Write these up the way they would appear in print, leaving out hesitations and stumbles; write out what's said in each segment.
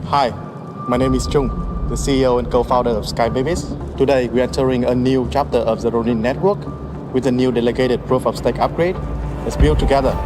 Hi, my name is Chung, the CEO and co-founder of Sky Babies. Today, we are entering a new chapter of the Ronin network with a new delegated proof of stake upgrade. Let's build together.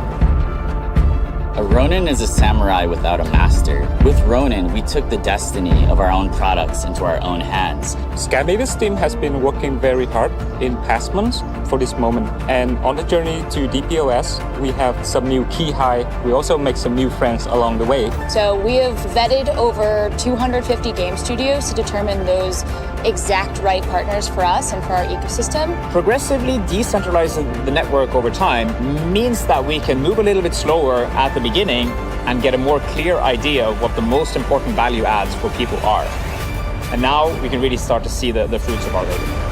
A Ronin is a samurai without a master. With Ronin, we took the destiny of our own products into our own hands. Sky Babies team has been working very hard in past months for this moment. And on the journey to DPOS, we have some new key high. We also make some new friends along the way. So we have vetted over 250 game studios to determine those exact right partners for us and for our ecosystem. Progressively decentralizing the network over time means that we can move a little bit slower at the beginning and get a more clear idea of what the most important value adds for people are. And now we can really start to see the fruits of our labor.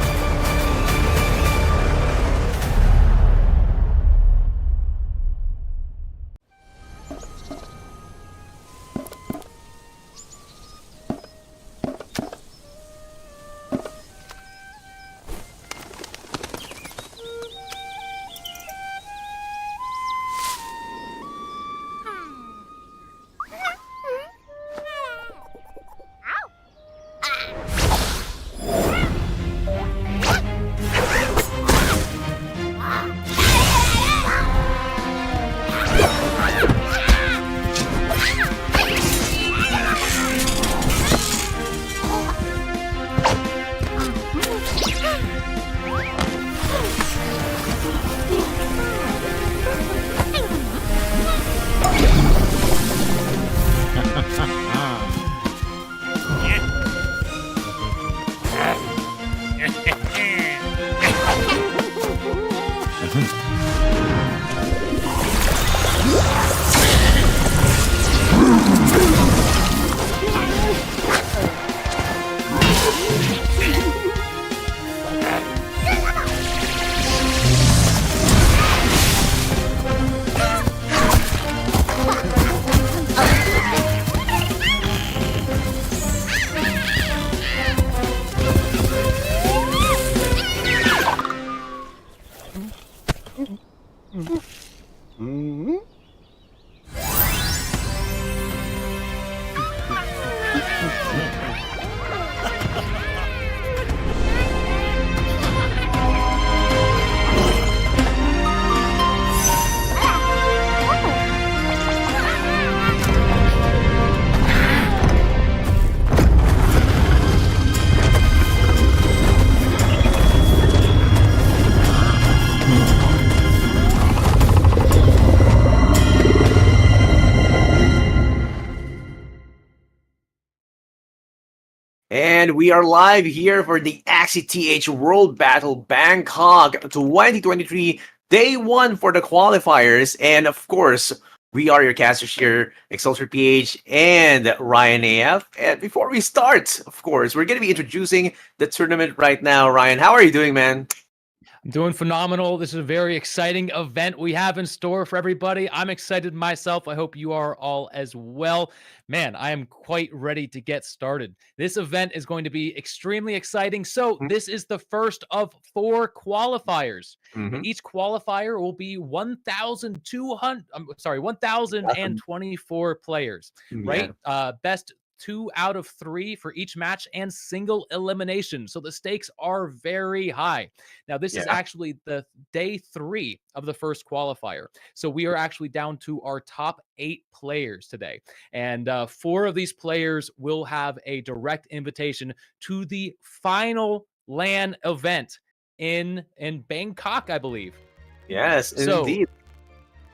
And we are live here for the AxieTh World Battle Bangkok 2023, day one for the qualifiers. And of course, we are your casters here, Excelsior PH and Ryan AF. And before we start, of course, we're going to be introducing the tournament right now. Ryan, how are you doing, man? I'm doing phenomenal. This is a very exciting event we have in store for everybody. I'm excited myself. I hope you are all as well. Man, I am quite ready to get started. This event is going to be extremely exciting. So this is the first of 4 qualifiers. And each qualifier will be 1,024 players, right? Best 2 out of 3 for each match and single elimination. So the stakes are very high. Now, this is actually the day 3 of the first qualifier. So we are actually down to our top 8 players today. And 4 of these players will have a direct invitation to the final LAN event in Bangkok, I believe. Yes, indeed.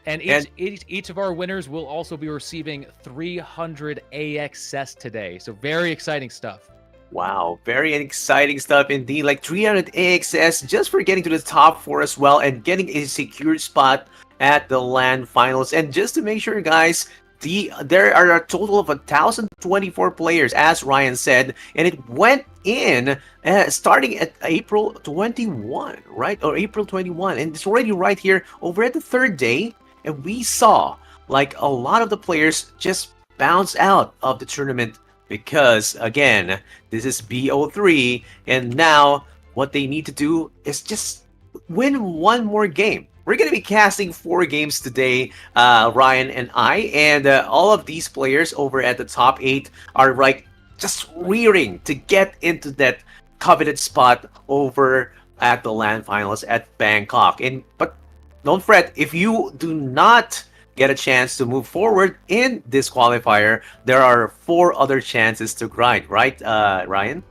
And each of our winners will also be receiving 300 AXS today. So very exciting stuff. Wow, very exciting stuff indeed. Like 300 AXS just for getting to the top 4 as well and getting a secured spot at the LAN finals. And just to make sure, guys, there are a total of 1,024 players, as Ryan said, and it went in starting at April 21, right? Or April 21, and it's already right here over at the 3rd day. And we saw like a lot of the players just bounce out of the tournament because, again, this is BO3, and now what they need to do is just win one more game we're going to be casting 4 games today, Ryan and I, and all of these players over at the top 8 are like just rearing to get into that coveted spot over at the LAN finals at Bangkok. But don't fret, if you do not get a chance to move forward in this qualifier, there are 4 other chances to grind, right, Ryan?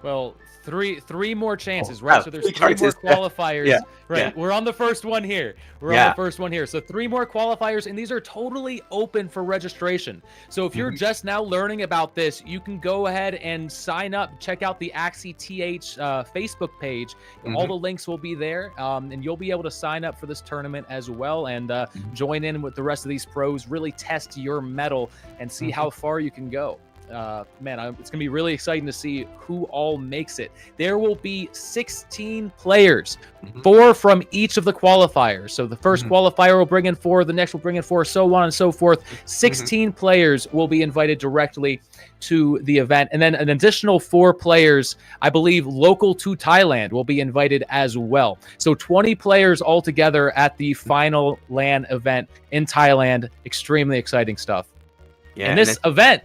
Well, three more chances, right? So there's 3 more chances. qualifiers, Yeah. right? Yeah. We're on the first one here. We're on the first one here. So 3 more qualifiers, and these are totally open for registration. So if you're just now learning about this, you can go ahead and sign up. Check out the AxieTh Facebook page. All the links will be there, and you'll be able to sign up for this tournament as well and join in with the rest of these pros. Really test your mettle and see how far you can go. Man, it's gonna be really exciting to see who all makes it. There will be 16 players, 4 from each of the qualifiers. So the first qualifier will bring in 4, the next will bring in 4, so on and so forth. 16 players will be invited directly to the event, and then an additional 4 players, I believe, local to Thailand, will be invited as well. So 20 players altogether at the final LAN event in Thailand. Extremely exciting stuff. Yeah, and this event.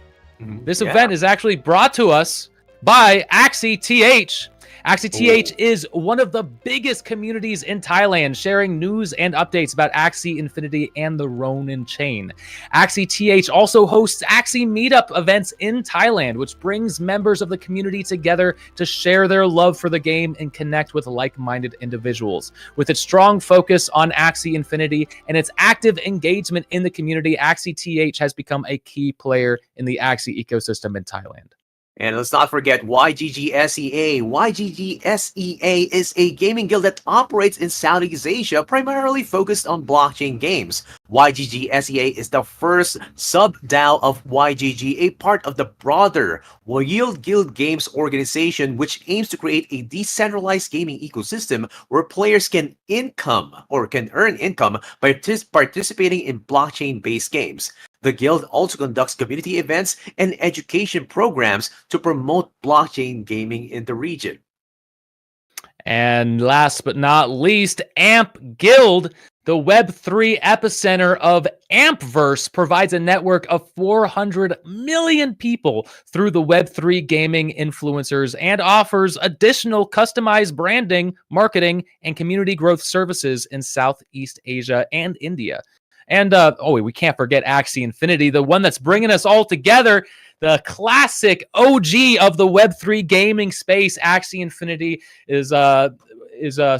This event is actually brought to us by AxieTh. AxieTh is one of the biggest communities in Thailand, sharing news and updates about Axie Infinity and the Ronin chain. AxieTh also hosts Axie meetup events in Thailand, which brings members of the community together to share their love for the game and connect with like-minded individuals. With its strong focus on Axie Infinity and its active engagement in the community, AxieTh has become a key player in the Axie ecosystem in Thailand. And let's not forget YGGSEA. YGGSEA is a gaming guild that operates in Southeast Asia, primarily focused on blockchain games. YGGSEA is the first sub-DAO of YGG, a part of the broader Wild Guild Games organization, which aims to create a decentralized gaming ecosystem where players can earn income by participating in blockchain-based games. The guild also conducts community events and education programs to promote blockchain gaming in the region. And last but not least, AMP Guild, the Web3 epicenter of Ampverse, provides a network of 400 million people through the Web3 gaming influencers and offers additional customized branding, marketing, and community growth services in Southeast Asia and India. And we can't forget Axie Infinity, the one that's bringing us all together, the classic OG of the Web3 gaming space. Axie Infinity is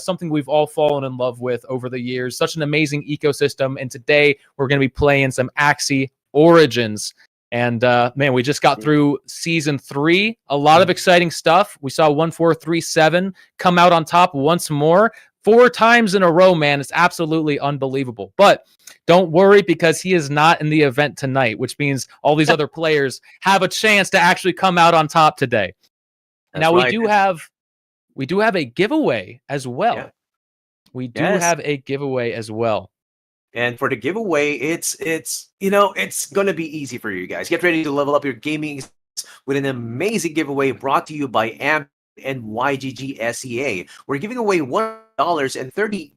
something we've all fallen in love with over the years. Such an amazing ecosystem. And today we're going to be playing some Axie Origins. And man, we just got through season 3. A lot of exciting stuff. We saw 1437 come out on top once more. 4 times in a row, man. It's absolutely unbelievable. But don't worry, because he is not in the event tonight, which means all these other players have a chance to actually come out on top today. That's now, right. we do have a giveaway as well. Yeah. We do have a giveaway as well. And for the giveaway, it's gonna be easy for you guys. Get ready to level up your gaming with an amazing giveaway brought to you by AMP and YGGSEA. We're giving away $1.30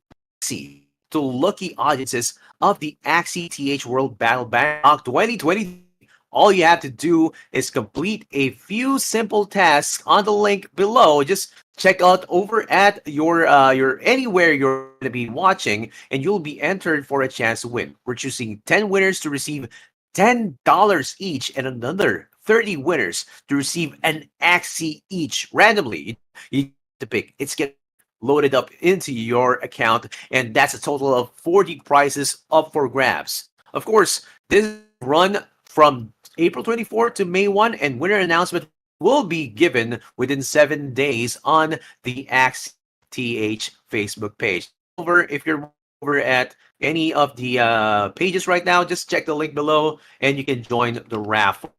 to lucky audiences of the AxieTh World Battle Bangkok 2020. All you have to do is complete a few simple tasks on the link below. Just check out over at your anywhere you're going to be watching, and you'll be entered for a chance to win. We're choosing 10 winners to receive $10 each, and another 30 winners to receive an Axie each randomly. You get to pick. It's get loaded up into your account, and that's a total of 40 prizes up for grabs. Of course, this run from April 24 to May 1, and winner announcement will be given within 7 days on the AxieTh Facebook page. If you're over at any of the pages right now, just check the link below and you can join the raffle.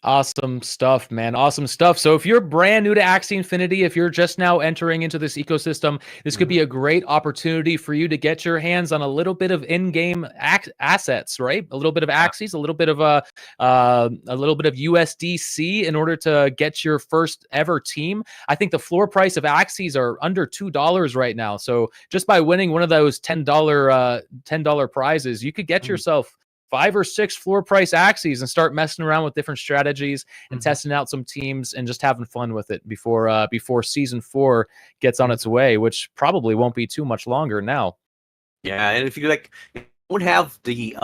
Awesome stuff, man. Awesome stuff. So if you're brand new to Axie Infinity, if you're just now entering into this ecosystem, this could be a great opportunity for you to get your hands on a little bit of in-game assets, right? A little bit of Axies, a little bit of USDC in order to get your first ever team. I think the floor price of Axies are under $2 right now. So just by winning one of those $10 prizes, you could get yourself 5 or 6 floor price Axies and start messing around with different strategies and testing out some teams and just having fun with it before season 4 gets on its way, which probably won't be too much longer now. Yeah, and if you don't have the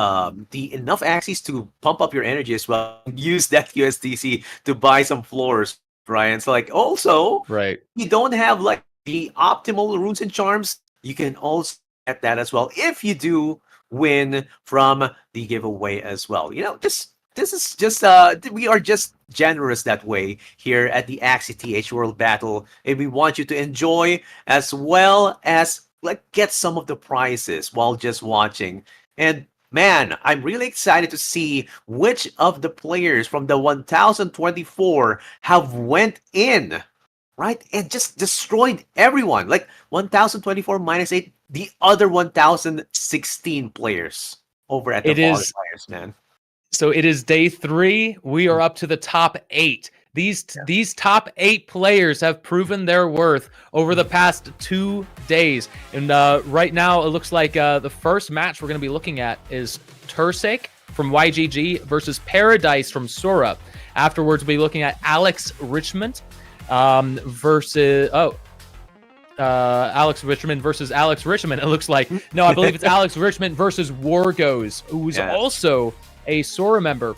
enough Axies to pump up your energy as well, use that USDC to buy some floors, Brian. So like also, right, you don't have like the optimal runes and charms, you can also get that as well if you do win from the giveaway as well. You know, this is just we are just generous that way here at the AxieTh World Battle, and we want you to enjoy as well as like get some of the prizes while just watching. And man, I'm really excited to see which of the players from the 1024 have went in, right, and just destroyed everyone. Like 1024 minus 8, the other 1016 players over at the qualifiers, man. So it is day 3. We are up to the top 8. These top 8 players have proven their worth over the past 2 days. And right now, it looks like the first match we're going to be looking at is Tursake from YGG versus Paradise from Sora. Afterwards, we'll be looking at Alex Richmond versus Alex Richmond versus Alex Richmond. It looks like no, I believe it's Alex Richmond versus Wargos, who's also a Sora member.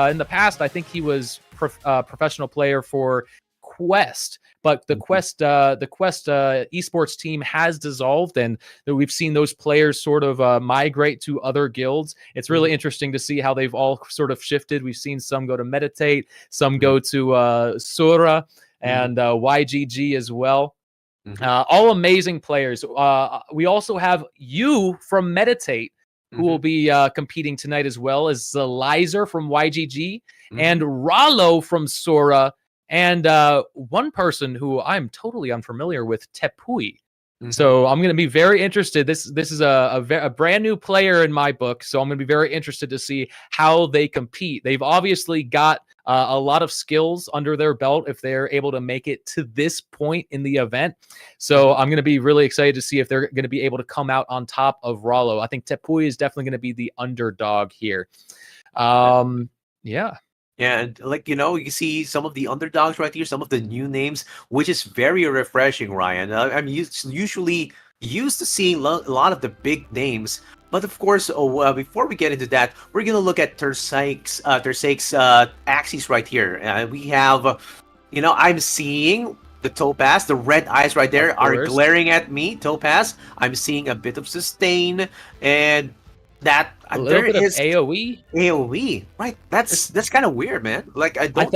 In the past, I think he was professional player for Quest, but the Quest esports team has dissolved, and we've seen those players sort of migrate to other guilds. It's really interesting to see how they've all sort of shifted. We've seen some go to Meditate, some go to Sora, and YGG as well. All amazing players. We also have you from Meditate, who will be competing tonight, as well as Zelizer from YGG and Rollo from Sora, and one person who I'm totally unfamiliar with, Tepui. So I'm going to be very interested. This is a brand new player in my book, so I'm going to be very interested to see how they compete. They've obviously got a lot of skills under their belt if they're able to make it to this point in the event. So I'm going to be really excited to see if they're going to be able to come out on top of Rollo. I think Tepui is definitely going to be the underdog here. Yeah. Yeah, and like, you know, you see some of the underdogs right here, some of the new names, which is very refreshing, Ryan. I'm usually used to seeing a lot of the big names. But of course, before we get into that, we're going to look at Tursake's Axies right here. We have, you know, I'm seeing the Topaz, the red eyes right there are glaring at me, Topaz. I'm seeing a bit of sustain, and that a little bit of AoE, right? That's kind of weird, man. Like I don't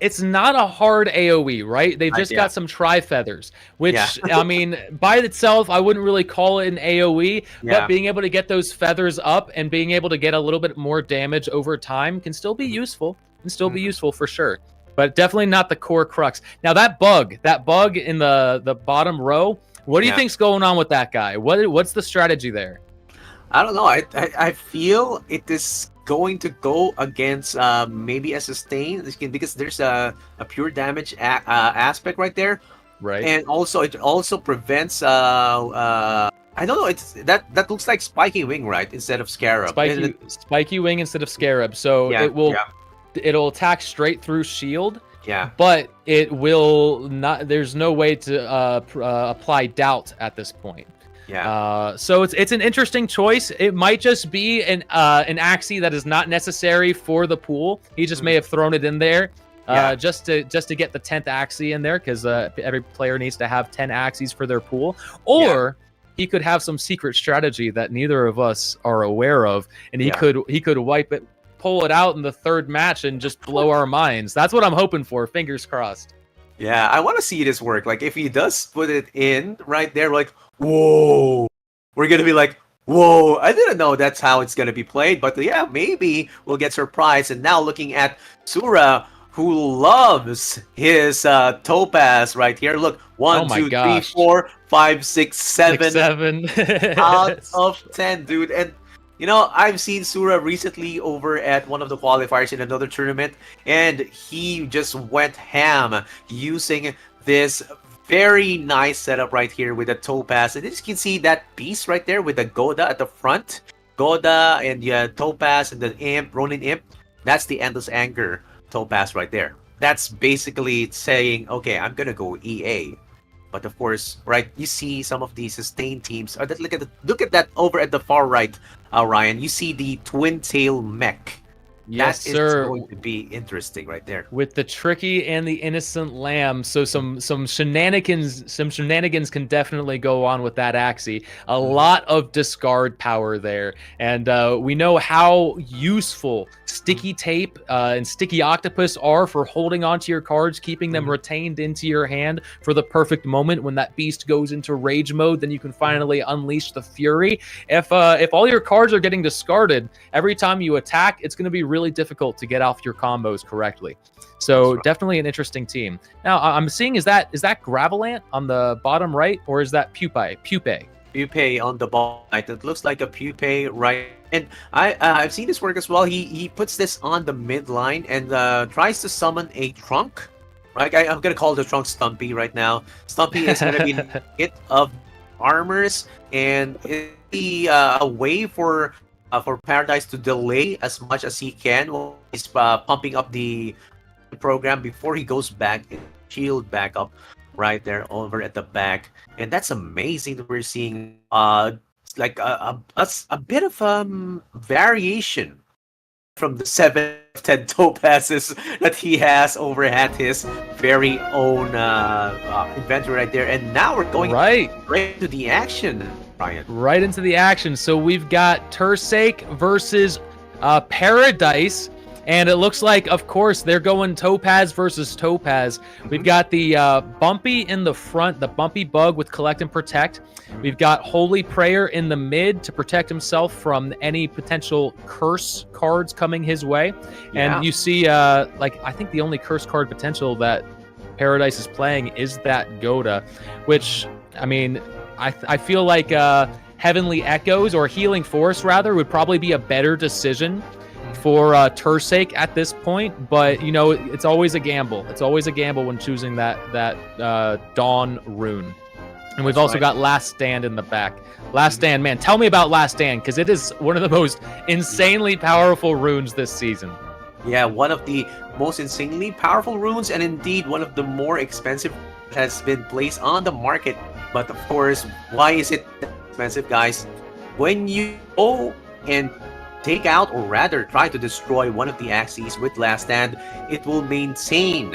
it's not a hard AoE, right? They've just got some tri-feathers, which I mean, by itself, I wouldn't really call it an AoE, but being able to get those feathers up and being able to get a little bit more damage over time can still be useful. Can still be useful for sure, but definitely not the core crux. Now that bug in the bottom row, what do you think's going on with that guy? What's the strategy there? I don't know. I feel it is going to go against maybe a sustain, because there's a pure damage aspect right there, right? And also it also prevents I don't know. That looks like spiky wing, right, instead of scarab. Spiky wing instead of scarab. So it'll attack straight through shield. Yeah. But it will not. There's no way to apply doubt at this point. Yeah. So it's an interesting choice. It might just be an Axie that is not necessary for the pool. He just may have thrown it in there just to get the 10th Axie in there, because every player needs to have 10 Axies for their pool. Or he could have some secret strategy that neither of us are aware of, and he could wipe it, pull it out in the third match, and just blow our minds. That's what I'm hoping for. Fingers crossed. Yeah, I want to see this work. Like, if he does put it in right there, like, whoa, we're gonna be like, Whoa, I didn't know that's how it's gonna be played, but yeah, maybe we'll get surprised. And now looking at Sura, who loves his topaz right here. Look, Oh one, my two, three, gosh. 4, 5, 6, 7 7. out of 10, dude. And you know, I've seen Sura recently over at one of the qualifiers in another tournament, and he just went ham using this very nice setup right here with the topaz. And as you can see that piece right there with the Goda at the front. Goda and the topaz and the imp, Ronin imp. That's the Endless Anger topaz right there. That's basically saying, okay, I'm gonna go EA. But of course, right, you see some of the sustained teams. Look at that over at the far right, Ryan. You see the twin tail mech. Yes, that sir. is going to be interesting right there. With the tricky and the innocent lamb, so some shenanigans can definitely go on with that Axie. A lot of discard power there, and we know how useful sticky tape and sticky octopus are for holding onto your cards, keeping them retained into your hand for the perfect moment when that beast goes into rage mode. Then you can finally unleash the fury. If all your cards are getting discarded every time you attack, it's going to be really difficult to get off your combos correctly. So definitely an interesting team. Now I'm seeing, is that Gravelant on the bottom right, or is that Pupae? Pupae on the bottom right. It looks like a Pupae, right? And I've seen this work as well. He puts this on the mid line and tries to summon a Trunk. Right? I'm gonna call the Trunk Stumpy right now. Stumpy is gonna be a hit of armors, and it'll be a way for Paradise to delay as much as he can while he's pumping up the program before he goes back and shield back up right there over at the back. And that's amazing that we're seeing like a bit of variation from the 7 10 topazes that he has over at his very own inventory right there. And now we're going right to the action, Ryan. Right into the action. So we've got Tursake versus Paradise. And it looks like, of course, they're going Topaz versus Topaz. We've got the Bumpy in the front, the Bumpy Bug with Collect and Protect. We've got Holy Prayer in the mid to protect himself from any potential curse cards coming his way. And you see, like, I think the only curse card potential that Paradise is playing is that Goda, which, I mean, I feel like Heavenly Echoes, or Healing Force, rather, would probably be a better decision for Tursake at this point, but you know, it's always a gamble. It's always a gamble when choosing that Dawn rune. And we've also got Last Stand in the back. Last Stand, man, tell me about Last Stand, because it is one of the most insanely powerful runes this season. Yeah, one of the most insanely powerful runes, and indeed one of the more expensive that has been placed on the market. But of course, why is it expensive, guys? When you go and take out, or rather try to destroy one of the Axies with Last Stand, it will maintain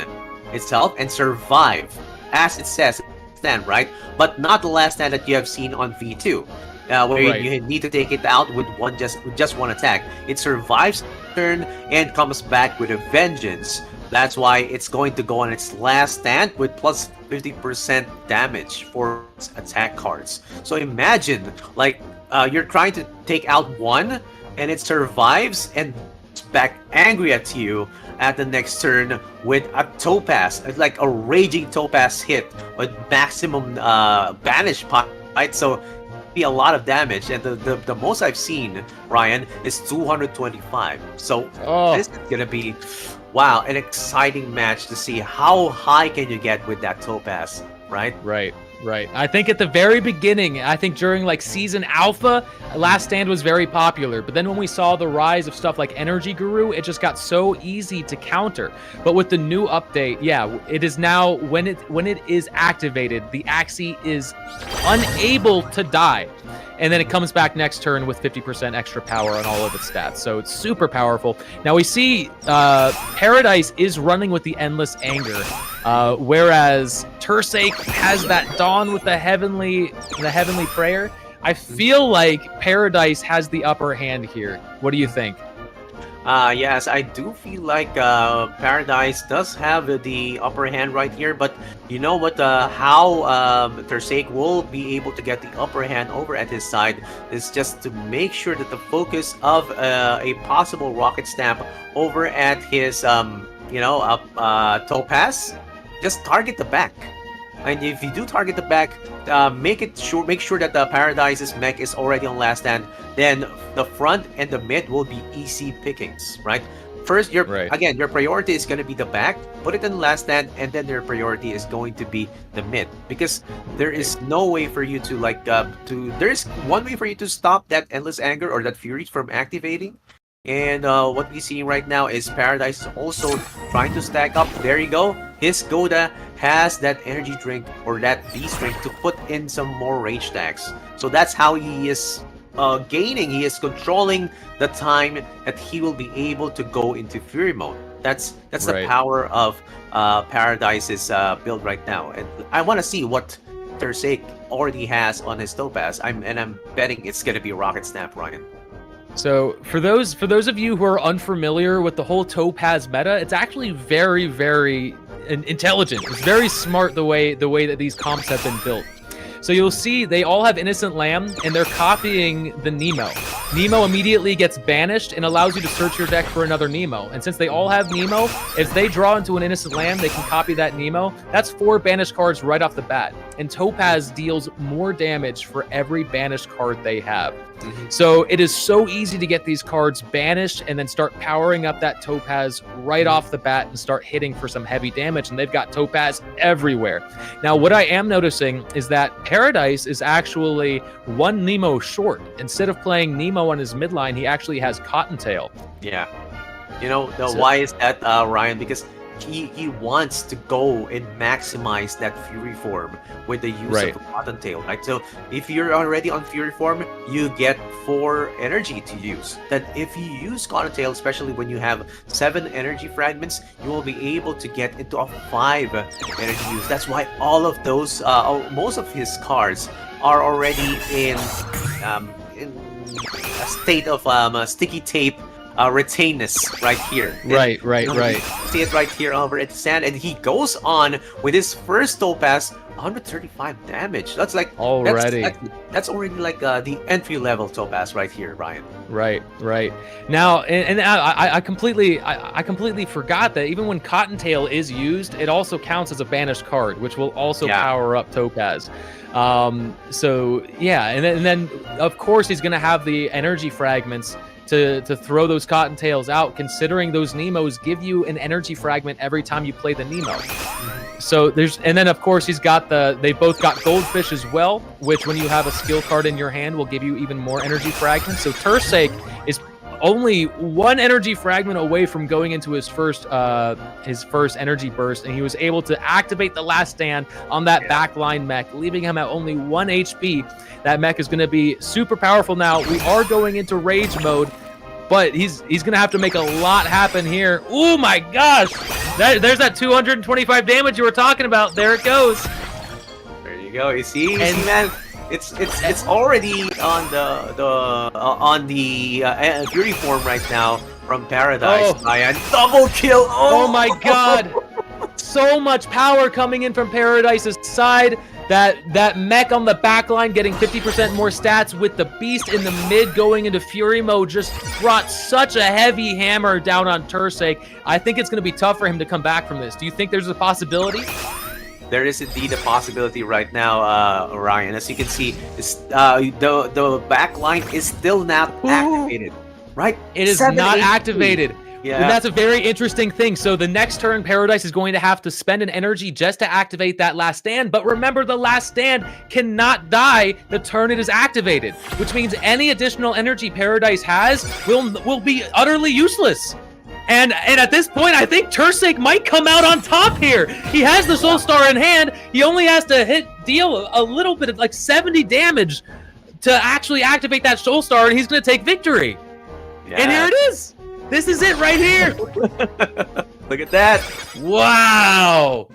itself and survive, as it says, stand, right? But not the Last Stand that you have seen on V2, where you need to take it out with just one attack. It survives turn and comes back with a vengeance. That's why it's going to go on its Last Stand with plus 50% damage for its attack cards. So imagine, like, you're trying to take out one, and it survives and it's back angry at you at the next turn with a Topaz. It's like a raging Topaz hit with maximum banish pot, right? So be a lot of damage, and the most I've seen, Ryan, is 225. So this is gonna be, wow, an exciting match to see how high can you get with that Topaz, right? Right. I think at the very beginning, I think during like season alpha, Last Stand was very popular. But then when we saw the rise of stuff like Energy Guru, it just got so easy to counter. But with the new update, yeah, it is now, when it is activated, the Axie is unable to die. And then it comes back next turn with 50% extra power on all of its stats. So it's super powerful. Now we see Paradise is running with the Endless Anger, whereas Tursake has that Dawn with the Heavenly Prayer. I feel like Paradise has the upper hand here. What do you think? Yes, I do feel like Paradise does have the upper hand right here, but you know what? How Tersake will be able to get the upper hand over at his side is just to make sure that the focus of a possible rocket stamp over at his, Topaz, just target the back. And if you do target the back, make sure that the Paradise's mech is already on last stand. Then the front and the mid will be easy pickings, right? First, your priority is going to be the back. Put it in last stand, and then your priority is going to be the mid, because there is no way for you to there's one way for you to stop that endless anger or that fury from activating. And what we see right now is Paradise is also trying to stack up. There you go. His Goda has that energy drink or that beast drink to put in some more rage stacks. So that's how he is gaining. He is controlling the time that he will be able to go into Fury mode. That's the power of Paradise's build right now. And I want to see what Tersake already has on his Topaz. I'm betting it's gonna be Rocket Snap, Ryan. So for those of you who are unfamiliar with the whole Topaz meta, it's actually very, very intelligent. It's very smart the way that these comps have been built. So you'll see they all have Innocent Lamb, and they're copying the Nemo. Nemo immediately gets banished and allows you to search your deck for another Nemo. And since they all have Nemo, if they draw into an Innocent Lamb, they can copy that Nemo. That's 4 banished cards right off the bat. And Topaz deals more damage for every banished card they have. So it is so easy to get these cards banished and then start powering up that Topaz right off the bat and start hitting for some heavy damage. And they've got Topaz everywhere. Now, what I am noticing is that Paradise is actually 1 Nemo short. Instead of playing Nemo on his midline, he actually has Cottontail. Yeah. You know, why is that, Ryan? Because he wants to go and maximize that Fury form with the use of the Cottontail, right? So if you're already on Fury form, you get 4 energy to use. Then if you use Cottontail, especially when you have 7 energy fragments, you will be able to get into a 5 energy use. That's why all of those, most of his cards are already in a state of sticky tape retainness right here. Right. See it right here over at the stand, and he goes on with his first Topaz, 135 damage. That's like already. That's already like the entry level Topaz right here, Ryan. Right. Now, and I completely forgot that even when Cottontail is used, it also counts as a banished card, which will also power up Topaz. So yeah, and then of course he's gonna have the energy fragments to throw those Cottontails out, considering those Nemos give you an energy fragment every time you play the Nemo. So and then of course he's got they both got Goldfish as well, which when you have a skill card in your hand will give you even more energy fragments. So Tersake is only 1 energy fragment away from going into his first energy burst, and he was able to activate the last stand on that backline mech, leaving him at only 1 HP. That mech is going to be super powerful now. We are going into rage mode, but he's going to have to make a lot happen here. Oh my gosh! There's that 225 damage you were talking about. There it goes. There you go. You see, man. It's already on the Fury form right now from Paradise. Ryan, double kill! Oh my God! So much power coming in from Paradise's side. That mech on the backline getting 50% more stats with the beast in the mid going into Fury mode just brought such a heavy hammer down on Tersake. I think it's going to be tough for him to come back from this. Do you think there's a possibility? There is indeed a possibility right now, Ryan. As you can see, the back line is still not activated, right? It is not activated. Yeah. And that's a very interesting thing. So the next turn, Paradise is going to have to spend an energy just to activate that last stand. But remember, the last stand cannot die the turn it is activated, which means any additional energy Paradise has will be utterly useless. And at this point, I think Tersake might come out on top here. He has the Soul Star in hand. He only has to deal a little bit of like 70 damage to actually activate that Soul Star, and he's going to take victory. Yeah. And here it is. This is it right here. Look at that. Wow.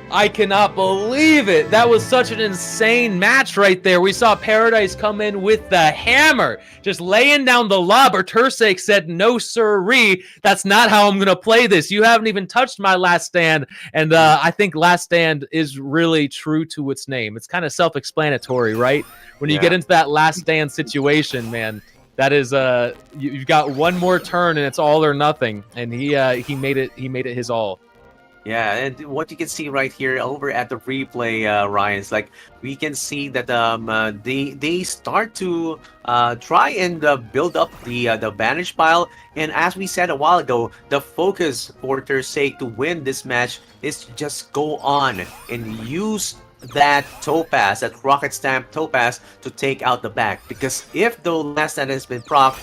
I cannot believe it. That was such an insane match right there. We saw Paradise come in with the hammer, just laying down the law. But Tursake said, no sirree, that's not how I'm going to play this. You haven't even touched my Last Stand. And I think Last Stand is really true to its name. It's kind of self-explanatory, right? When you get into that Last Stand situation, man, that is you've got one more turn and it's all or nothing. And he made it his all. Yeah, and what you can see right here over at the replay, Ryan, is like we can see that they start to try and build up the advantage pile. And as we said a while ago, the focus for Tursake to win this match is to just go on and use that Topaz, that Rocket Stamp Topaz, to take out the back. Because if the Last Stand has been proc,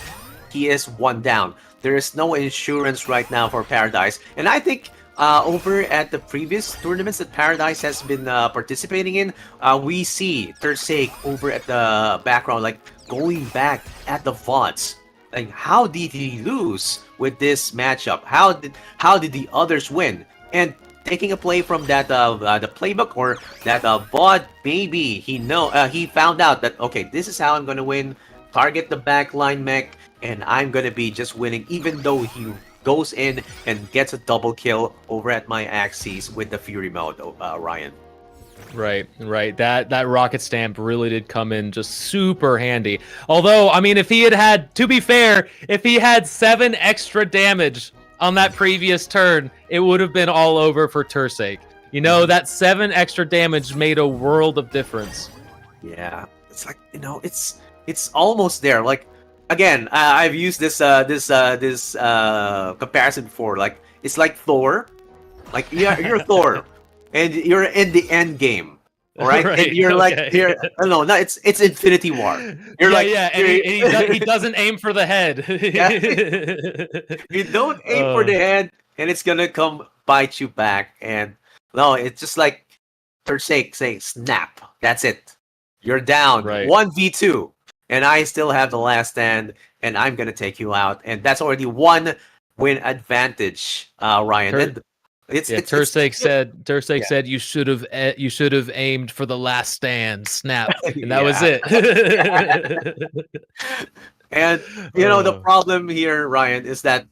he is one down. There is no insurance right now for Paradise, and I think. Over at the previous tournaments that Paradise has been participating in, we see Tursake over at the background, like going back at the VODs. Like, how did he lose with this matchup? How did the others win? And taking a play from that the playbook or that VOD, maybe he found out that okay, this is how I'm gonna win. Target the backline mech, and I'm gonna be just winning, even though he goes in and gets a double kill over at my Axies with the Fury mode, Ryan. Right. That rocket stamp really did come in just super handy. Although, I mean, if he had, to be fair, if he had 7 extra damage on that previous turn, it would have been all over for Tursake. You know, that 7 extra damage made a world of difference. Yeah, it's like, you know, it's almost there. Like, again, I've used this comparison before. Like, it's like Thor. Like, you're Thor, and you're in the end game. All right, right, and you're like, here. No, it's Infinity War. You're and he doesn't aim for the head. You don't aim for the head, and it's gonna come bite you back. And no, it's just like Tursake saying, "Snap." That's it. You're down. 1v2. And I still have the Last Stand, and I'm gonna take you out, and that's already 1 win advantage, Ryan. Tursake said you should have aimed for the Last Stand. Snap, and that was it. And you know the problem here, Ryan, is that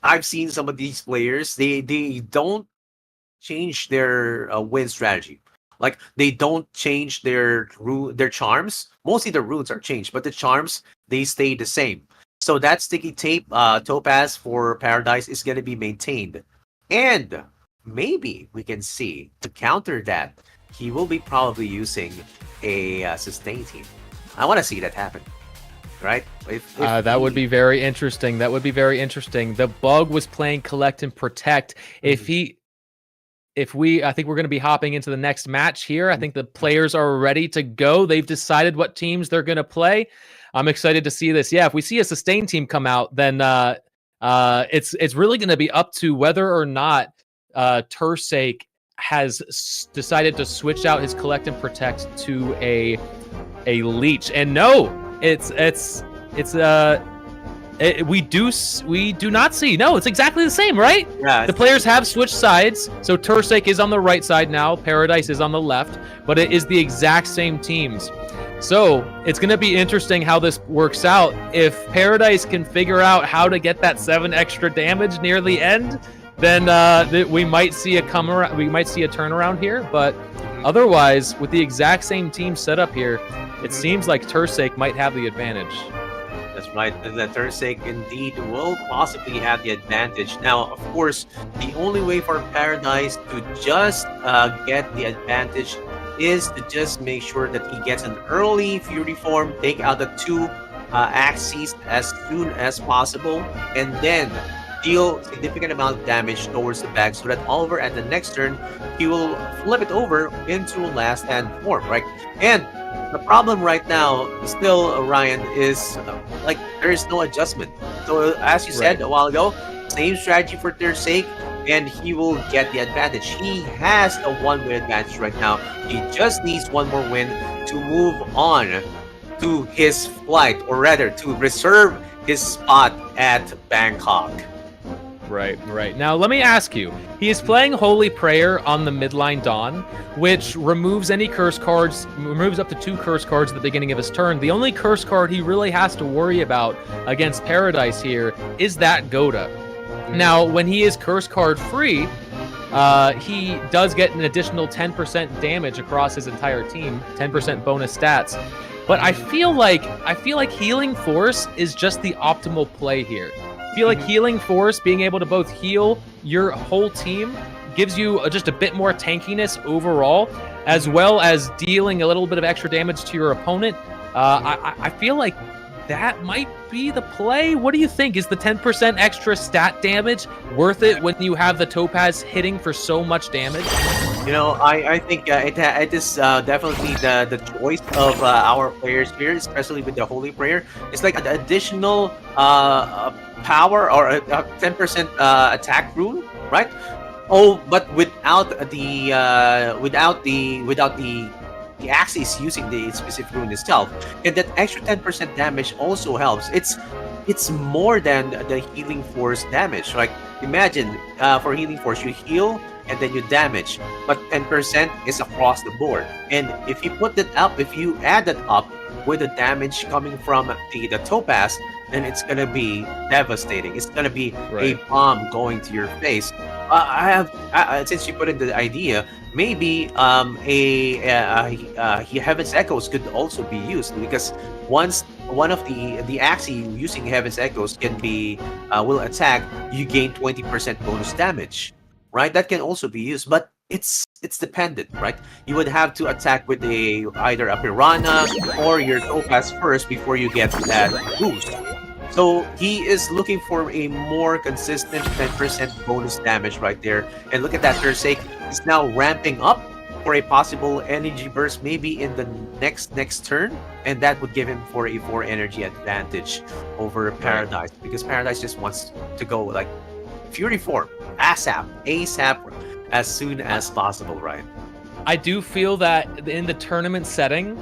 I've seen some of these players. They don't change their win strategy. Like, they don't change their charms. Mostly the runes are changed, but the charms, they stay the same. So that sticky tape Topaz for Paradise is going to be maintained. And maybe we can see, to counter that, he will be probably using a sustain team. I want to see that happen. Right? That would be very interesting. The bug was playing Collect and Protect. I think we're going to be hopping into the next match here. I think the players are ready to go. They've decided what teams they're going to play. I'm excited to see this. Yeah, if we see a sustain team come out, then it's really going to be up to whether or not Tursake has decided to switch out his Collect and Protect to a leech. And no, we do not see. No, it's exactly the same, right? Yeah. The players have switched sides, so Tursake is on the right side now, Paradise is on the left, but it is the exact same teams. So it's going to be interesting how this works out. If Paradise can figure out how to get that 7 extra damage near the end, then we might see a turnaround here. But otherwise, with the exact same team set up here, it seems like Tursake might have the advantage. That's right. The Tursake indeed will possibly have the advantage. Now, of course, the only way for Paradise to just get the advantage is to just make sure that he gets an early Fury form, take out the 2 Axies as soon as possible, and then deal significant amount of damage towards the back so that Oliver at the next turn, he will flip it over into Last Stand form, right? And the problem right now, still, Ryan, is like there is no adjustment. So as you said a while ago, same strategy for Tursake, and he will get the advantage. He has a 1 win advantage right now. He just needs 1 more win to move on to his flight, or rather, to reserve his spot at Bangkok. Right. Now, let me ask you. He is playing Holy Prayer on the midline Dawn, which removes any curse cards, removes up to 2 curse cards at the beginning of his turn. The only curse card he really has to worry about against Paradise here is that Goda. Now, when he is curse card free, he does get an additional 10% damage across his entire team, 10% bonus stats. But I feel like Healing Force is just the optimal play here. I feel like Healing Force, being able to both heal your whole team, gives you just a bit more tankiness overall, as well as dealing a little bit of extra damage to your opponent. I feel like that might be the play. What do you think? Is the 10% extra stat damage worth it when you have the Topaz hitting for so much damage? You know, I think it is definitely the choice of our players here, especially with the Holy Prayer. It's like an additional power or a 10% attack rune, right? Oh, but without the Axies using the specific rune itself, and that extra 10% damage also helps. It's more than the Healing Force damage. Like, imagine for Healing Force, you heal and then you damage, but 10% is across the board. And if you put that up, if you add that up with the damage coming from the Topaz, then it's gonna be devastating. It's gonna be a bomb going to your face. Since you put in the idea, maybe Heaven's Echoes could also be used, because once one of the Axie using Heaven's Echoes can be will attack, you gain 20% bonus damage, right? That can also be used, but it's dependent, right? You would have to attack with either a Piranha or your Topaz first before you get that boost. So he is looking for a more consistent 10% bonus damage right there. And look at that, Thursday is now ramping up for a possible energy burst maybe in the next turn, and that would give him for a 4 energy advantage over Paradise, because Paradise just wants to go like Fury form, ASAP as soon as possible, right? I do feel that in the tournament setting,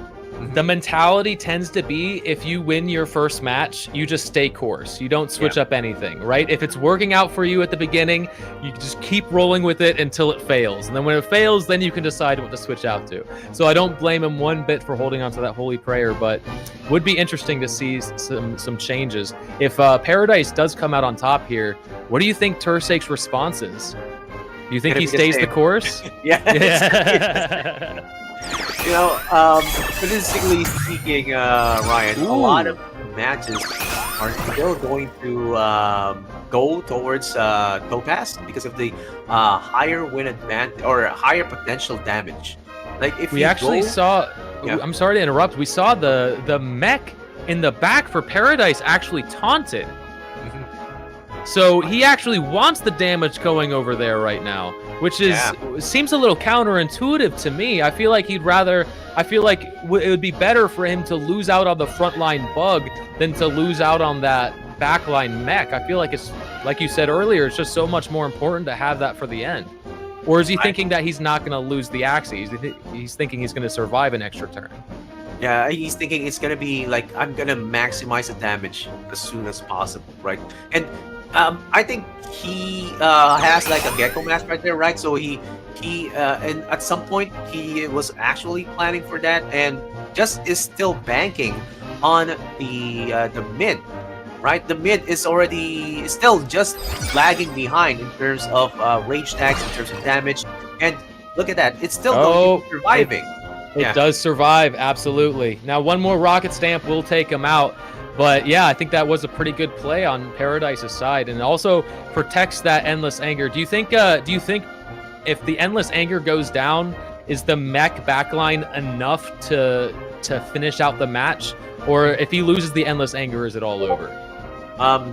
the mentality tends to be, if you win your first match, you just stay course. You don't switch up anything, right? If it's working out for you at the beginning, you just keep rolling with it until it fails. And then when it fails, then you can decide what to switch out to. So I don't blame him one bit for holding on to that Holy Prayer, but would be interesting to see some changes. If Paradise does come out on top here, what do you think Tursake's response is? Do you think he stays the course? Yeah. You know, statistically speaking, Ryan, a lot of matches are still going to go towards Topaz because of the higher win advantage or higher potential damage. Like, if we actually saw, I'm sorry to interrupt, we saw the mech in the back for Paradise actually taunted. So he actually wants the damage going over there right now, which is seems a little counterintuitive to me. I feel like it would be better for him to lose out on the frontline bug than to lose out on that backline mech. I feel like it's, like you said earlier, it's just so much more important to have that for the end. Or is he thinking that he's not going to lose the Axies? He's thinking he's going to survive an extra turn. Yeah, he's thinking it's going to be like, I'm going to maximize the damage as soon as possible, right? And I think he has like a Gecko Mask right there, right? So he and at some point he was actually planning for that, and just is still banking on the mid, right? The mid is already still just lagging behind in terms of rage tags, in terms of damage, and look at that, it's still surviving. It does survive, absolutely. Now one more Rocket Stamp will take him out. But yeah, I think that was a pretty good play on Paradise's side, and also protects that Endless Anger. Do you think if the Endless Anger goes down, is the mech backline enough to finish out the match, or if he loses the Endless Anger, is it all over?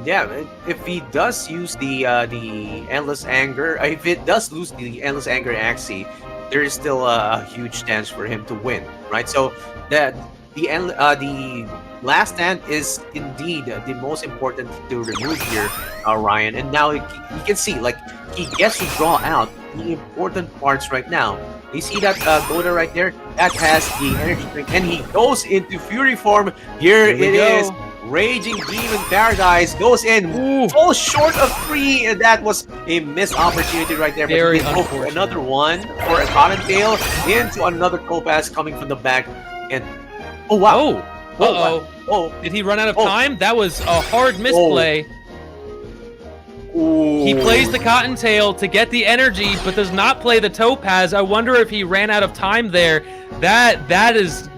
Yeah, if he does use the Endless Anger, if it does lose the Endless Anger Axie, there is still a huge chance for him to win, right? So that the Last Stand is indeed the most important to remove here, Ryan. And now you can see, like, he gets to draw out the important parts right now. You see that Goda right there? That has the energy drink, and he goes into Fury form. Here it is. Raging Demon Paradise goes in, falls short of 3, and that was a missed opportunity right there. Very but he unfortunate. another one for a Cottontail into another Topaz coming from the back, and oh wow! Oh, did he run out of time? That was a hard misplay. He plays the Cottontail to get the energy, but does not play the Topaz. I wonder if he ran out of time there. That is.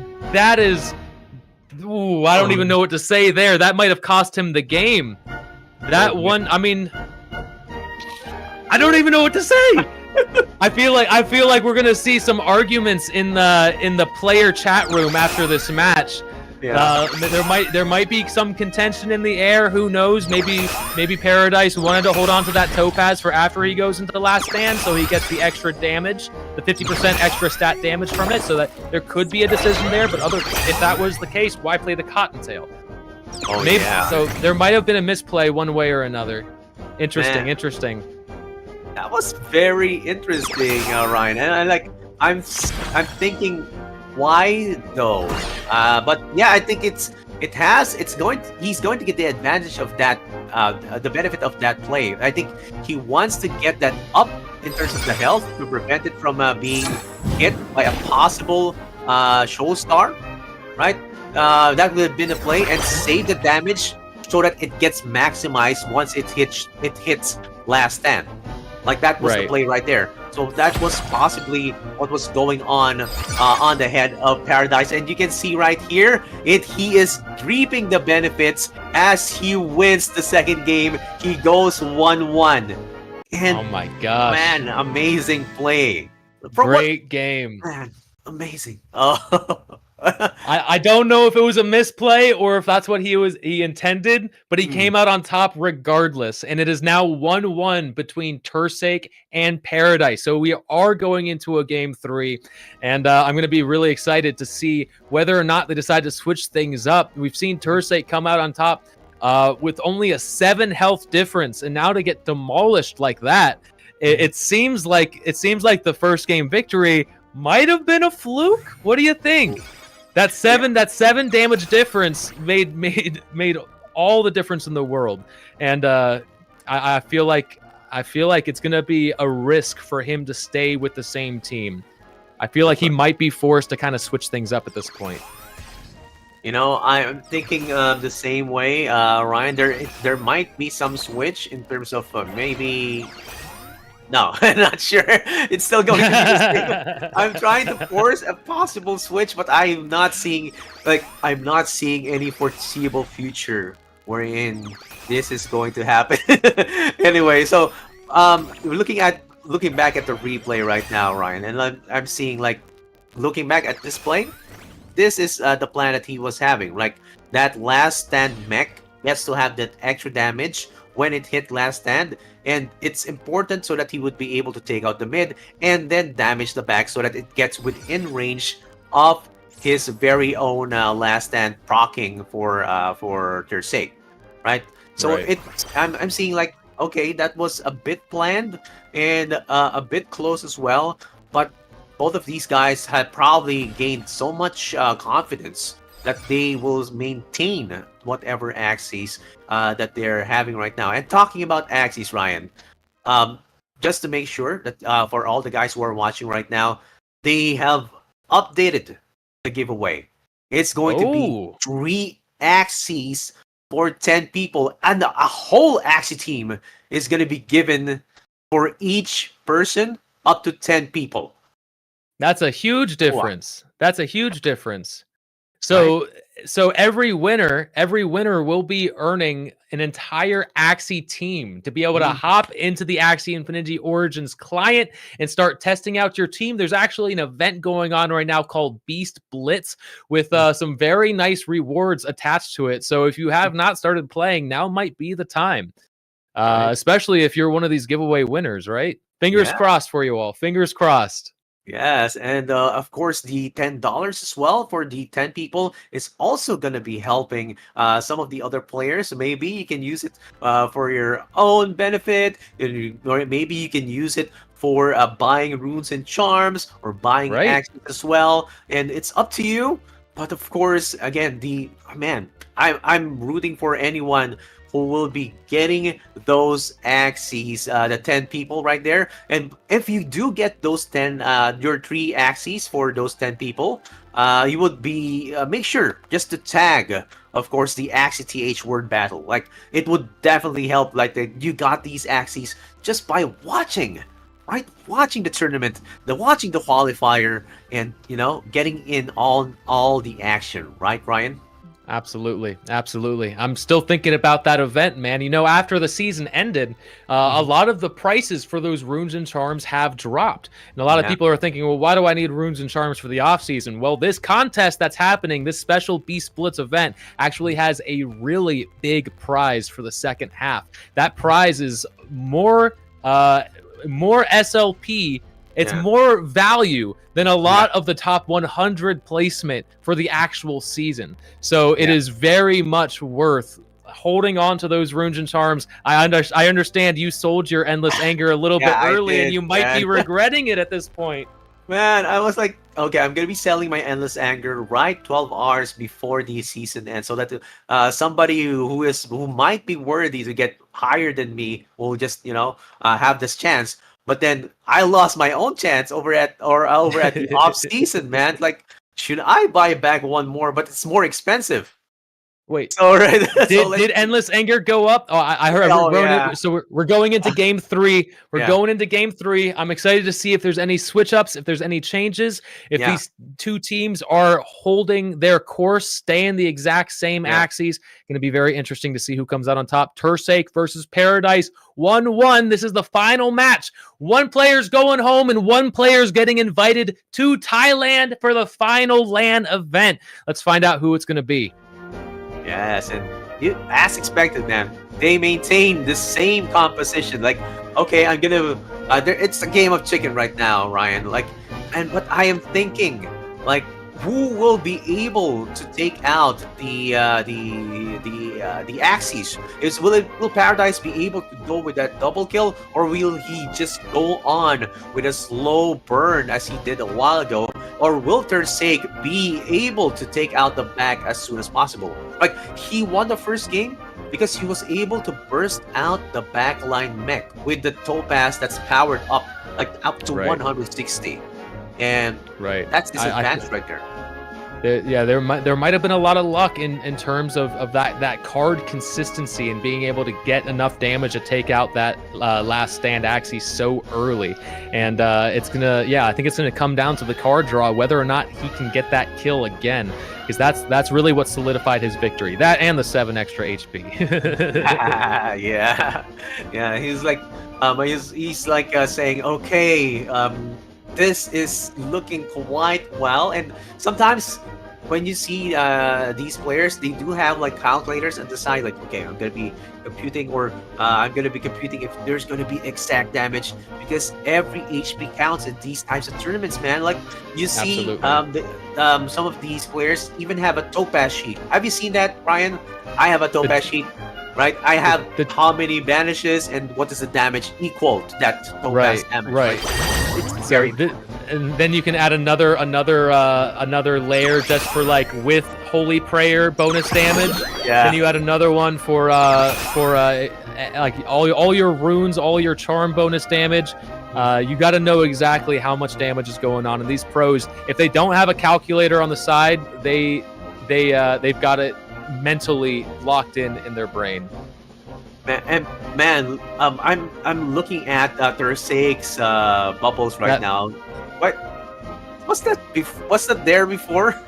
Ooh, I don't even know what to say there. That might have cost him the game. That one, I mean, I don't even know what to say. I feel like we're gonna see some arguments in the player chat room after this match. Yeah. There might be some contention in the air. Who knows? Maybe Paradise wanted to hold on to that Topaz for after he goes into the last stand, so he gets the extra damage, the 50% extra stat damage from it, so that there could be a decision there. But if that was the case, why play the Cottontail? Maybe. So there might have been a misplay one way or another. Interesting. That was very interesting, Ryan. And I'm thinking, why though? But yeah, I think he's going to get the advantage of that, the benefit of that play. I think he wants to get that up in terms of the health to prevent it from being hit by a possible showstar, right? That would have been a play, and save the damage so that it gets maximized once it hits last stand. Like that was the play right there. So that was possibly what was going on the head of Paradise. And you can see right here, he is reaping the benefits as he wins the second game. He goes 1-1. And oh my gosh. Man, amazing play. Great game. Man, amazing. Oh. I don't know if it was a misplay or if that's what he intended, but he came out on top regardless, and it is now 1-1 between Tursake and Paradise. So we are going into a game 3, and I'm going to be really excited to see whether or not they decide to switch things up. We've seen Tursake come out on top with only a 7 health difference, and now to get demolished like that, it seems like the first game victory might have been a fluke. What do you think? That seven damage difference made all the difference in the world, and I feel like it's gonna be a risk for him to stay with the same team. I feel like he might be forced to kind of switch things up at this point. You know, I'm thinking the same way, Ryan. There might be some switch in terms of maybe. No, I'm not sure. It's still going to be the same. I'm trying to force a possible switch, but I'm not seeing any foreseeable future wherein this is going to happen. Anyway, so looking back at the replay right now, Ryan, and I'm seeing looking back at this play, this is the plan that he was having. Like that last stand mech gets to have that extra damage when it hit last stand, and it's important so that he would be able to take out the mid and then damage the back so that it gets within range of his very own last stand proccing for their sake, right? So I'm seeing okay, that was a bit planned and a bit close as well, but both of these guys had probably gained so much confidence that they will maintain whatever Axies that they're having right now. And talking about Axies, Ryan, just to make sure that for all the guys who are watching right now, they have updated the giveaway. It's going to be 3 Axies for 10 people, and a whole Axie team is going to be given for each person up to 10 people. That's a huge difference. That's a huge difference. So every winner will be earning an entire Axie team to be able to hop into the Axie Infinity Origins client and start testing out your team. There's actually an event going on right now called Beast Blitz with some very nice rewards attached to it. So if you have not started playing, now might be the time, especially if you're one of these giveaway winners, right? Fingers crossed for you all. Fingers crossed. Yes, and of course the $10 as well for the 10 people is also going to be helping some of the other players. Maybe you can use it for your own benefit, or maybe you can use it for buying runes and charms or buying Axies as well. And it's up to you. But of course, again, I'm rooting for anyone who will be getting those Axies, the 10 people right there. And if you do get those 10, your 3 Axies for those 10 people, you would be, make sure just to tag, of course, the AxieTh World Battle. Like, it would definitely help, like, you got these Axies just by watching. Right, watching the tournament, watching the qualifier, and getting in all the action. Right, Ryan? Absolutely, absolutely. I'm still thinking about that event, man. After the season ended, a lot of the prices for those runes and charms have dropped, and a lot of people are thinking, well, why do I need runes and charms for the off season? Well, this contest that's happening, this special B Splits event, actually has a really big prize for the second half. That prize is more SLP. It's more value than a lot of the top 100 placement for the actual season. So it is very much worth holding on to those runes and charms. I understand you sold your Endless Anger a little bit early, and you might be regretting it at this point. Man, I was like, okay, I'm gonna be selling my Endless Anger right 12 hours before the season ends, so that somebody who might be worthy to get higher than me will just have this chance. But then I lost my own chance over at the off season, man. Like, should I buy back one more? But it's more expensive. Wait, all right. Did Endless Anger go up? Oh, I heard. So we're going into game 3. We're going into game 3. I'm excited to see if there's any switch ups, if there's any changes, if these two teams are holding their course, staying the exact same Axies. Going to be very interesting to see who comes out on top. Tursake versus Paradise, 1-1. This is the final match. One player's going home and one player's getting invited to Thailand for the final LAN event. Let's find out who it's going to be. Yes, and as expected, man, they maintain the same composition. Like, okay, I'm gonna. It's a game of chicken right now, Ryan. Like, but I am thinking, like, who will be able to take out the Axies? Will Paradise be able to go with that double kill, or will he just go on with a slow burn as he did a while ago? Or will Tursake be able to take out the back as soon as possible? Like, he won the first game because he was able to burst out the backline mech with the Topaz that's powered up, like up to 160. And that's his advantage right there. There might have been a lot of luck in terms of that card consistency and being able to get enough damage to take out that last stand Axie so early. And it's gonna, I think it's gonna come down to the card draw, whether or not he can get that kill again, because that's really what solidified his victory. That and the 7 extra HP. He's like, he's like saying, okay, this is looking quite well. And sometimes when you see these players, they do have like calculators and decide like, okay, I'm gonna be computing, or I'm gonna be computing if there's gonna be exact damage, because every HP counts in these types of tournaments, man. Like, you see some of these players even have a Topaz sheet. Have you seen that, Ryan? I have a Topaz sheet. Right, I have how many banishes and what is the damage equal to that Topaz damage. Right. It's very and then you can add another layer just for like with Holy Prayer bonus damage. Then you add another one for like all your runes, all your charm bonus damage. You got to know exactly how much damage is going on. And these pros, if they don't have a calculator on the side, they've got it mentally locked in their brain. I'm looking at Tursake's bubbles right now. What's that there before?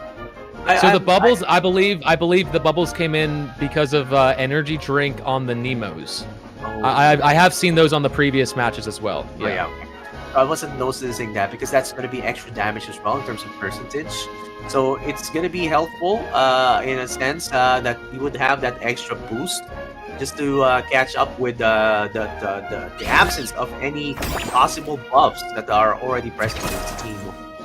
The bubbles, I believe the bubbles came in because of energy drink on the Nemos. I have seen those on the previous matches as well. I wasn't noticing that because that's going to be extra damage as well in terms of percentage. So it's going to be helpful in a sense that you would have that extra boost just to catch up with the absence of any possible buffs that are already present in this team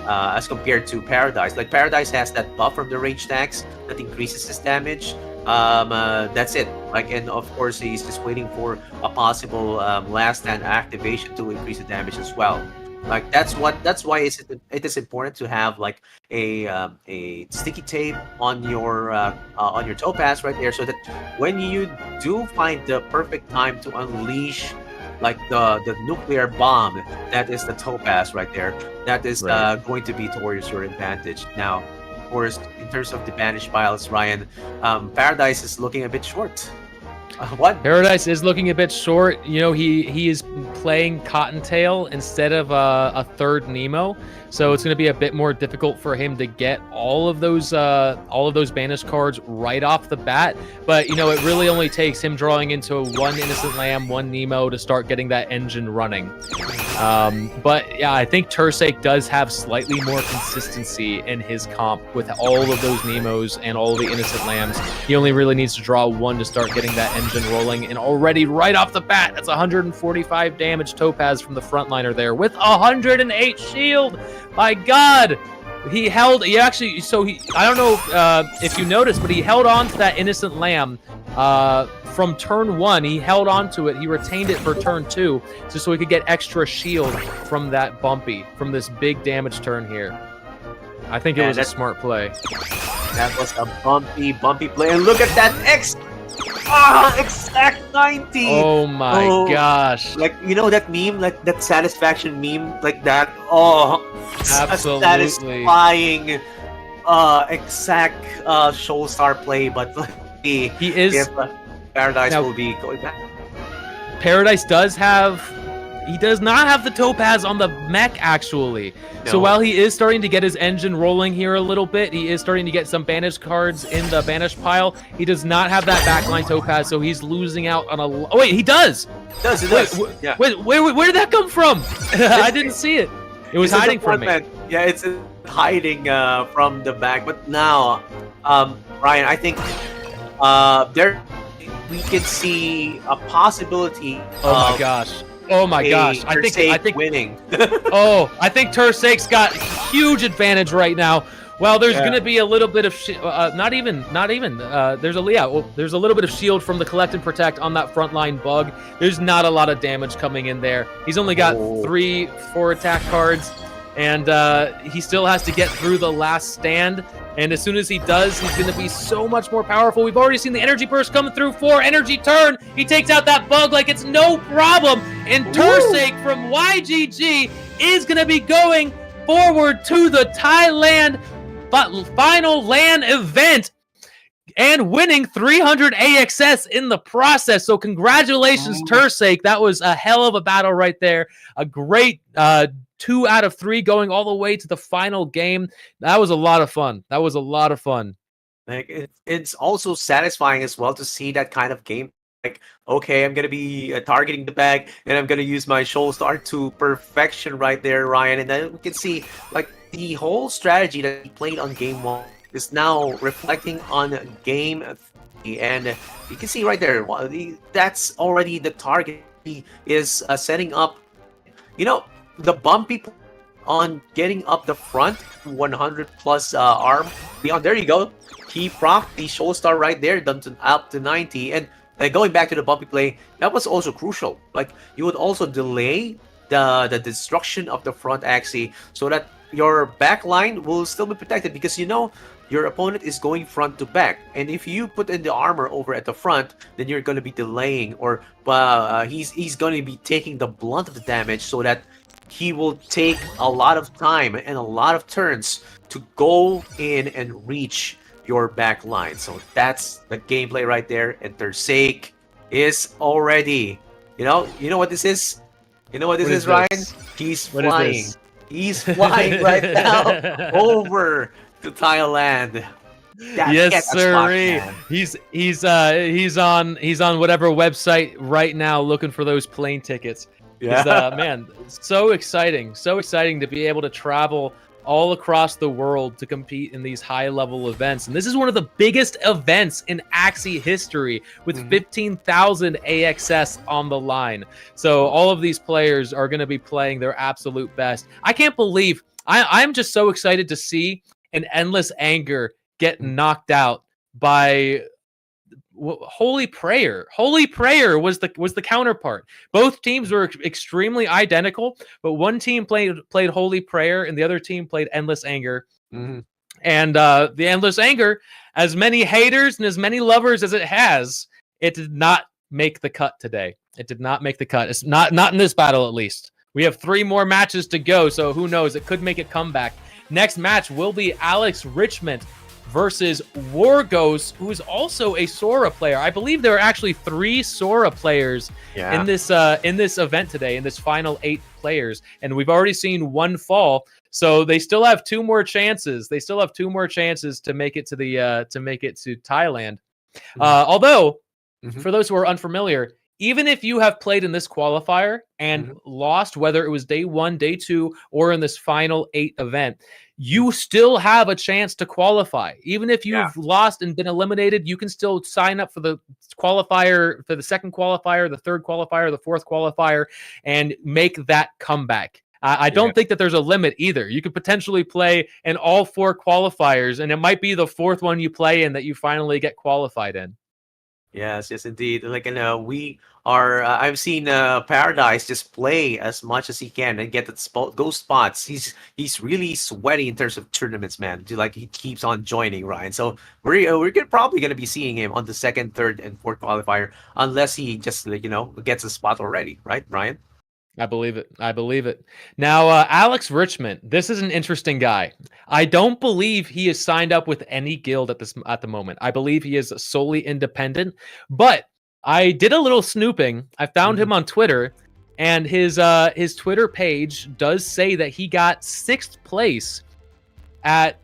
as compared to Paradise. Like, Paradise has that buff from the range tags that increases his damage. That's it. Like, and of course he's just waiting for a possible last stand activation to increase the damage as well. Like that's why it is important to have like a sticky tape on your topaz right there, so that when you do find the perfect time to unleash like the nuclear bomb, that is the topaz right there. That is going to be towards your advantage. Now, of course, in terms of the banished piles, Ryan, Paradise is looking a bit short. What? Paradise is looking a bit short. You know, he is playing Cottontail instead of a third Nemo, so it's going to be a bit more difficult for him to get all of those banished cards right off the bat. But you know, it really only takes him drawing into one Innocent Lamb, one Nemo to start getting that engine running. But yeah, I think Tursake does have slightly more consistency in his comp with all of those Nemos and all the Innocent Lambs. He only really needs to draw one to start getting that engine rolling, and already right off the bat, that's 145 damage Topaz from the frontliner there with 108 shield. My God, he actually, so I don't know if you noticed, but he held on to that Innocent Lamb from turn 1. He held on to it. He retained it for turn 2, just so he could get extra shield from that bumpy, from this big damage turn here. I think it was a smart play. That was a bumpy play, and look at that exact 90. Oh my gosh. Like, you know that meme, like that satisfaction meme, like that. Oh, absolutely. A satisfying exact show star play, but he is, if Paradise will be going back. Paradise does not have the Topaz on the mech, actually. No. So while he is starting to get his engine rolling here a little bit, he is starting to get some banished cards in the banished pile. He does not have that backline Topaz, so he's losing out on a... Oh, wait, he does! It does. Yeah. Wait, where did that come from? I didn't see it. It was hiding from me. Yeah, it's hiding from the back. But now, Ryan, I think we can see a possibility. Oh my gosh. Oh my gosh! I think winning. Oh, I think Tursake's got huge advantage right now. Well, there's going to be a little bit of not even. There's a little bit of shield from the Collect and Protect on that frontline bug. There's not a lot of damage coming in there. He's only got 3-4 attack cards, and he still has to get through the last stand. And as soon as he does, he's going to be so much more powerful. We've already seen the energy burst coming through. 4 energy turn. He takes out that bug like it's no problem. And Tursake from YGG is going to be going forward to the Thailand final LAN event and winning 300 AXS in the process. So congratulations, Tursake. That was a hell of a battle right there. A great 2 out of 3 going all the way to the final game. That was a lot of fun. Like it's also satisfying as well to see that kind of game. Like, okay, I'm gonna be targeting the bag, and I'm gonna use my show star to perfection right there, Ryan. And then we can see like the whole strategy that he played on game 1 is now reflecting on game 3, and you can see right there, that's already the target. He is setting up, you know, the bumpy on getting up the front, 100 plus arm beyond. There you go. He procced the show star right there, done up to 90. And going back to the bumpy play, that was also crucial. Like, you would also delay the destruction of the front Axie so that your back line will still be protected, because you know your opponent is going front to back, and if you put in the armor over at the front, then you're going to be delaying, or he's going to be taking the blunt of the damage, so that he will take a lot of time and a lot of turns to go in and reach your back line. So that's the gameplay right there. And Tursake is already, you know what this is? You know what this is, Ryan? He's flying. He's flying right now over to Thailand. Yes, sir. He's on whatever website right now looking for those plane tickets. Yeah, man, so exciting to be able to travel all across the world to compete in these high-level events. And this is one of the biggest events in Axie history, with 15,000 AXS on the line. So all of these players are going to be playing their absolute best. I can't believe, I'm just so excited to see an Endless Anger get knocked out by Holy Prayer. Holy Prayer was the counterpart. Both teams were extremely identical, but one team played Holy Prayer and the other team played Endless Anger. Mhm. And the Endless Anger, as many haters and as many lovers as it has, it did not make the cut today. It did not make the cut. It's not in this battle, at least. We have 3 more matches to go, so who knows? It could make a comeback. Next match will be Alex Richmond versus Wargos, who is also a Sora player. I believe there are actually 3 Sora players in this event today, in this final 8 players, and we've already seen 1 fall. So they still have 2 more chances. They still have 2 more chances to make it to the to Thailand. Although, for those who are unfamiliar, even if you have played in this qualifier and lost, whether it was day 1, day 2, or in this final 8 event, you still have a chance to qualify. Even if you've lost and been eliminated, you can still sign up for the qualifier, for the second qualifier, the third qualifier, the fourth qualifier, and make that comeback. I don't think that there's a limit either. You could potentially play in all 4 qualifiers, and it might be the 4th one you play in that you finally get qualified in. Yes, indeed. Like, we are. I've seen Paradise just play as much as he can and get those spots. He's really sweaty in terms of tournaments, man. Like, he keeps on joining, Ryan. So we're probably gonna be seeing him on the 2nd, 3rd, and 4th qualifier, unless he just gets a spot already, right, Ryan? I believe it. I believe it. Now, Alex Richmond, this is an interesting guy. I don't believe he is signed up with any guild at the moment. I believe he is solely independent, but I did a little snooping. I found him on Twitter, and his Twitter page does say that he got 6th place at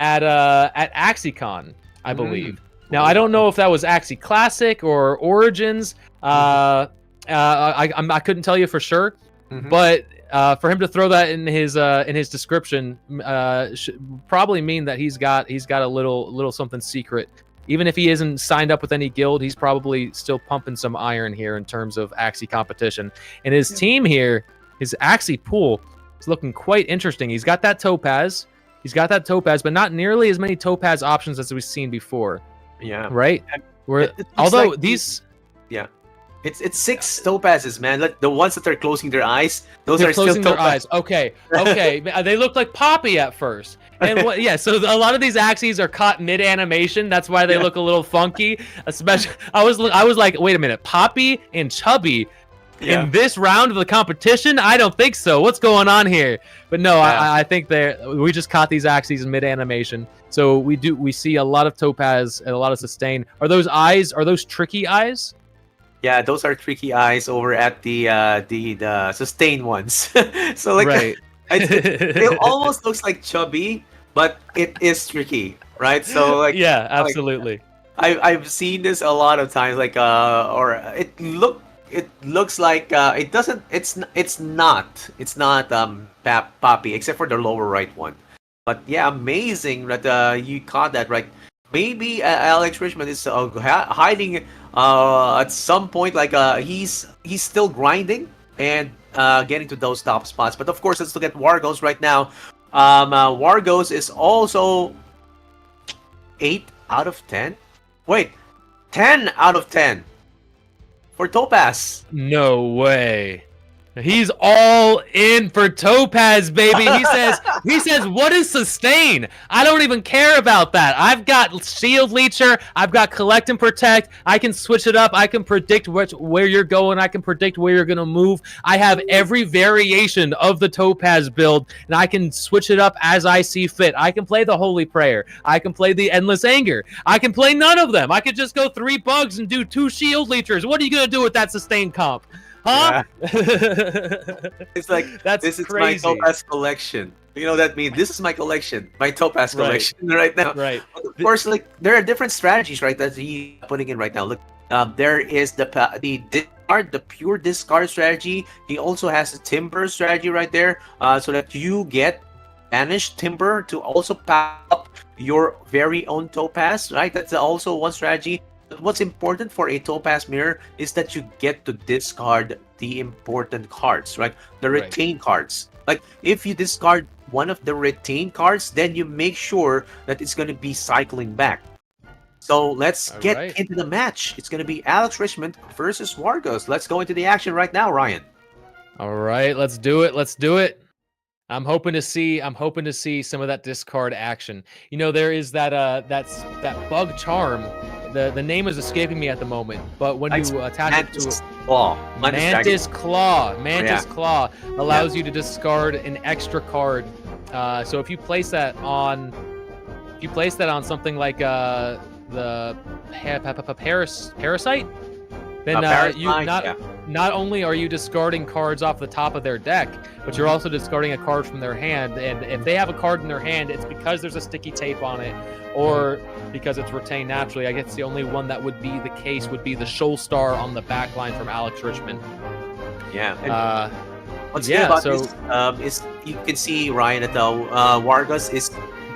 AxieCon, I believe. Now, I don't know if that was Axie Classic or Origins. I couldn't tell you for sure, but for him to throw that in his description should probably mean that he's got a little something secret. Even if he isn't signed up with any guild, he's probably still pumping some iron here in terms of Axie competition. And his team here, his Axie pool, is looking quite interesting. He's got that Topaz. But not nearly as many Topaz options as we've seen before. Yeah. Right? Although like these... Yeah. It's 6 topazes, man. Like the ones that are closing their eyes, those are still their eyes. Okay. They look like Poppy at first. And so a lot of these Axies are caught mid-animation. That's why they look a little funky. Especially, I was like, wait a minute, Poppy and Chubby in this round of the competition? I don't think so. What's going on here? But no, I think we just caught these Axies in mid-animation. So we see a lot of Topaz and a lot of sustain. Are those eyes? Are those tricky eyes? Yeah, those are tricky eyes over at the sustained ones. So like, it almost looks like Chubby, but it is tricky, right? So like, yeah, absolutely. Like, I've seen this a lot of times. Like, or it looks like it doesn't. It's not Poppy, except for the lower right one. But yeah, amazing that you caught that right. Maybe Alex Richmond is hiding at some point. Like he's still grinding and getting to those top spots. But of course, let's look at Wargos right now. Wargos is also 8 out of 10. Wait, 10 out of 10 for Topaz. No way. He's all in for Topaz, baby. He says, what is sustain? I don't even care about that. I've got Shield Leecher. I've got Collect and Protect. I can switch it up. I can predict where you're going. I can predict where you're going to move. I have every variation of the Topaz build, and I can switch it up as I see fit. I can play the Holy Prayer. I can play the Endless Anger. I can play none of them. I could just go 3 bugs and do 2 Shield Leechers. What are you going to do with that sustain comp? Huh? Yeah. It's like, this is crazy. My Topaz collection. You know what that means? This is my collection, my Topaz collection right now. Right. But of course, like there are different strategies, right? That he's putting in right now. Look, there is the discard, the pure discard strategy. He also has the timber strategy right there, so that you get banished timber to also pack up your very own Topaz. Right. That's also one strategy. But what's important for a Topaz mirror is that you get to discard the important cards, right? The retained cards. Like, if you discard one of the retained cards, then you make sure that it's going to be cycling back. So let's get right. into the match. It's going to be Alex Richmond versus Wargos. Let's go into the action right now, Ryan. All right, let's do it. Let's do it. I'm hoping to see some of that discard action. You know, there is that that bug charm. The name is escaping me at the moment, but when you attach it to Mantis Claw allows you to discard an extra card. So if you place that on something like the Parasite, then you not only are you discarding cards off the top of their deck, but you're also discarding a card from their hand. And if they have a card in their hand, it's because there's a sticky tape on it, or because it's retained naturally. I guess the only one that would be the case would be the Shoal Star on the back line from Alex Richmond. Yeah. What's good about this is you can see, Ryan, that Wargos is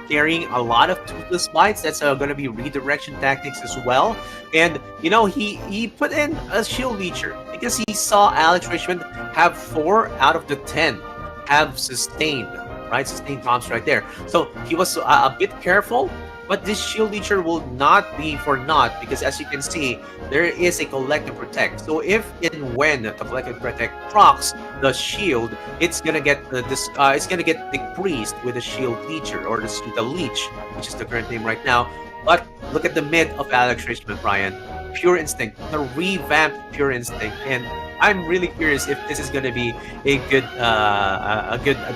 carrying a lot of Toothless Bites. That's going to be redirection tactics as well. And, you know, he put in a Shield Leecher because he saw Alex Richmond have 4 out of the 10 have sustained, right? Sustained comps right there. So he was a bit careful, but this Shield Leecher will not be for naught because, as you can see, there is a Collective Protect. So if and when the Collective Protect procs the shield, it's gonna get decreased with the Shield Leecher, or the Leech, which is the current name right now. But look at the mid of Alex Richmond, Brian. Pure Instinct, the revamped Pure Instinct, and I'm really curious if this is gonna be a good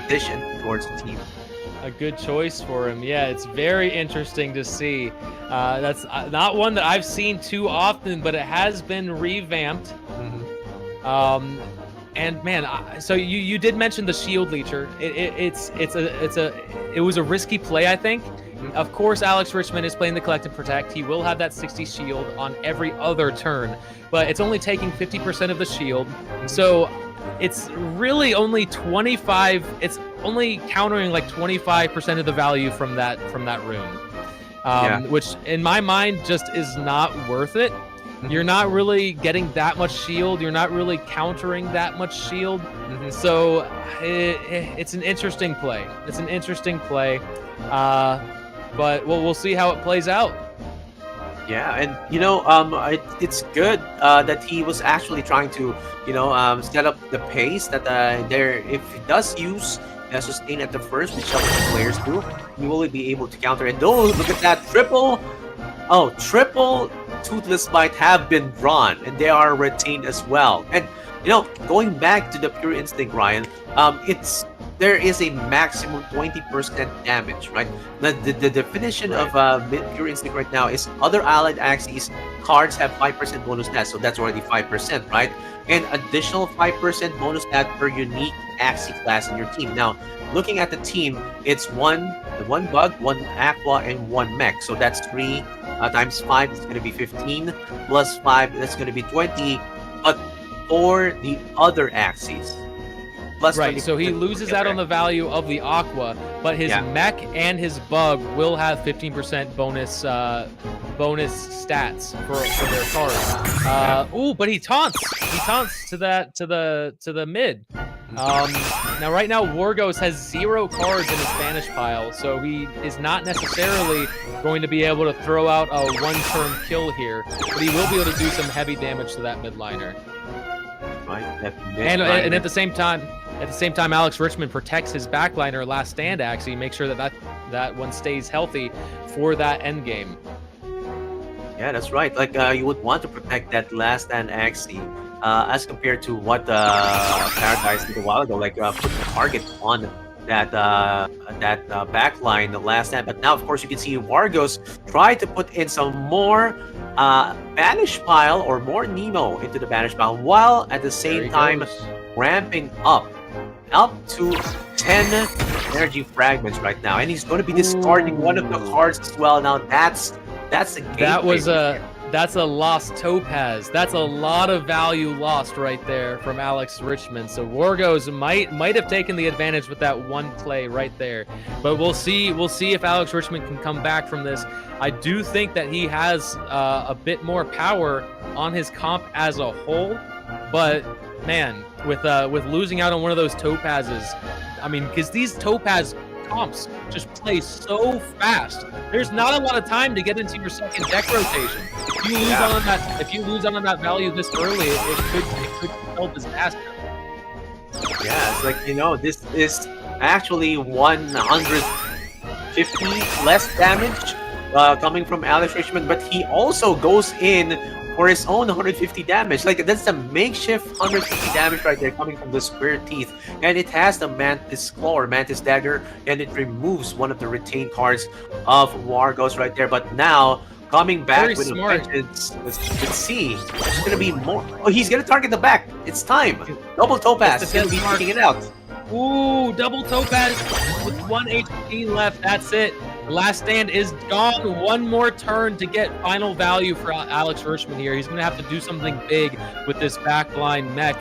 addition towards the team. A good choice for him. Yeah, it's very interesting to see. That's not one that I've seen too often, but it has been revamped. And man, so you did mention the Shield Leecher. It was a risky play, I think. Of course, Alex Richmond is playing the Collective Protect. He will have that 60 shield on every other turn, but it's only taking 50% of the shield. So it's really only 25. It's only countering like 25% of the value from that rune, which in my mind just is not worth it. You're not really getting that much shield. You're not really countering that much shield. So it's an interesting play. It's an interesting play, but we'll see how it plays out. Yeah, and you know, it's good that he was actually trying to, set up the pace that if he does use sustain at the first, which some players do, he will be able to counter. And look at that triple Toothless Bite have been drawn, and they are retained as well. And going back to the Pure Instinct, Ryan, there is a maximum 20% damage, right? The definition of Pure Instinct right now is other allied Axies cards have 5% bonus stat, so that's already 5%, right? And additional 5% bonus stat per unique Axie class in your team. Now, looking at the team, it's one bug, one aqua, and one mech. So that's 3 times 5 is going to be 15, plus 5 that's going to be 20. But for the other Axies, plus right, so he loses out on the value of the aqua, but his mech and his bug will have 15% bonus stats for their cards. But he taunts to the mid. Now right now Wargos has 0 cards in his banish pile, so he is not necessarily going to be able to throw out a one-turn kill here, but he will be able to do some heavy damage to that midliner. Right, and at the same time, Alex Richmond protects his backliner Last Stand Axie, make sure that one stays healthy for that end game. Yeah, that's right. Like you would want to protect that Last Stand Axie as compared to what Paradise did a while ago, like put the target on that backline, the Last Stand. But now, of course, you can see Wargos try to put in some more banish pile or more Nemo into the banish pile, while at the same time ramping up to 10 energy fragments right now, and he's going to be discarding one of the cards as well. Now that's a game. That's a lost topaz. That's a lot of value lost right there from Alex Richmond. So Wargos might have taken the advantage with that one play right there. But we'll see if Alex Richmond can come back from this. I do think that he has a bit more power on his comp as a whole. But man, with losing out on one of those topazes, I mean, because these topaz comps just play so fast. There's not a lot of time to get into your second deck rotation. If you lose on that value this early, it could spell disaster. Yeah, it's like, this is actually 150 less damage coming from Alex Richmond, but he also goes in for his own 150 damage. Like, that's a makeshift 150 damage right there coming from the Square Teeth. And it has the Mantis Claw or Mantis Dagger, and it removes one of the retained cards of Wargos right there. But now, coming back Very with smart. a vengeance, let's see. It's going to be more. Oh, he's going to target the back. It's time. Double Topaz is going to be taking it out. Ooh, double Topaz with 1 HP left. That's it. The last stand is gone. One more turn to get final value for Alex Richmond here. He's going to have to do something big with this backline mech.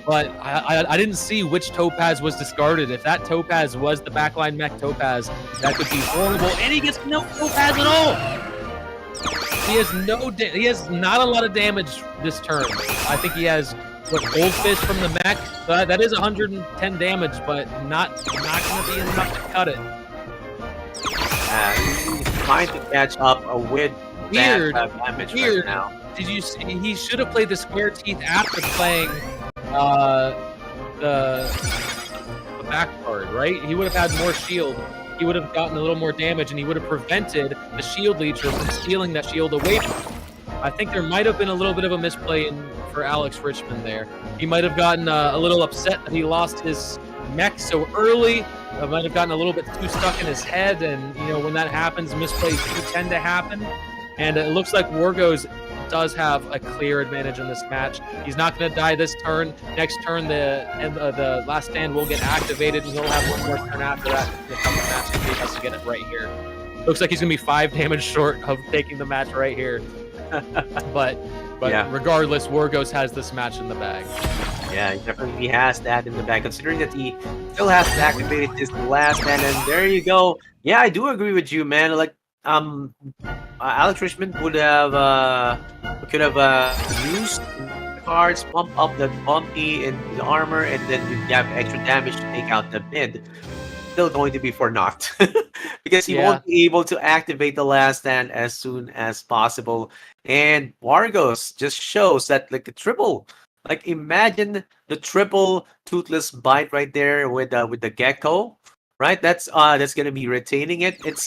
But I didn't see which Topaz was discarded. If that Topaz was the backline mech Topaz, that could be horrible. And he gets no Topaz at all. He has not a lot of damage this turn. I think he has Goldfish from the mech. That is 110 damage, but not going to be enough to cut it. He's trying to catch up with Weird. that damage right now. Did you see? He should have played the Square Teeth after playing the back card, right? He would have had more shield. He would have gotten a little more damage, and he would have prevented the shield leecher from stealing that shield away from him. I think there might have been a little bit of a misplay for Alex Richmond there. He might have gotten a little upset that he lost his mech so early. Might have gotten a little bit too stuck in his head, and when that happens, misplays do tend to happen. And it looks like Wargos does have a clear advantage in this match. He's not going to die this turn. Next turn, the last stand will get activated, and he'll have one more turn after that to become the match. He has to get it right here. Looks like he's going to be 5 damage short of taking the match right here. But Yeah. regardless, Wargos has this match in the bag. Yeah, he definitely has that in the bag, considering that he still has to activate this last stand. And there you go. Yeah, I do agree with you, man. Like, Alex Richmond could have used cards, pump up the bumpy in the armor, and then you have extra damage to take out the mid. Still going to be for naught because he won't be able to activate the last stand as soon as possible. And Wargos just shows that, like, the triple, like, imagine the triple toothless bite right there with the gecko, right? That's gonna be retaining it. It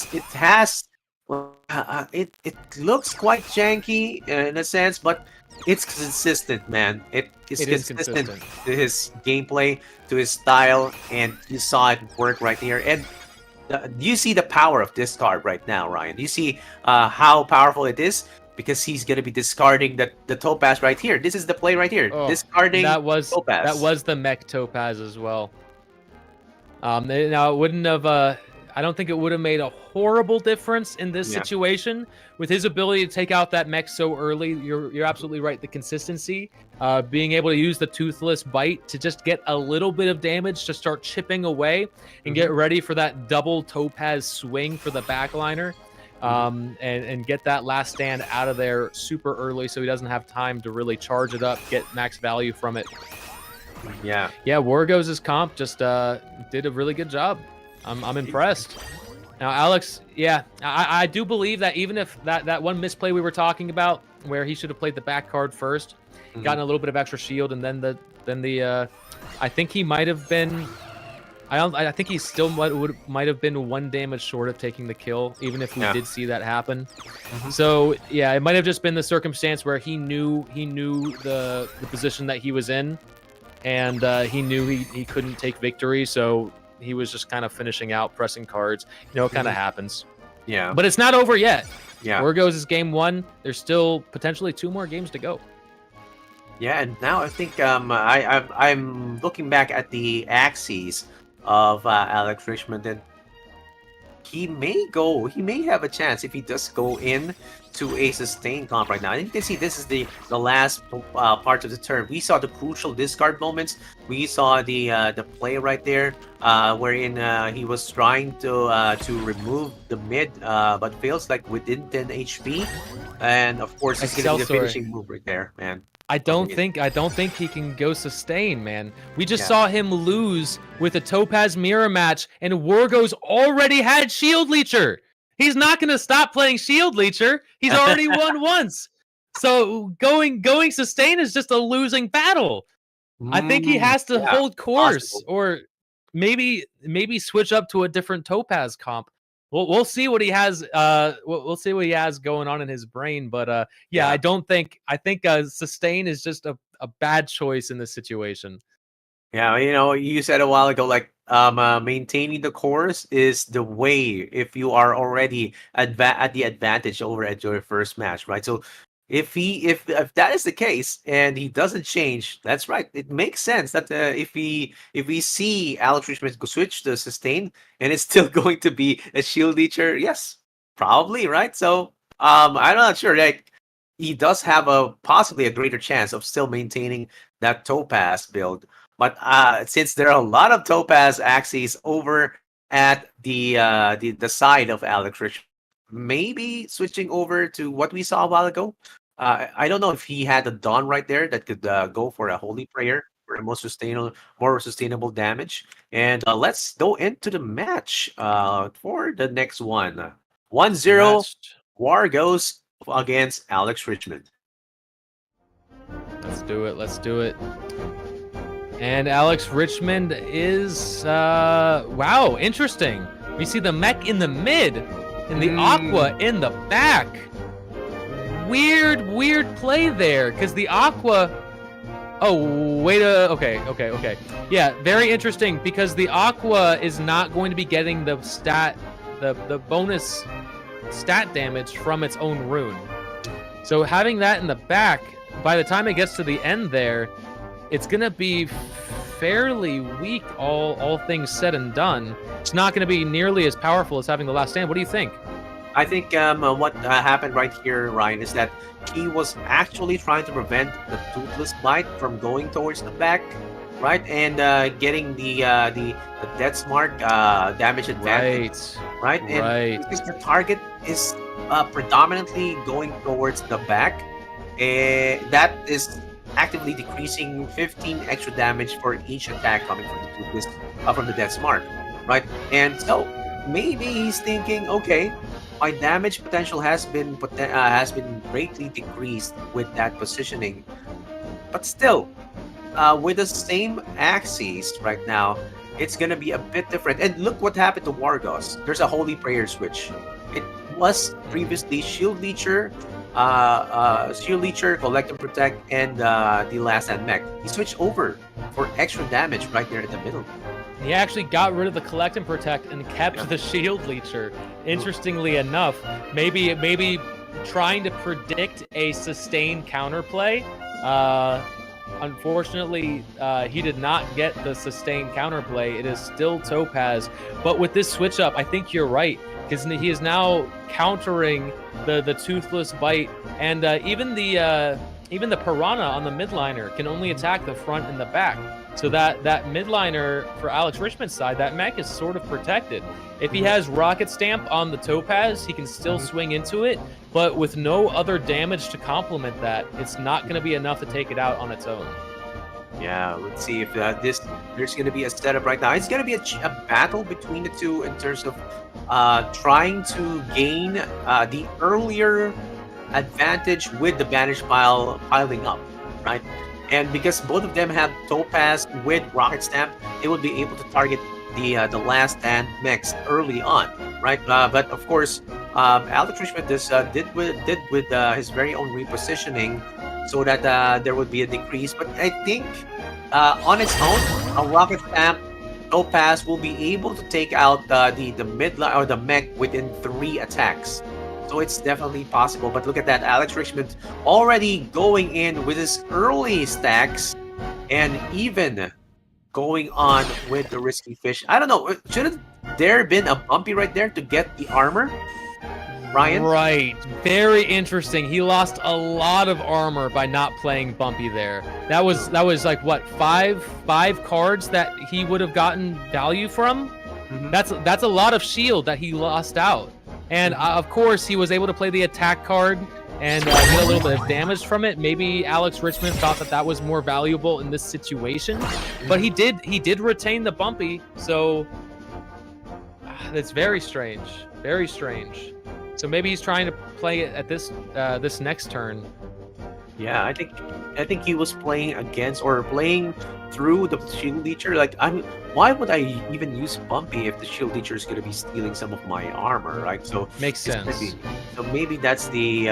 looks quite janky in a sense, but it's consistent, man. It is consistent to his gameplay, to his style, and you saw it work right here. And you see the power of this card right now, Ryan. You see how powerful it is, because he's going to be discarding the Topaz right here. This is the play right here. Discarding Topaz. That was the mech Topaz as well. Now, it wouldn't have... I don't think it would have made a horrible difference in this situation. With his ability to take out that mech so early, you're absolutely right. The consistency, being able to use the Toothless Bite to just get a little bit of damage to start chipping away and get ready for that double Topaz swing for the backliner, and get that last stand out of there super early so he doesn't have time to really charge it up, get max value from it. Yeah, Wargos' comp just did a really good job. I'm impressed. Now, Alex, I do believe that even if that one misplay we were talking about, where he should have played the back card first, gotten a little bit of extra shield, and then the I think he might have been. I think he still might have been 1 damage short of taking the kill, even if we did see that happen. So it might have just been the circumstance where he knew the position that he was in, and he knew he couldn't take victory, so he was just kind of finishing out, pressing cards. It kind of happens. Yeah. But it's not over yet. Yeah. Wargos is game 1. There's still potentially 2 more games to go. Yeah, and now I think I'm looking back at the Axies of Alex Richmond, and he may have a chance if he does go in to a sustained comp right now. I think you can see this is the last part of the turn. We saw the crucial discard moments. We saw the play right there, wherein he was trying to remove the mid, but fails like within 10 HP. And of course, it's gonna be the finishing move right there, man. I don't think he can go sustain, man. We just saw him lose with a Topaz mirror match, and Wargo's already had Shield Leecher. He's not gonna stop playing Shield Leecher. He's already won once. So going sustain is just a losing battle. I think he has to hold course, or maybe switch up to a different Topaz comp. We'll see what he has. We'll see what he has going on in his brain. But I think sustain is just a bad choice in this situation. Yeah, you said a while ago, like maintaining the course is the way if you are already at the advantage over at your first match, right? So if that is the case and he doesn't change, that's right. It makes sense that if we see Alex Richmond switch to sustain and it's still going to be a Shield Leecher, yes, probably, right? So I'm not sure. Like, he does have possibly a greater chance of still maintaining that Topaz build. But since there are a lot of Topaz Axies over at the side of Alex Richmond, maybe switching over to what we saw a while ago. I don't know if he had a Dawn right there that could go for a Holy Prayer for a more sustainable damage. And let's go into the match for the next one. 1-0 Wargos against Alex Richmond. Let's do it. And Alex Richmond is wow, interesting. We see the mech in the mid and the Aqua in the back. Weird play there, because the Aqua... Oh, wait okay. Yeah, very interesting, because the Aqua is not going to be getting the bonus stat damage from its own rune. So having that in the back, by the time it gets to the end there, it's going to be fairly weak, all things said and done. It's not going to be nearly as powerful as having the last stand. What do you think? I think what happened right here, Ryan, is that he was actually trying to prevent the Toothless Bite from going towards the back, right, and getting the Death Smart damage advantage, right? And because the target is predominantly going towards the back, that is actively decreasing 15 extra damage for each attack coming from the Toothless, from the Death Smart, right? And so maybe he's thinking, okay, my damage potential has been greatly decreased with that positioning, but still, with the same Axies right now, it's gonna be a bit different. And look what happened to Wargos. There's a Holy Prayer switch. It was previously Shield Leecher, Collect and Protect, and the Last Stand Mech. He switched over for extra damage right there in the middle. He actually got rid of the Collect and Protect and kept the Shield Leecher. Interestingly enough, maybe trying to predict a sustained counterplay. Unfortunately, he did not get the sustained counterplay. It is still Topaz, but with this switch up, I think you're right, because he is now countering the Toothless Bite, and even the Piranha on the midliner can only attack the front and the back. So that midliner for Alex Richmond's side, that mech is sort of protected. If he has Rocket Stamp on the Topaz, he can still swing into it, but with no other damage to complement that, it's not going to be enough to take it out on its own. Yeah, let's see if there's going to be a setup right now. It's going to be a battle between the two in terms of trying to gain the earlier advantage with the Banish pile piling up, right? And because both of them have Topaz with Rocket Stamp, they will be able to target the Last Stand mechs early on, right? But of course, Alex Richmond did with his very own repositioning, so that there would be a decrease. But I think on its own, a Rocket Stamp Topaz will be able to take out the midline or the mech within 3 attacks. So it's definitely possible. But look at that, Alex Richmond already going in with his early stacks, and even going on with the Risky Fish. I don't know, shouldn't there been a Bumpy right there to get the armor, Ryan? Right, very interesting. He lost a lot of armor by not playing Bumpy there. That was like what, five cards that he would have gotten value from? That's a lot of shield that he lost out. And of course, he was able to play the attack card and get a little bit of damage from it. Maybe Alex Richmond thought that that was more valuable in this situation, but he did retain the bumpy, so it's very strange, very strange. So maybe he's trying to play it at this this next turn. Yeah, I think he was playing against or playing through the shield leecher. Like, why would I even use bumpy if the shield leecher is going to be stealing some of my armor, right? So Makes sense. So maybe that's the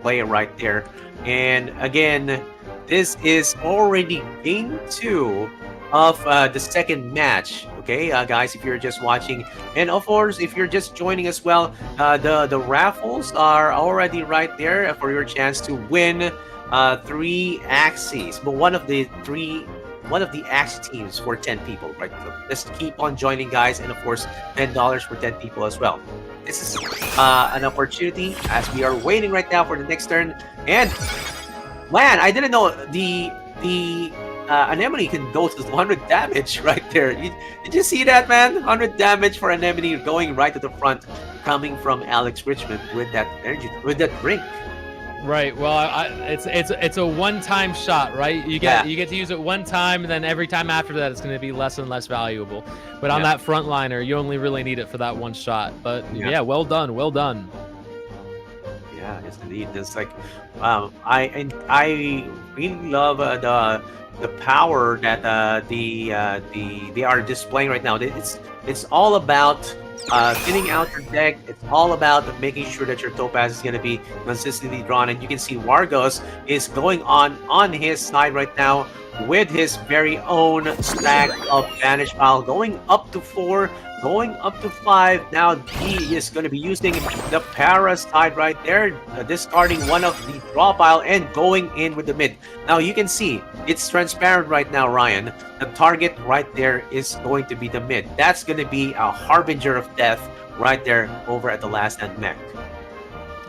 play right there. And again, this is already game 2 of the second match. Okay, guys, if you're just watching, and of course, if you're just joining as well, the raffles are already right there for your chance to win 3 Axies. But one of the Axie teams for 10 people, right? So just keep on joining, guys, and of course, $10 for 10 people as well. This is an opportunity as we are waiting right now for the next turn. And man, I didn't know the Anemone can go to 100 damage right there. Did you see that, man? 100 damage for Anemone going right to the front, coming from Alex Richmond with that energy, with that drink. Right. Well, it's a one-time shot, right? You get to use it one time, and then every time after that, it's going to be less and less valuable. But on that frontliner, you only really need it for that one shot. But yeah, well done, well done. Yeah, yes, indeed. It's like, I really love the power that they are displaying right now. It's all about thinning out your deck. It's all about making sure that your Topaz is going to be consistently drawn. And you can see Wargos is going on his side right now with his very own stack of Vanish Pile, going up to 4, going up to 5. Now he is going to be using the Para side right there, discarding one of the draw pile and going in with the mid. Now you can see it's transparent right now, Ryan. The target right there is going to be the mid. That's going to be a harbinger of death right there over at the last end mech.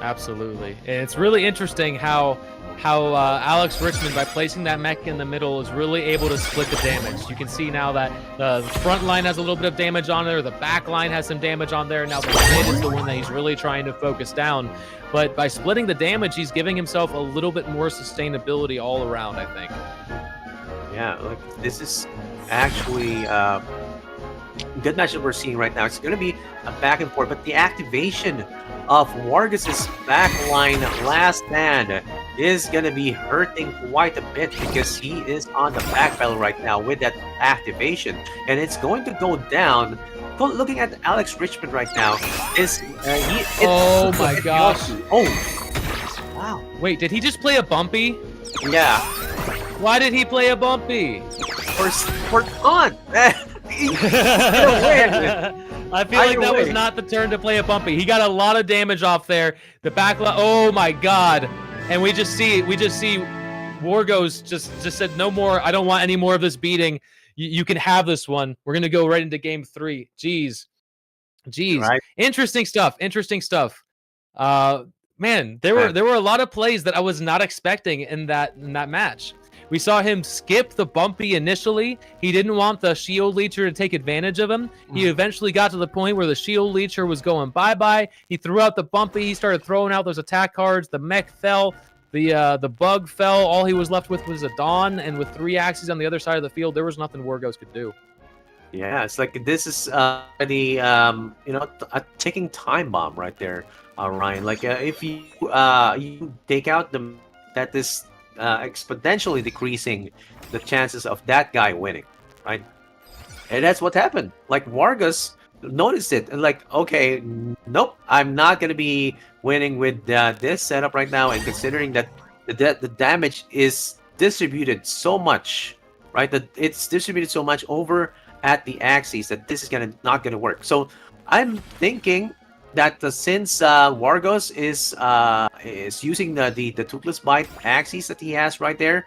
Absolutely. And it's really interesting how Alex Richmond, by placing that mech in the middle, is really able to split the damage. You can see now that the front line has a little bit of damage on there, the back line has some damage on there. Now the mid is the one that he's really trying to focus down. But by splitting the damage, he's giving himself a little bit more sustainability all around, I think. Yeah, look, this is actually good match that we're seeing right now. It's going to be a back and forth, but the activation of Wargos' backline last stand is going to be hurting quite a bit because he is on the back pedal right now with that activation, and it's going to go down. Looking at Alex Richmond right now, oh my gosh! Oh, wow! Wait, did he just play a bumpy? Yeah. Why did he play a bumpy? For fun. I feel like that was not the turn to play a bumpy. He got a lot of damage off there. The back line, oh my god. And we just see Wargos just said, no more. I don't want any more of this beating. You can have this one. We're going to go right into game 3. Jeez. Right. Interesting stuff. Man, there were a lot of plays that I was not expecting in that match. We saw him skip the bumpy initially. He didn't want the shield leecher to take advantage of him. He eventually got to the point where the shield leecher was going bye-bye. He threw out the bumpy. He started throwing out those attack cards. The mech fell. The bug fell. All he was left with was a Dawn, and with 3 Axies on the other side of the field, there was nothing Wargos could do. Yeah, it's like this is a ticking time bomb right there, Ryan. Like if you take out that is exponentially decreasing the chances of that guy winning, right? And that's what happened. Like Wargos noticed it and like, okay, nope, I'm not gonna be winning with this setup right now. And considering that the damage is distributed so much, right? That it's distributed so much over at the Axies that this is not gonna work. So I'm thinking that since Wargos is using the Toothless Bite Axies that he has right there,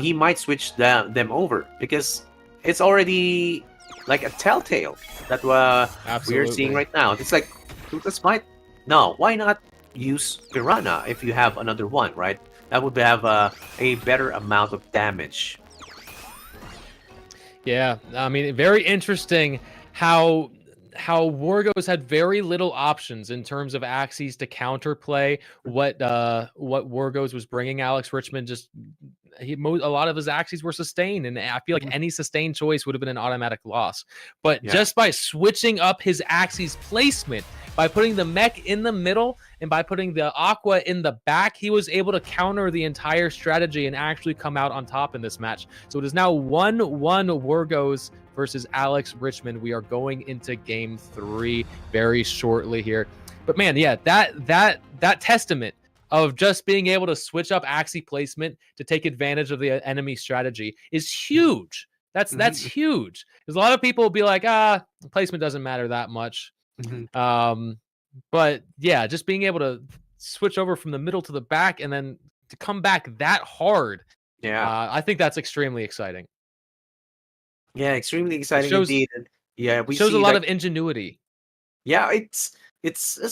he might switch them over because it's already like a telltale that we're seeing right now. It's like Toothless Bite. No, why not use Piranha if you have another one, right? That would have a better amount of damage. Yeah, I mean, very interesting how Wargos had very little options in terms of Axies to counterplay what Wargos was bringing. Alex Richmond just a lot of his Axies were sustained, and I feel like any sustained choice would have been an automatic loss. But just by switching up his Axies placement, by putting the mech in the middle and by putting the Aqua in the back, he was able to counter the entire strategy and actually come out on top in this match. So it is now 1-1 Wargos versus Alex Richmond. We are going into game 3 very shortly here. But man, yeah, that testament of just being able to switch up Axie placement to take advantage of the enemy strategy is huge. That's huge. Because a lot of people will be like, placement doesn't matter that much. But yeah, just being able to switch over from the middle to the back and then to come back that hard. I think that's extremely exciting. Yeah, extremely exciting indeed. And yeah, we shows see a lot of ingenuity. Yeah, it's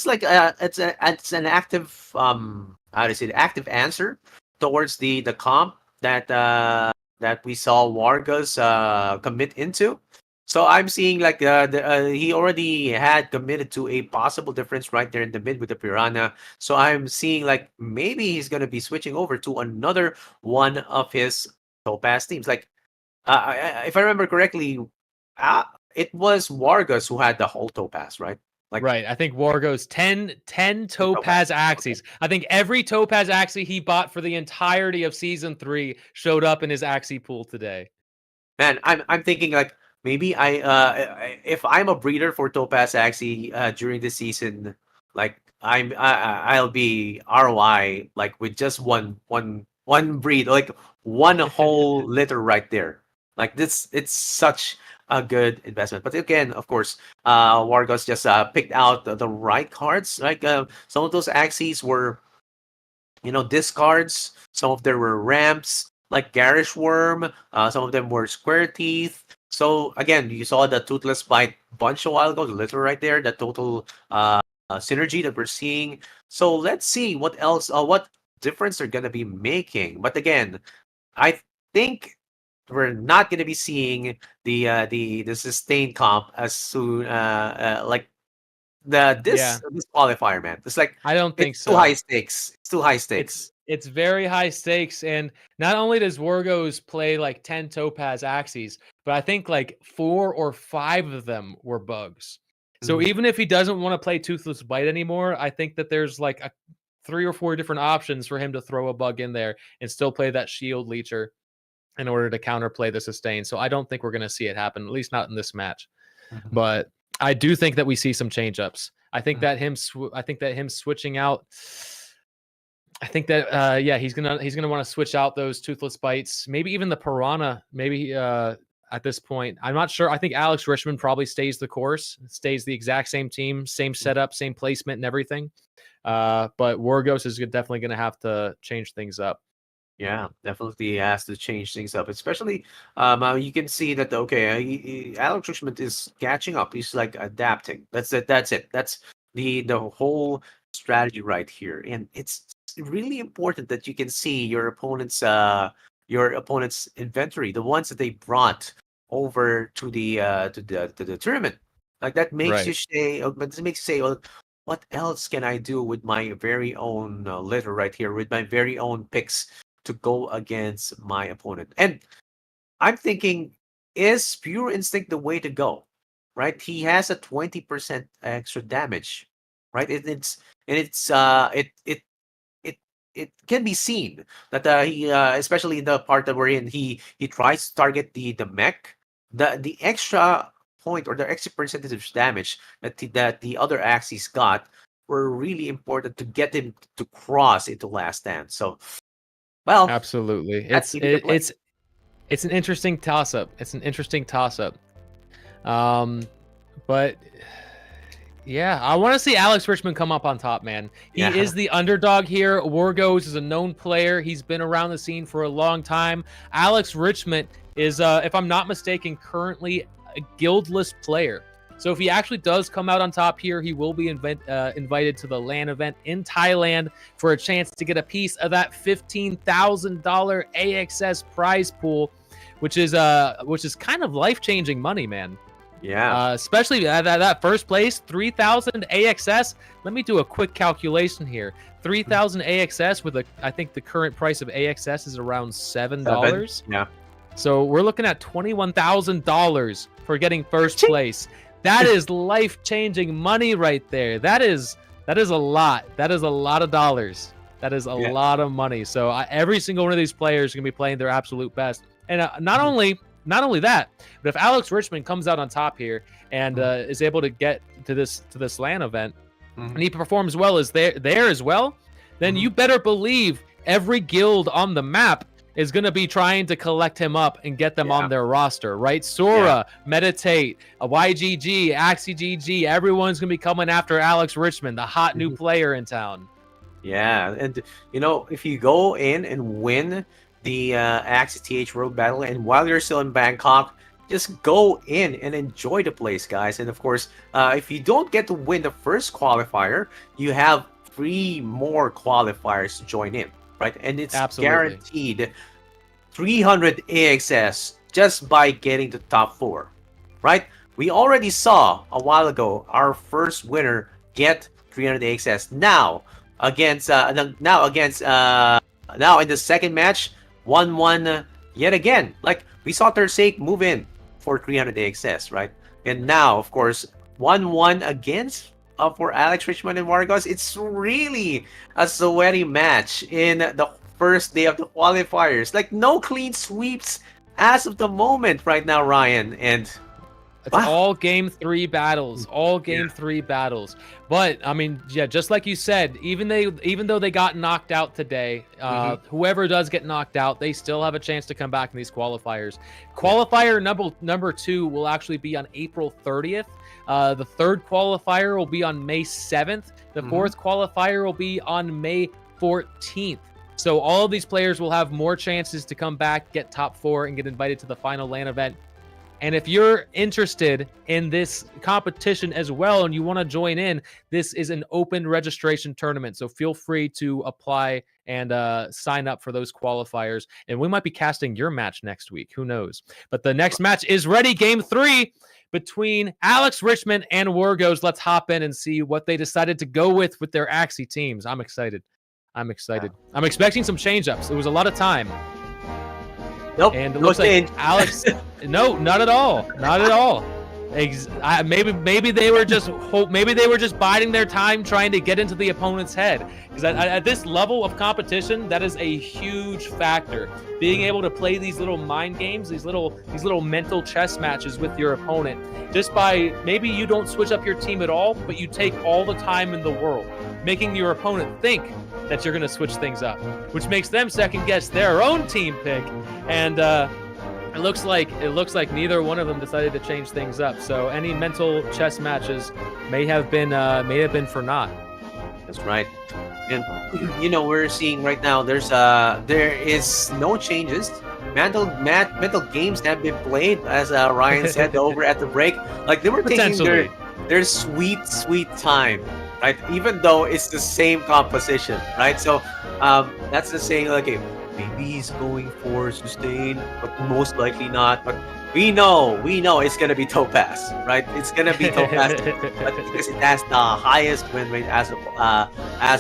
like it's an active how to say it, active answer towards the comp that that we saw Wargos commit into. So I'm seeing like he already had committed to a possible difference right there in the mid with the Piranha. So I'm seeing like maybe he's gonna be switching over to another one of his Topaz teams. Like if I remember correctly, it was Wargos who had the whole Topaz, right? Like, right. I think Wargos 10 Topaz Axies. Okay. I think every Topaz Axie he bought for the entirety of season 3 showed up in his Axie pool today. Man, I'm thinking like maybe if I'm a breeder for Topaz Axie during the season, like I'll be ROI like with just one breed, like one whole litter right there. Like this, it's such a good investment. But again, of course, Wargos just picked out the right cards. Like some of those Axies were, discards. Some of them were ramps, like Garish Worm. Some of them were Square Teeth. So again, you saw the Toothless Bite bunch a while ago, the litter right there, the total synergy that we're seeing. So let's see what else, what difference they're gonna be making. But again, I think we're not going to be seeing the sustained comp as soon like this qualifier, man. It's like I don't think so. Too high stakes. It's too high stakes. It's very high stakes, and not only does Wargos play like 10 Topaz Axies, but I think like 4 or 5 of them were bugs. So even if he doesn't want to play Toothless Bite anymore, I think that there's like 3 or 4 different options for him to throw a bug in there and still play that Shield Leecher in order to counterplay the sustain. So I don't think we're going to see it happen, at least not in this match. But I do think that we see some change ups. I think that him switching out. I think that he's gonna want to switch out those Toothless Bites, maybe even the Piranha. Maybe at this point, I'm not sure. I think Alex Richmond probably stays the course, stays the exact same team, same setup, same placement, and everything. But Wargos is definitely going to have to change things up. Yeah, definitely has to change things up. Especially, you can see that Alex Richmond is catching up. He's like adapting. That's it. That's the whole strategy right here, and it's really important that you can see your opponent's inventory, the ones that they brought over to the tournament. Like that makes you say, well, what else can I do with my very own litter right here, with my very own picks to go against my opponent? And I'm thinking, is Pure Instinct the way to go? Right? He has a 20% extra damage, right? It can be seen that he especially in the part that we're in, he tries to target the mech, the extra point or the extra percentage of damage that the other Axies got were really important to get him to cross into last stand. So, well, absolutely, it's an interesting toss up. But yeah, I want to see Alex Richmond come up on top, man. He is the underdog here. Wargos is a known player. He's been around the scene for a long time. Alex Richmond is, if I'm not mistaken, currently a guildless player. So if he actually does come out on top here, he will be invited to the LAN event in Thailand for a chance to get a piece of that $15,000 AXS prize pool, which is kind of life-changing money, man. Yeah. Especially that first place, 3,000 AXS. Let me do a quick calculation here. 3,000 AXS with I think the current price of AXS is around $7. Yeah. So we're looking at $21,000 for getting first place. That is life-changing money right there. That is a lot. That is a lot of dollars. That is a lot of money. So every single one of these players is going to be playing their absolute best. And not only that, but if Alex Richmond comes out on top here and is able to get to this LAN event, and he performs well as there as well, then you better believe every guild on the map is going to be trying to collect him up and get them on their roster, right? Sora, Meditate, YGG, AxieGG, everyone's going to be coming after Alex Richmond, the hot new player in town. Yeah, and you know, if you go in and win the AxieTh World Battle, and while you're still in Bangkok, just go in and enjoy the place, guys. And of course, if you don't get to win the first qualifier, you have 3 more qualifiers to join in. Right, and it's guaranteed 300 AXS just by getting to top 4. Right, we already saw a while ago our first winner get 300 AXS. Now against now in the second match, 1-1 yet again. Like we saw Tersake move in for 300 AXS, right? And now, of course, 1-1 against. For Alex Richmond and Wargos, it's really a sweaty match in the first day of the qualifiers. Like no clean sweeps as of the moment right now, Ryan. And it's all game 3 battles, all game 3 battles. But I mean, yeah, just like you said, even though they got knocked out today, whoever does get knocked out, they still have a chance to come back in these qualifiers. Qualifier number 2 will actually be on April 30th. The 3rd qualifier will be on May 7th. The 4th qualifier will be on May 14th. So all of these players will have more chances to come back, get top 4, and get invited to the final LAN event. And if you're interested in this competition as well and you want to join in, this is an open registration tournament. So feel free to apply and sign up for those qualifiers. And we might be casting your match next week. Who knows? But the next match is ready. Game 3 between Alex Richmond and Wargos. Let's hop in and see what they decided to go with their Axie teams. I'm excited. I'm expecting some change-ups. It was a lot of time. Nope. And it looks like Alex. No, not at all. Not at all. Maybe they were just biding their time trying to get into the opponent's head. Because at this level of competition, that is a huge factor. Being able to play these little mind games, these little mental chess matches with your opponent, just by maybe you don't switch up your team at all, but you take all the time in the world, making your opponent think that you're going to switch things up, which makes them second guess their own team pick. And it looks like neither one of them decided to change things up. So any mental chess matches may have been for naught. That's right. And you know, we're seeing right now there is no changes. Mental games have been played, as Ryan said over at the break. Like they were taking their sweet time, right? Even though it's the same composition, right? So that's the saying, like, maybe he's going for sustain, but most likely not. But we know it's gonna be Topaz, right? It's gonna be Topaz because it has the highest win rate as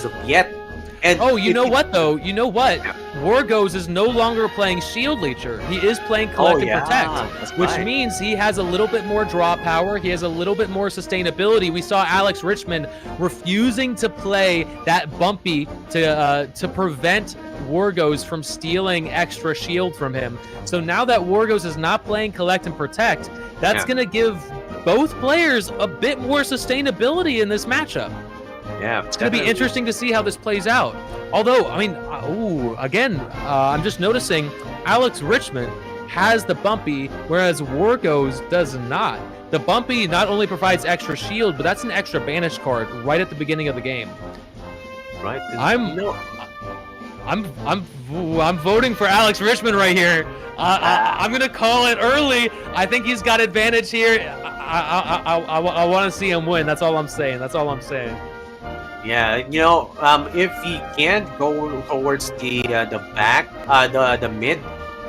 of yet. And you know what though? You know what? Wargos is no longer playing Shield Leecher. He is playing Collect and Protect, which means he has a little bit more draw power. He has a little bit more sustainability. We saw Alex Richmond refusing to play that bumpy to prevent Wargos from stealing extra shield from him. So now that Wargos is not playing Collect and Protect, that's going to give both players a bit more sustainability in this matchup. Yeah, it's going to be interesting to see how this plays out. Although, I mean, I'm just noticing Alex Richmond has the bumpy, whereas Wargos does not. The bumpy not only provides extra shield, but that's an extra banish card right at the beginning of the game. Right. I'm voting for Alex Richmond right here. I'm gonna call it early. I think he's got advantage here. I want to see him win. That's all I'm saying. Yeah, you know, if he can't go towards the back, the mid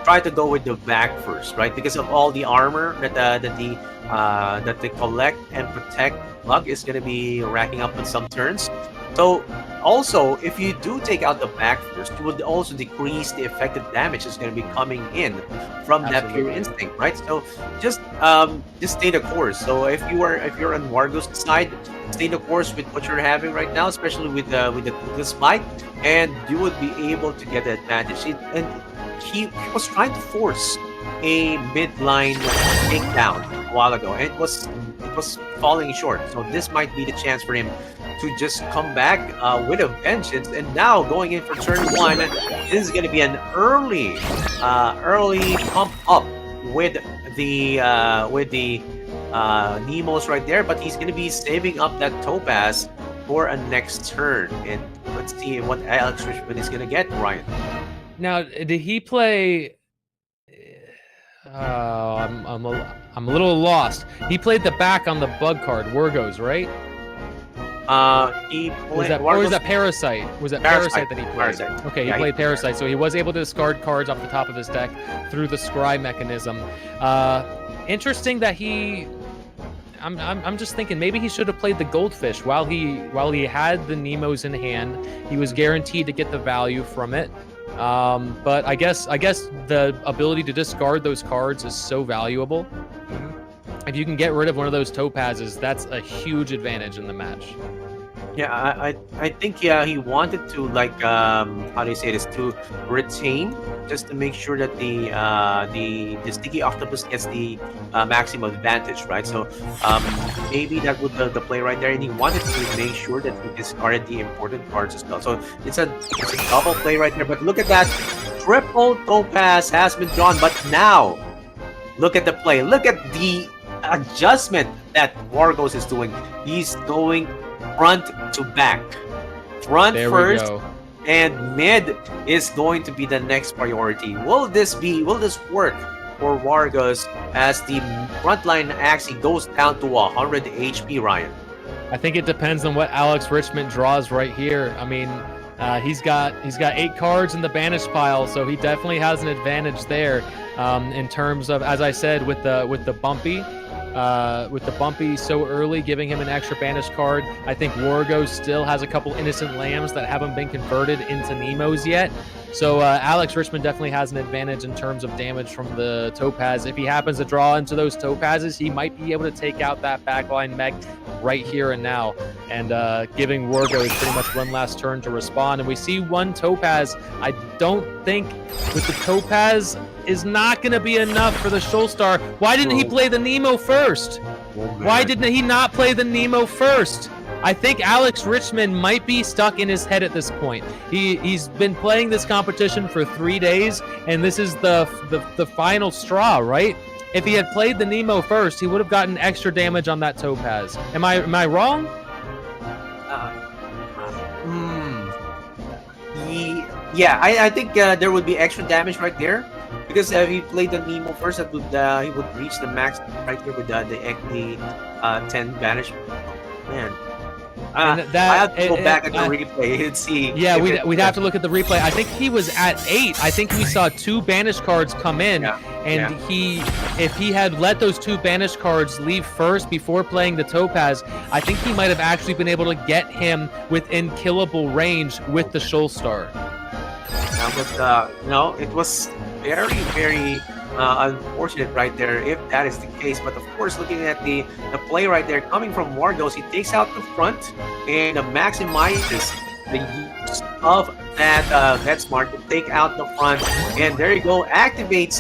try to go with the back first, right? Because of all the armor that the collect and protect luck is going to be racking up on some turns. So also, if you do take out the back first, you would also decrease the effective damage that's going to be coming in from that pure instinct, right? So just stay the course. So if you're on Wargo's side, stay the course with what you're having right now, especially with the spike, and you would be able to get the advantage. He was trying to force a midline takedown a while ago, and it was falling short. So this might be the chance for him to just come back with a vengeance. And now going in for turn 1, this is going to be an early pump up with the Nemos right there, but he's going to be saving up that Topaz for a next turn. And let's see what Alex Richmond is going to get, Ryan. Now, did he play? I'm a little lost. He played the back on the bug card, Wargos, right? He was that Parasite? Was that Parasite that he played? Parasite. Okay, he played Parasite, so he was able to discard cards off the top of his deck through the scry mechanism. Interesting that he. I'm just thinking maybe he should have played the Goldfish while he had the Nemos in hand. He was guaranteed to get the value from it. But I guess the ability to discard those cards is so valuable. If you can get rid of one of those Topazes, that's a huge advantage in the match. Yeah, I think he wanted to, like, how do you say this, to retain, just to make sure that the Sticky Octopus gets the maximum advantage, right? So maybe that was the play right there, and he wanted to make sure that he discarded the important cards as well. So it's a double play right there. But look at that, triple Topaz has been drawn. But now, look at the play. Look at the adjustment that Wargos is doing. He's going front to back. Front there first, and mid is going to be the next priority. Will this work for Wargos as the frontline Axie goes down to 100 HP, Ryan? I think it depends on what Alex Richmond draws right here. I mean, he's got 8 cards in the banish pile, so he definitely has an advantage there in terms of, as I said, with the bumpy. With the bumpy so early, giving him an extra banish card. I think Wargos still has a couple innocent lambs that haven't been converted into Nemos yet. So Alex Richmond definitely has an advantage in terms of damage from the Topaz. If he happens to draw into those Topazes, he might be able to take out that backline mech right here and now, and giving Wargos pretty much one last turn to respond. And we see one Topaz. I don't think with the Topaz is not going to be enough for the Shoalstar. Why didn't he play the Nemo first? Why didn't he not play the Nemo first? I think Alex Richmond might be stuck in his head at this point. He's been playing this competition for 3 days, and this is the final straw, right? If he had played the Nemo first, he would have gotten extra damage on that Topaz. Am I wrong? Yeah, I think there would be extra damage right there, because if he played the Nemo first, that would he would reach the max right here with the 10 banish. Man. I have to go back at the replay and see. Yeah, we'd have to look at the replay. I think he was at 8. I think we saw 2 banish cards come in, if he had let those 2 banish cards leave first before playing the Topaz, I think he might have actually been able to get him within killable range with the Shoalstar. But it was very, very unfortunate right there if that is the case. But of course, looking at the play right there coming from Wargos, he takes out the front and maximizes the use of that NetSmart to take out the front. And there you go, activates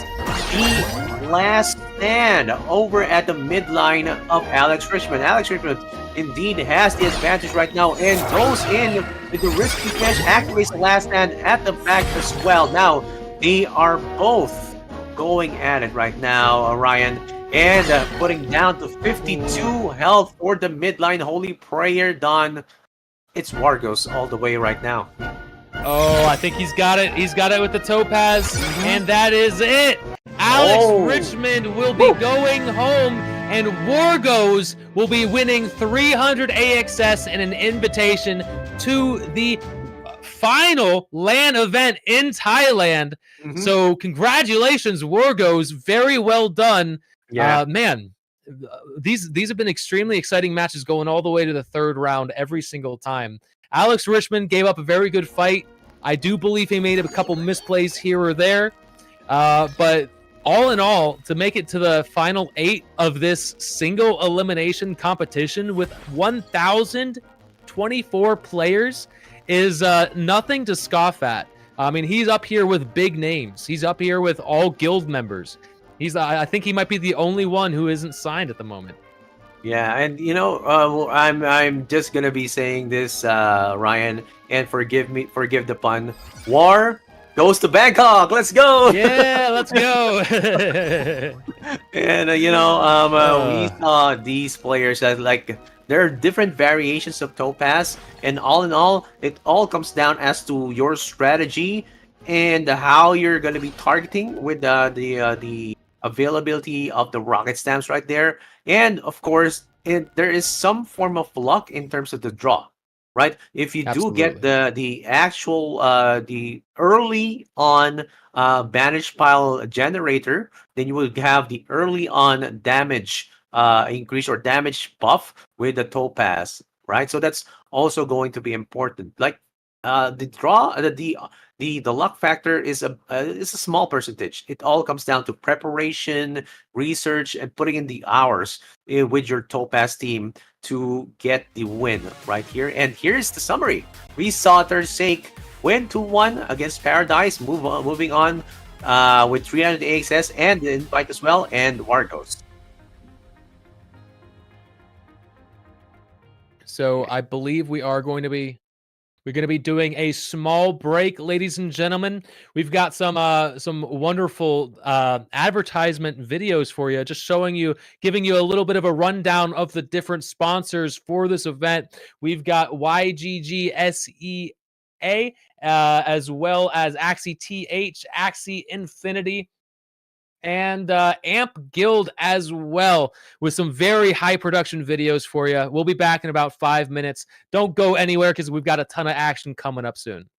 the last stand over at the midline of Alex Richmond. Alex Richmond indeed has the advantage right now and goes in with the risky catch, activates the last stand at the back as well. Now, they are both going at it right now, Ryan, and putting down to 52 health for the midline. Holy Prayer done. It's Wargos all the way right now. Oh, I think he's got it. He's got it with the Topaz, and that is it. Alex Richmond will be going home, and Wargos will be winning 300 AXS and an invitation to the final LAN event in Thailand. So congratulations, Wargos. Very well done. Yeah. Man, these have been extremely exciting matches going all the way to the third round every single time. Alex Richmond gave up a very good fight. I do believe he made a couple misplays here or there. But all in all, to make it to the final 8 of this single elimination competition with 1,024 players is nothing to scoff at. I mean, he's up here with big names. He's up here with all guild members. I think he might be the only one who isn't signed at the moment. Yeah, and you know, I'm just gonna be saying this, Ryan, and forgive the pun. War goes to Bangkok. Let's go. Yeah, let's go. And we saw these players that there are different variations of Topaz, and all in all, it all comes down as to your strategy and how you're gonna be targeting with the availability of the rocket stamps right there. And of course, there is some form of luck in terms of the draw, right? If you do get the actual the early on bandage pile generator, then you will have the early on damage increase or damage buff with the Topaz, right? So that's also going to be important. Like the draw, the luck factor is a small percentage. It all comes down to preparation, research, and putting in the hours with your Topaz team to get the win right here. And here's the summary: we saw Thursake win 2-1 against Paradise, moving on with 300 AXS and the invite as well, and Wargos. So I believe we're going to be doing a small break, ladies and gentlemen. We've got some wonderful advertisement videos for you, just giving you a little bit of a rundown of the different sponsors for this event. We've got YGGSEA, as well as AxieTH, Axie Infinity, and Amp Guild as well, with some very high production videos for you. We'll be back in about 5 minutes. Don't go anywhere because we've got a ton of action coming up soon.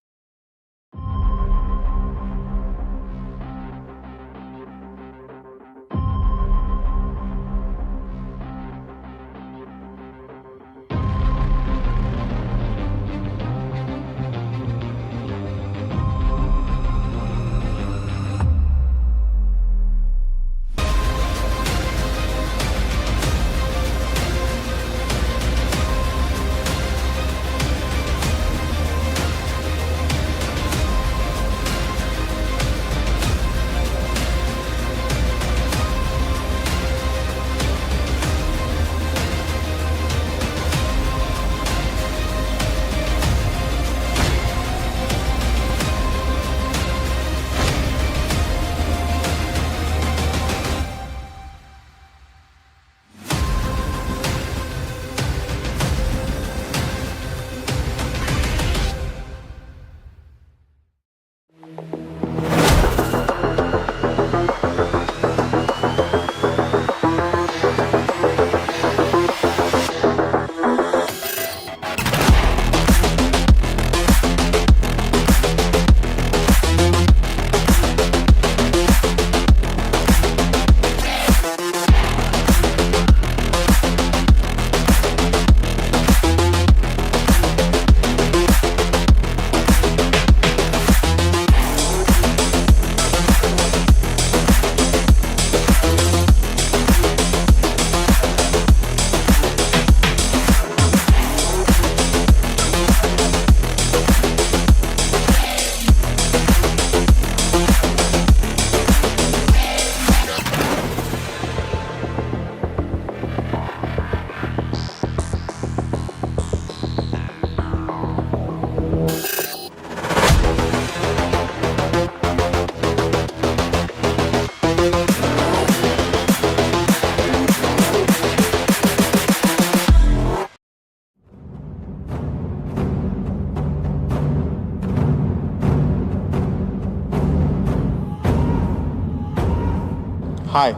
Hi,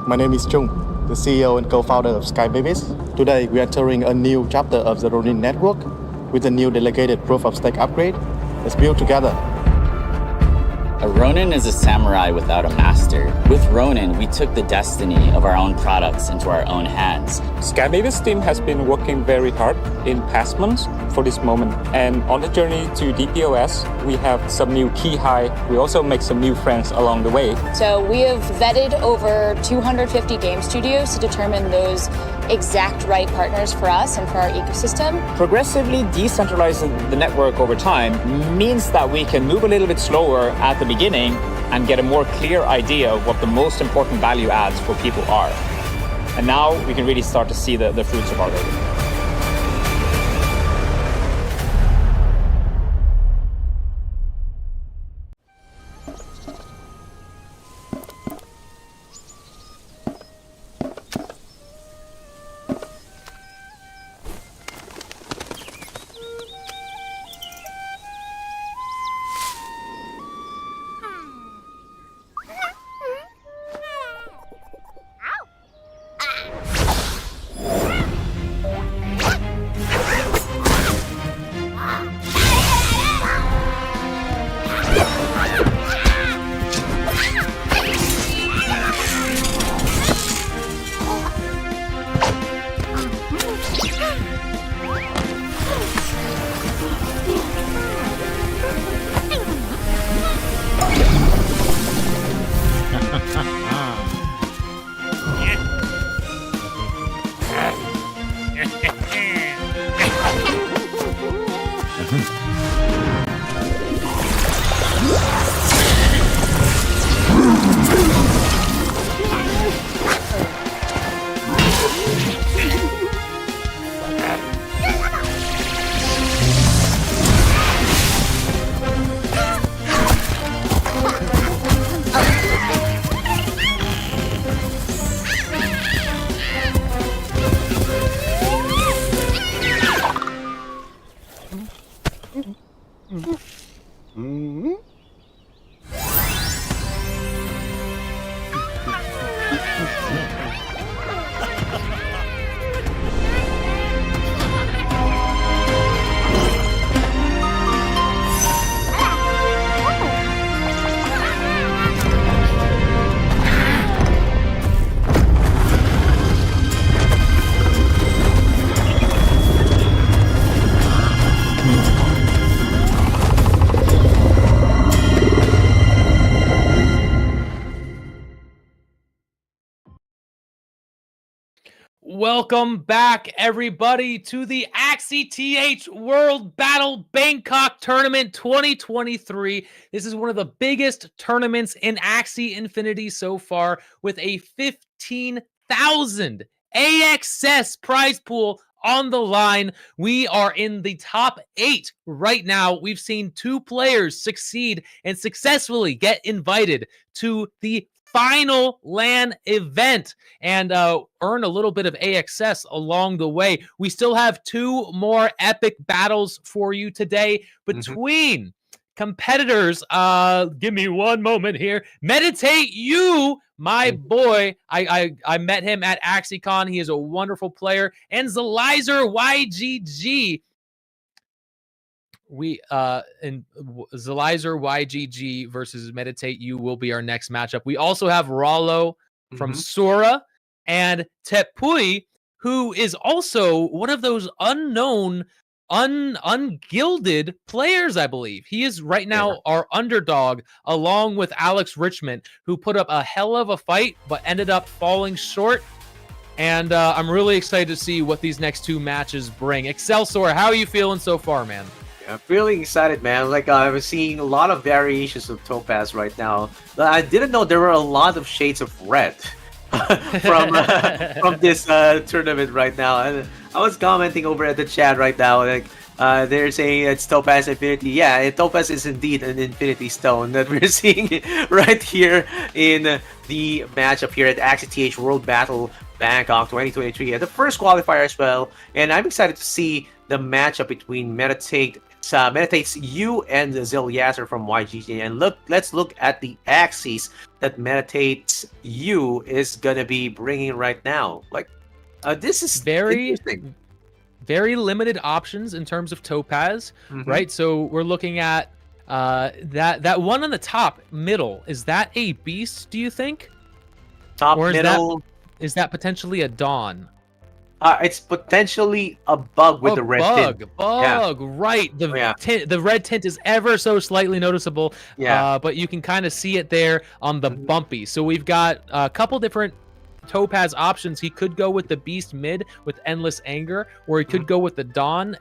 my name is Chung, the CEO and co-founder of Sky Babies. Today, we are entering a new chapter of the Ronin network with a new delegated proof of stake upgrade, Let's build together. A Ronin is a samurai without a master. With Ronin, we took the destiny of our own products into our own hands. Skybaby's team has been working very hard in past months for this moment. And on the journey to DPOS, we have some new key high. We also make some new friends along the way. So we have vetted over 250 game studios to determine those exact right partners for us and for our ecosystem. Progressively decentralizing the network over time means that we can move a little bit slower at the beginning and get a more clear idea of what the most important value adds for people are. And now we can really start to see the fruits of our labor. Welcome back, everybody, to the AxieTh World Battle Bangkok Tournament 2023. This is one of the biggest tournaments in Axie Infinity so far, with a 15,000 AXS prize pool on the line. We are in the top 8 right now. We've seen 2 players succeed and successfully get invited to the final LAN event and earn a little bit of AXS along the way. We still have 2 more epic battles for you today between competitors. Give me one moment here. Meditate You, my boy. I met him at AxieCon. He is a wonderful player. And Zelizer YGG. And Zelizer YGG versus Meditate You will be our next matchup. We also have Rollo from Sora and Tepui, who is also one of those unknown, ungilded players, I believe. He is right now our underdog, along with Alex Richmond, who put up a hell of a fight, but ended up falling short. And I'm really excited to see what these next 2 matches bring. Excelsior, how are you feeling so far, man? I'm feeling excited, man. Like, I'm seeing a lot of variations of Topaz right now. I didn't know there were a lot of shades of red from this tournament right now. And I was commenting over at the chat right now, like, they're saying it's Topaz Infinity. Yeah, Topaz is indeed an Infinity Stone that we're seeing right here in the matchup here at AxieTh World Battle Bangkok 2023, and the first qualifier as well. And I'm excited to see the matchup between Meditates You and Zelizer from YGG. And let's look at the Axies that Meditates You is gonna be bringing right now. Like, this is very interesting. very limited options in terms of Topaz, right? So we're looking at that one on the top middle. Is that a beast, do you think? Top Or middle. Is that potentially a Dawn? It's potentially a bug with the red tint. Bug, right. The red tint is ever so slightly noticeable, but you can kind of see it there on the bumpy. So we've got a couple different Topaz options. He could go with the Beast mid with Endless Anger, or he could go with the Dawn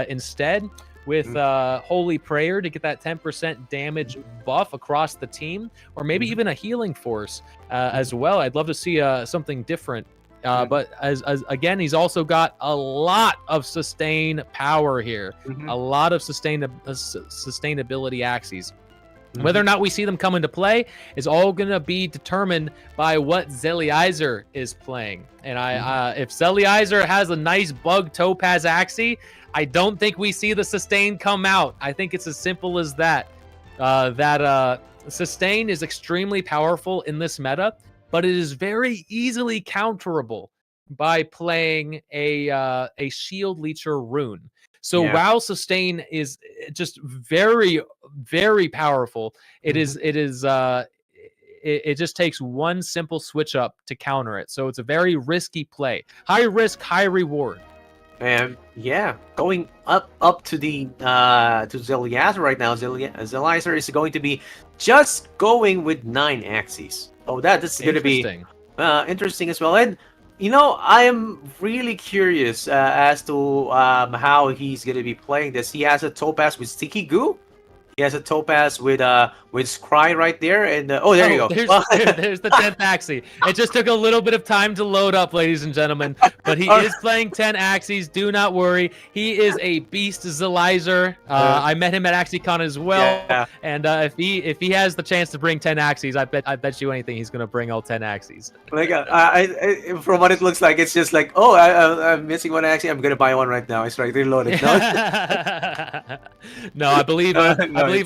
instead with Holy Prayer to get that 10% damage buff across the team, or maybe even a Healing Force as well. I'd love to see something different. But as again, he's also got a lot of sustain power here, a lot of sustainability Axies. Whether or not we see them come into play is all going to be determined by what Zelizer is playing. And if Zelizer has a nice bug Topaz Axie, I don't think we see the sustain come out. I think it's as simple as that. Sustain is extremely powerful in this meta, but it is very easily counterable by playing a Shield Leecher rune. So while sustain is just very, very powerful, it just takes one simple switch up to counter it. So it's a very risky play. High risk, high reward. And going up to the to Zelizer right now. Zelizer is going to be just going with 9 Axies. Oh, that's going to be interesting as well. And I am really curious as to how he's going to be playing this. He has a Topaz with Sticky Goo. He has a Topaz with Scry right there, and there you go. There's the 10th Axie. It just took a little bit of time to load up, ladies and gentlemen, but he is playing 10 Axies. Do not worry. He is a beast Zelizer. I met him at AxieCon as well, and if he has the chance to bring 10 Axies, I bet you anything he's gonna bring all 10 Axies. Like from what it looks like, it's just like, I'm missing one Axie. I'm gonna buy one right now. It's right there loaded. No, I believe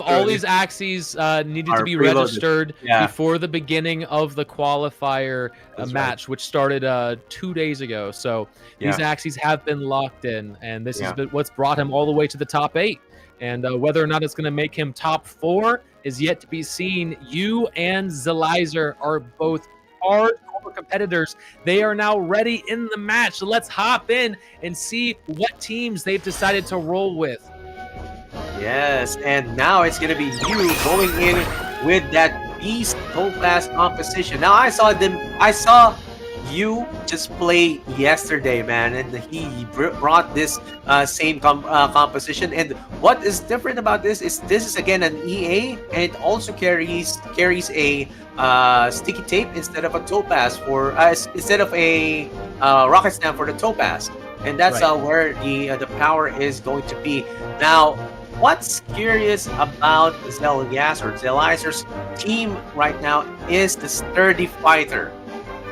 all these Axies needed to be registered before the beginning of the qualifier match, which started 2 days ago. So these Axies have been locked in, and this is what's brought him all the way to the top 8. And whether or not it's going to make him top 4 is yet to be seen. You and Zelizer are both hardcore competitors. They are now ready in the match. So let's hop in and see what teams they've decided to roll with. Yes, and now it's going to be you going in with that Beast Topaz composition. Now I saw you just play yesterday, man, and he brought this same composition. And what is different about this is again an EA, and it also carries a sticky tape instead of a Topaz instead of a rocket stamp for the Topaz, and that's where the power is going to be. Now, what's curious about Zelizer's team right now is the Sturdy Fighter.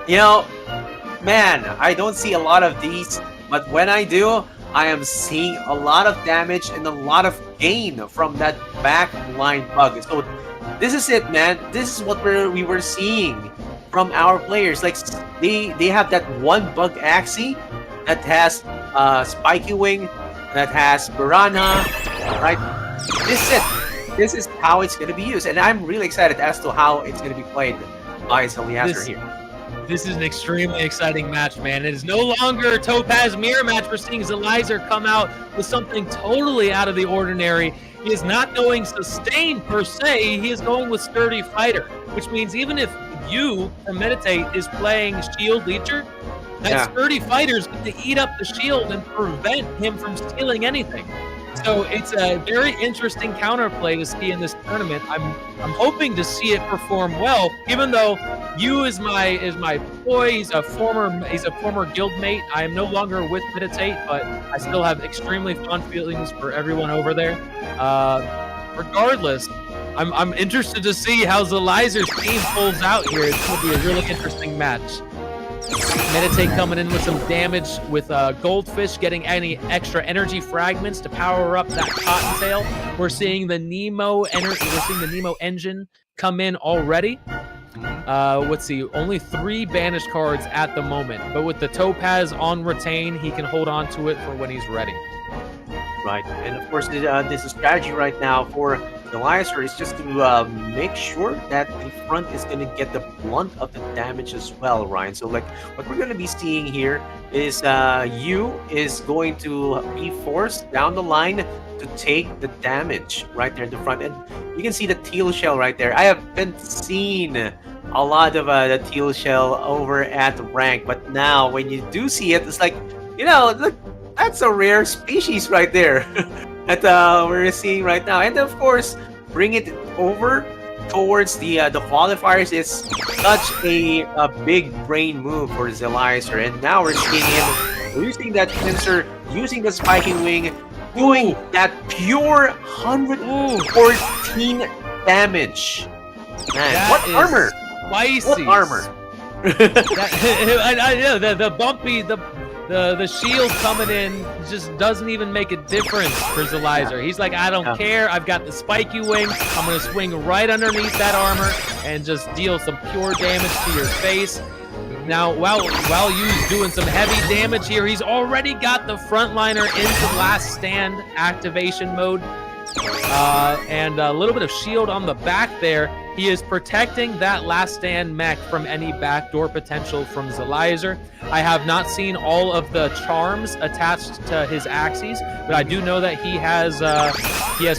Man, I don't see a lot of these, but when I do, I am seeing a lot of damage and a lot of gain from that back line bug. So this is it, man. This is what we were seeing from our players. Like they have that one bug Axie that has Spiky Wing, that has Piranha, right? This is how it's going to be used, and I'm really excited as to how it's going to be played by Zelizer here. This is an extremely exciting match, man. It is no longer a Topaz mirror match. We're seeing Zelizer come out with something totally out of the ordinary. He is not going sustain per se. He is going with Sturdy Fighter, which means even if you from Meditate is playing Shield Leecher, that Sturdy Fighter is going to eat up the shield and prevent him from stealing anything. So it's a very interesting counterplay to see in this tournament. I'm hoping to see it perform well, even though you is my boy. He's a former guildmate. I am no longer with Meditate, but I still have extremely fond feelings for everyone over there. Regardless, I'm interested to see how Zelizer's team pulls out here. It's going to be a really interesting match. Meditate coming in with some damage with Goldfish getting any extra energy fragments to power up that Cottontail. We're seeing the Nemo engine come in already. Let's see, only 3 banished cards at the moment. But with the Topaz on retain, he can hold on to it for when he's ready. Right, and of course, there's a strategy right now for the Lyser is just to make sure that the front is going to get the blunt of the damage as well, Ryan. So, like, what we're going to be seeing here is you is going to be forced down the line to take the damage right there in the front. And you can see the teal shell right there. I haven't seen a lot of the teal shell over at rank, but now when you do see it, it's like, you know, look, that's a rare species right there that we're seeing right now. And of course, bring it over towards the qualifiers is such a big brain move for Zelizer. And now we're seeing him using that pincer, using the spiking wing, doing that pure 114 damage. Man, That what is armor? Spicy. What armor? I know the bumpy, the shield coming in just doesn't even make a difference for Zelizer. He's like, I don't care. I've got the spiky wing. I'm gonna swing right underneath that armor and just deal some pure damage to your face. Now, while Yu's doing some heavy damage here, he's already got the frontliner into last stand activation mode. And a little bit of shield on the back there. He is protecting that last stand mech from any backdoor potential from Zelizer. I have not seen all of the charms attached to his Axies, but I do know that he has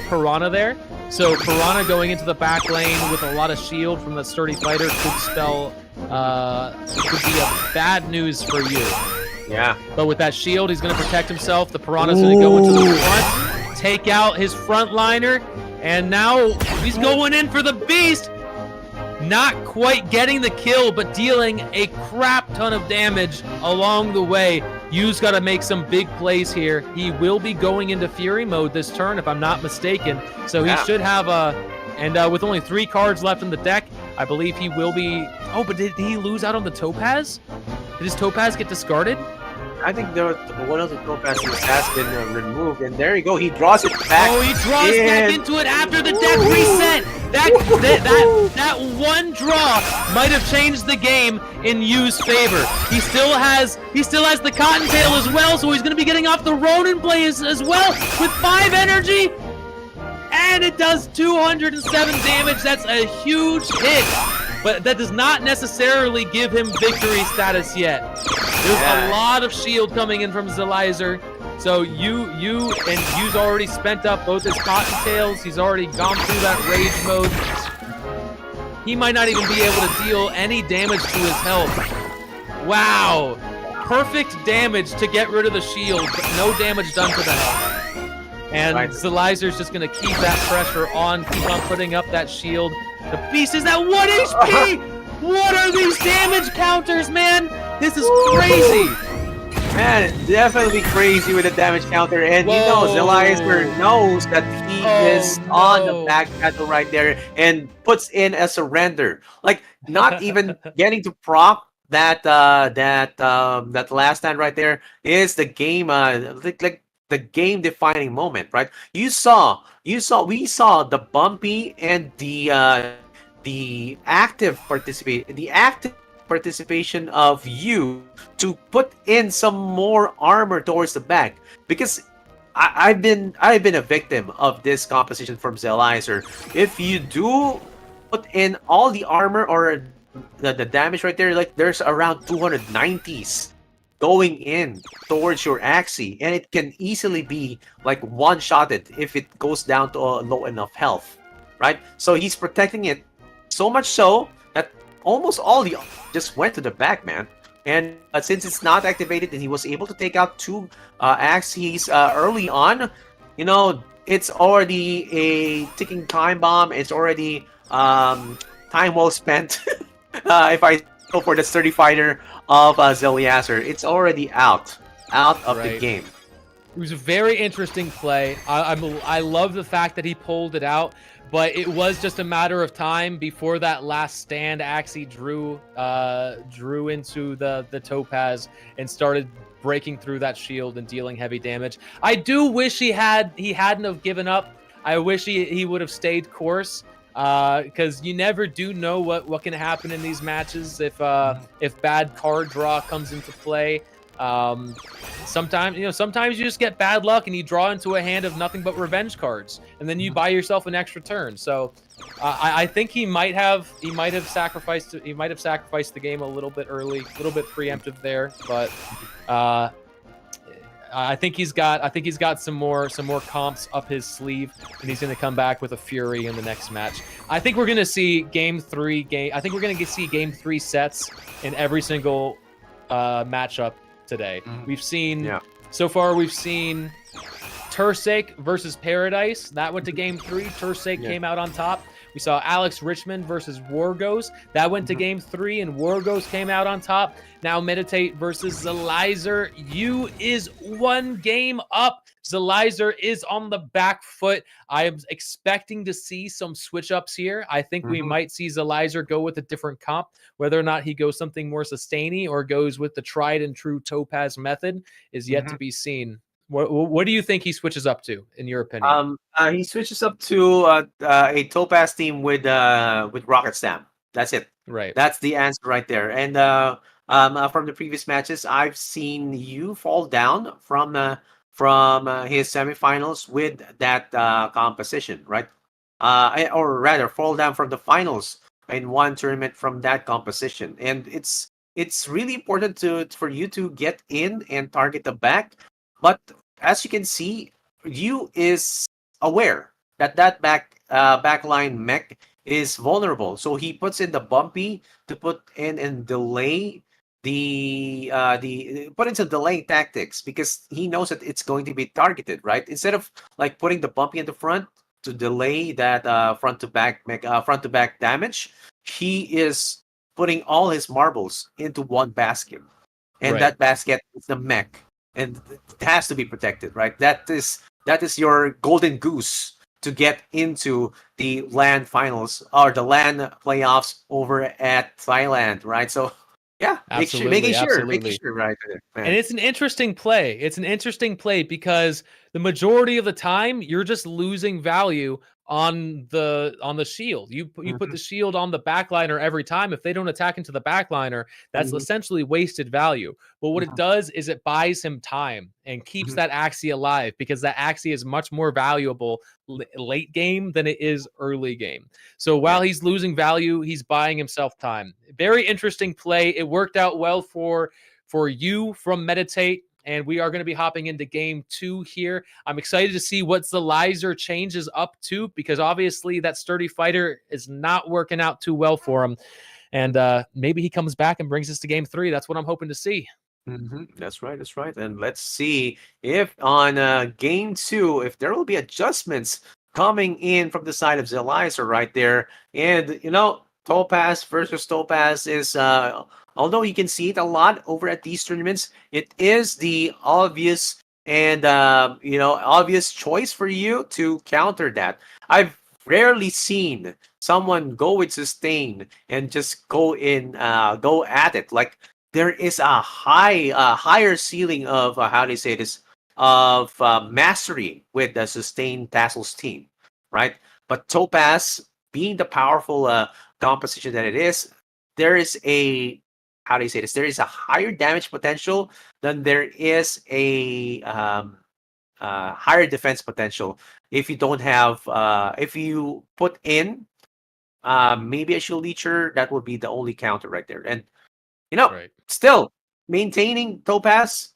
Piranha there. So Piranha going into the back lane with a lot of shield from the sturdy fighter could be a bad news for you. Yeah. But with that shield, he's going to protect himself. The Piranha's going to go into the front, take out his frontliner, and now he's going in for the beast. Not quite getting the kill, but dealing a crap ton of damage along the way. Yu's got to make some big plays here. He will be going into Fury mode this turn, if I'm not mistaken. So he should have with only 3 cards left in the deck, I believe he will be... Oh, but did he lose out on the Topaz? Did his Topaz get discarded? I think one of the topazes has been removed, and there you go. He draws it back. Oh, he draws back into it after the deck reset. That one draw might have changed the game in Yu's favor. He still has the Cottontail as well, so he's going to be getting off the Ronin Blaze as well with 5 energy, and it does 207 damage. That's a huge hit. But that does not necessarily give him victory status yet. There's a lot of shield coming in from Zelizer. So Yu's already spent up both his Cottontails. He's already gone through that rage mode. He might not even be able to deal any damage to his health. Wow. Perfect damage to get rid of the shield, but no damage done to the health. And Zelizer's just going to keep that pressure on, keep on putting up that shield. The beast is at 1 HP! What are these damage counters, man? This is crazy! Man, definitely crazy with the damage counter. And you know, Zelizer knows that he is on the back pedal right there and puts in a surrender. Like, not even getting to proc that last stand right there is the game, like the game-defining moment, right? We saw the bumpy and the active participation of you to put in some more armor towards the back, because I've been a victim of this composition from Zelizer. If you do put in all the armor or the damage right there, like there's around 290s going in towards your Axie, and it can easily be like one-shotted if it goes down to a low enough health, right? So he's protecting it so much so that almost all the just went to the back, man. And since it's not activated and he was able to take out 2 Axies early on, you know, it's already a ticking time bomb. It's already time well spent. If I go for the sturdy fighter of Zelizer, it's already out of the game. It was a very interesting play. I love the fact that he pulled it out, but it was just a matter of time before that last stand Axie drew into the Topaz and started breaking through that shield and dealing heavy damage. I do wish he hadn't have given up. I wish he would have stayed course. because you never do know what can happen in these matches if bad card draw comes into play. Sometimes you just get bad luck and you draw into a hand of nothing but revenge cards, and then you buy yourself an extra turn. So I think he might have sacrificed the game a little bit early, a little bit preemptive there, but I think he's got some more comps up his sleeve, and he's going to come back with a fury in the next match. I think we're going to see game three sets in every single matchup today. We've seen so far. We've seen Tursake versus Paradise. That went to game 3. Tursake came out on top. We saw Alex Richmond versus Wargos. That went to game 3, and Wargos came out on top. Now Meditate versus Zelizer. You is 1 game up. Zelizer is on the back foot. I am expecting to see some switch ups here. I think we might see Zelizer go with a different comp. Whether or not he goes something more sustainy or goes with the tried and true Topaz method is yet to be seen. What do you think he switches up to, in your opinion? He switches up to a Topaz team with Rocket Stamp. That's it. Right. That's the answer right there. And from the previous matches, I've seen you fall down from his semifinals with that composition, right? Or rather, fall down from the finals in one tournament from that composition. And it's really important for you to get in and target the back. But as you can see, Yu is aware that backline mech is vulnerable, so he puts in the bumpy to put in and delay put in some delaying tactics, because he knows that it's going to be targeted, right? Instead of like putting the bumpy in the front to delay that front to back damage, he is putting all his marbles into one basket, and that basket is the mech. And it has to be protected, right? That is your golden goose to get into the LAN finals or the LAN playoffs over at Thailand, right? So yeah, making sure, right? Man. And it's an interesting play. It's an interesting play because the majority of the time you're just losing value on the shield. You put the shield on the backliner every time. If they don't attack into the backliner, that's essentially wasted value. But what it does is it buys him time and keeps that Axie alive, because that Axie is much more valuable late game than it is early game. So while he's losing value, he's buying himself time. Very interesting play. It worked out well for you from Meditate. And we are going to be hopping into game 2 here. I'm excited to see what Zelizer changes up to, because obviously that sturdy fighter is not working out too well for him. And maybe he comes back and brings us to game 3. That's what I'm hoping to see. That's right. And let's see if on game 2, if there will be adjustments coming in from the side of Zelizer right there. And, Topaz versus Topaz is... although you can see it a lot over at these tournaments, it is the obvious and obvious choice for you to counter that. I've rarely seen someone go with sustain and just go at it. Like, there is a higher ceiling of mastery with the sustain Tassels team, right? But Topaz, being the powerful composition that it is, there is a there is a higher damage potential than there is a higher defense potential if you don't have if you put in maybe a shield leecher. That would be the only counter right there. And still maintaining Topaz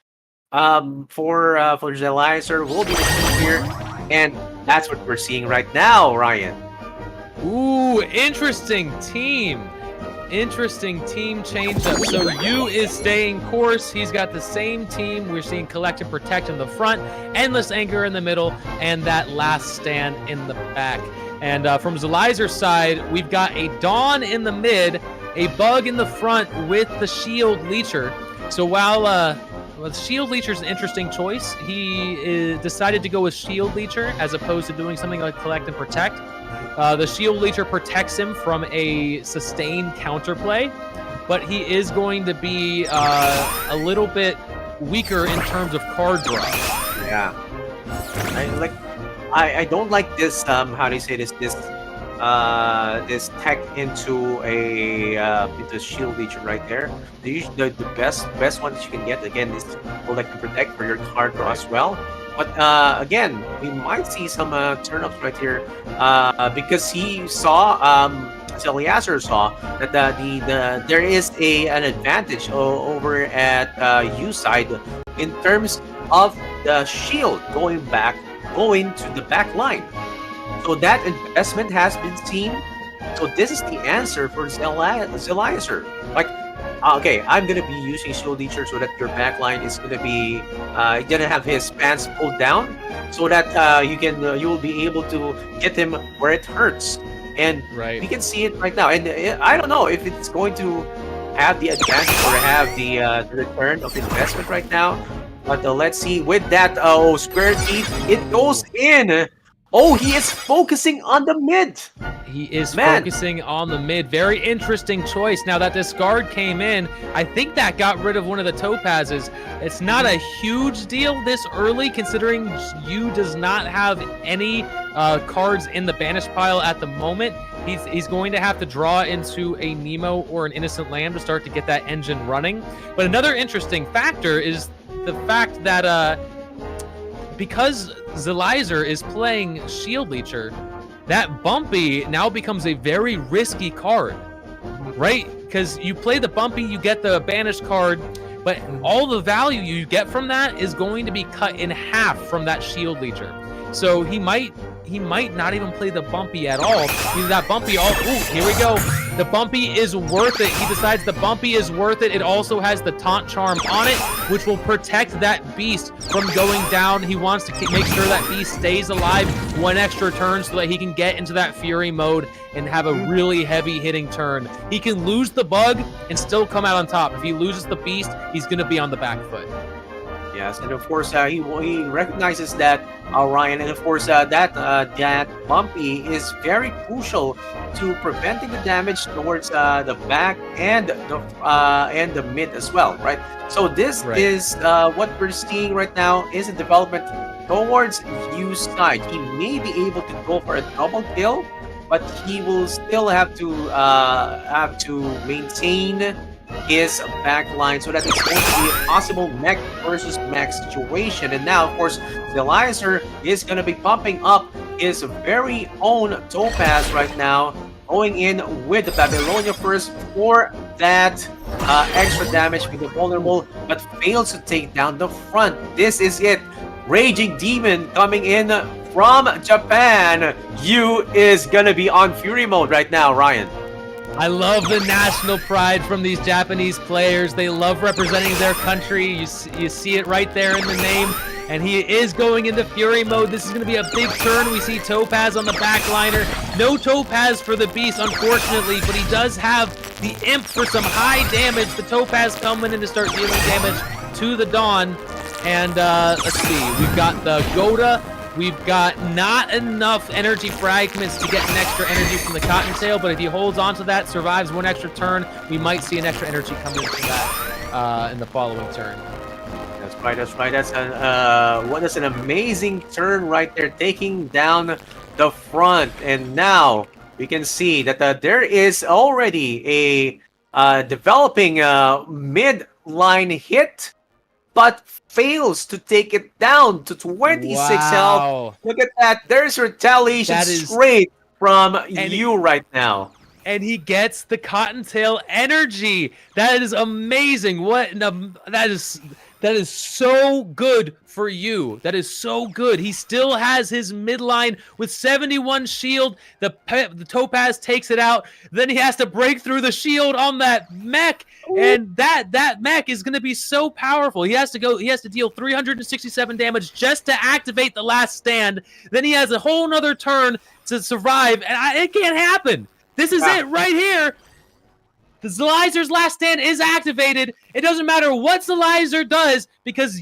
for Zelizer will be the key here, and that's what we're seeing right now, Ryan. Ooh, interesting team change up. So Yu is staying course. He's got the same team. We're seeing Collect and Protect in the front, Endless Anger in the middle, and that Last Stand in the back. And from Zelizer's side, we've got a Dawn in the mid, a Bug in the front with the Shield Leecher. So while Shield Leecher is an interesting choice, he decided to go with Shield Leecher as opposed to doing something like Collect and Protect. The Shield Leecher protects him from a sustained counterplay, but he is going to be a little bit weaker in terms of card draw. Yeah, I don't like this. This this tech into into shield legion right there. The best one that you can get again is collect and protect for your card draw as well. But again, we might see some turn-ups right here because he saw, Eliezer saw that there is an advantage over at U side in terms of the shield going to the back line. So that investment has been seen. So this is the answer for Eliezer. Like, okay, I'm gonna be using shield leader so that your backline is gonna be gonna have his pants pulled down, so that you will be able to get him where it hurts, and we can see it right now. And I don't know if it's going to have the advantage or have the return of investment right now, but let's see. With that square teeth, it goes in. Oh, he is focusing on the mid. He is focusing on the mid. Very interesting choice. Now that discard came in, I think that got rid of one of the topazes. It's not a huge deal this early, considering Yu does not have any cards in the banish pile at the moment. He's going to have to draw into a Nemo or an Innocent Lamb to start to get that engine running. But another interesting factor is the fact that because Eliezer is playing Shield Leecher, that Bumpy now becomes a very risky card, right? Because you play the Bumpy, you get the banished card, but all the value you get from that is going to be cut in half from that Shield Leecher. So he might not even play the Bumpy at all. Either that Bumpy, here we go. The Bumpy is worth it. He decides the Bumpy is worth it. It also has the Taunt Charm on it, which will protect that beast from going down. He wants to make sure that beast stays alive one extra turn so that he can get into that Fury mode and have a really heavy hitting turn. He can lose the bug and still come out on top. If he loses the beast, he's going to be on the back foot. Yes, and of course he recognizes that, Ryan, and of course that Bumpy is very crucial to preventing the damage towards the back and the mid as well, right? So this is what we're seeing right now is a development towards Yu's side. He may be able to go for a double kill, but he will still have to maintain his back line so that it's going to be a possible mech versus mech situation. And now, of course, the Eliezer is going to be pumping up his very own Topaz right now, going in with the Babylonia first for that extra damage with the vulnerable, but fails to take down the front. This is it. Raging Demon coming in from Japan. Yu is going to be on Fury mode right now, Ryan. I love the national pride from these Japanese players. They love representing their country. You see it right there in the name. And he is going into Fury mode. This is going to be a big turn. We see Topaz on the backliner. No Topaz for the Beast, unfortunately, but he does have the Imp for some high damage. The Topaz coming in to start dealing damage to the Dawn. And let's see. We've got the Goda. We've got not enough energy fragments to get an extra energy from the Cottontail, but if he holds on to that, survives one extra turn, we might see an extra energy coming into that in the following turn. That's right. That's an amazing turn right there, taking down the front. And now we can see that there is already a developing mid-line hit, but fails to take it down to 26 health. Look at that. There's retaliation straight from Yu right now. And he gets the Cottontail energy. That is amazing. That is so good for Yu. That is so good. He still has his midline with 71 shield. The Topaz takes it out. Then he has to break through the shield on that mech. And that mech is going to be so powerful. He has to deal 367 damage just to activate the last stand. Then he has a whole nother turn to survive. And it can't happen. This is it right here. The Elizer's last stand is activated. It doesn't matter what Zelizer does because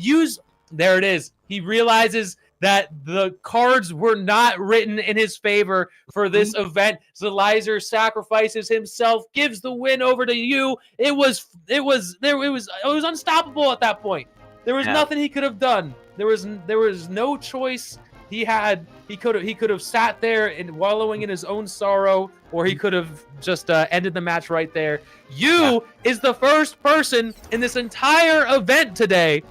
there it is. He realizes that the cards were not written in his favor for this event. Zelizer sacrifices himself, gives the win over to Yu. It was unstoppable at that point. There was nothing he could have done. There was no choice he could have sat there and wallowing in his own sorrow, or he could have just ended the match right there. You is the first person in this entire event today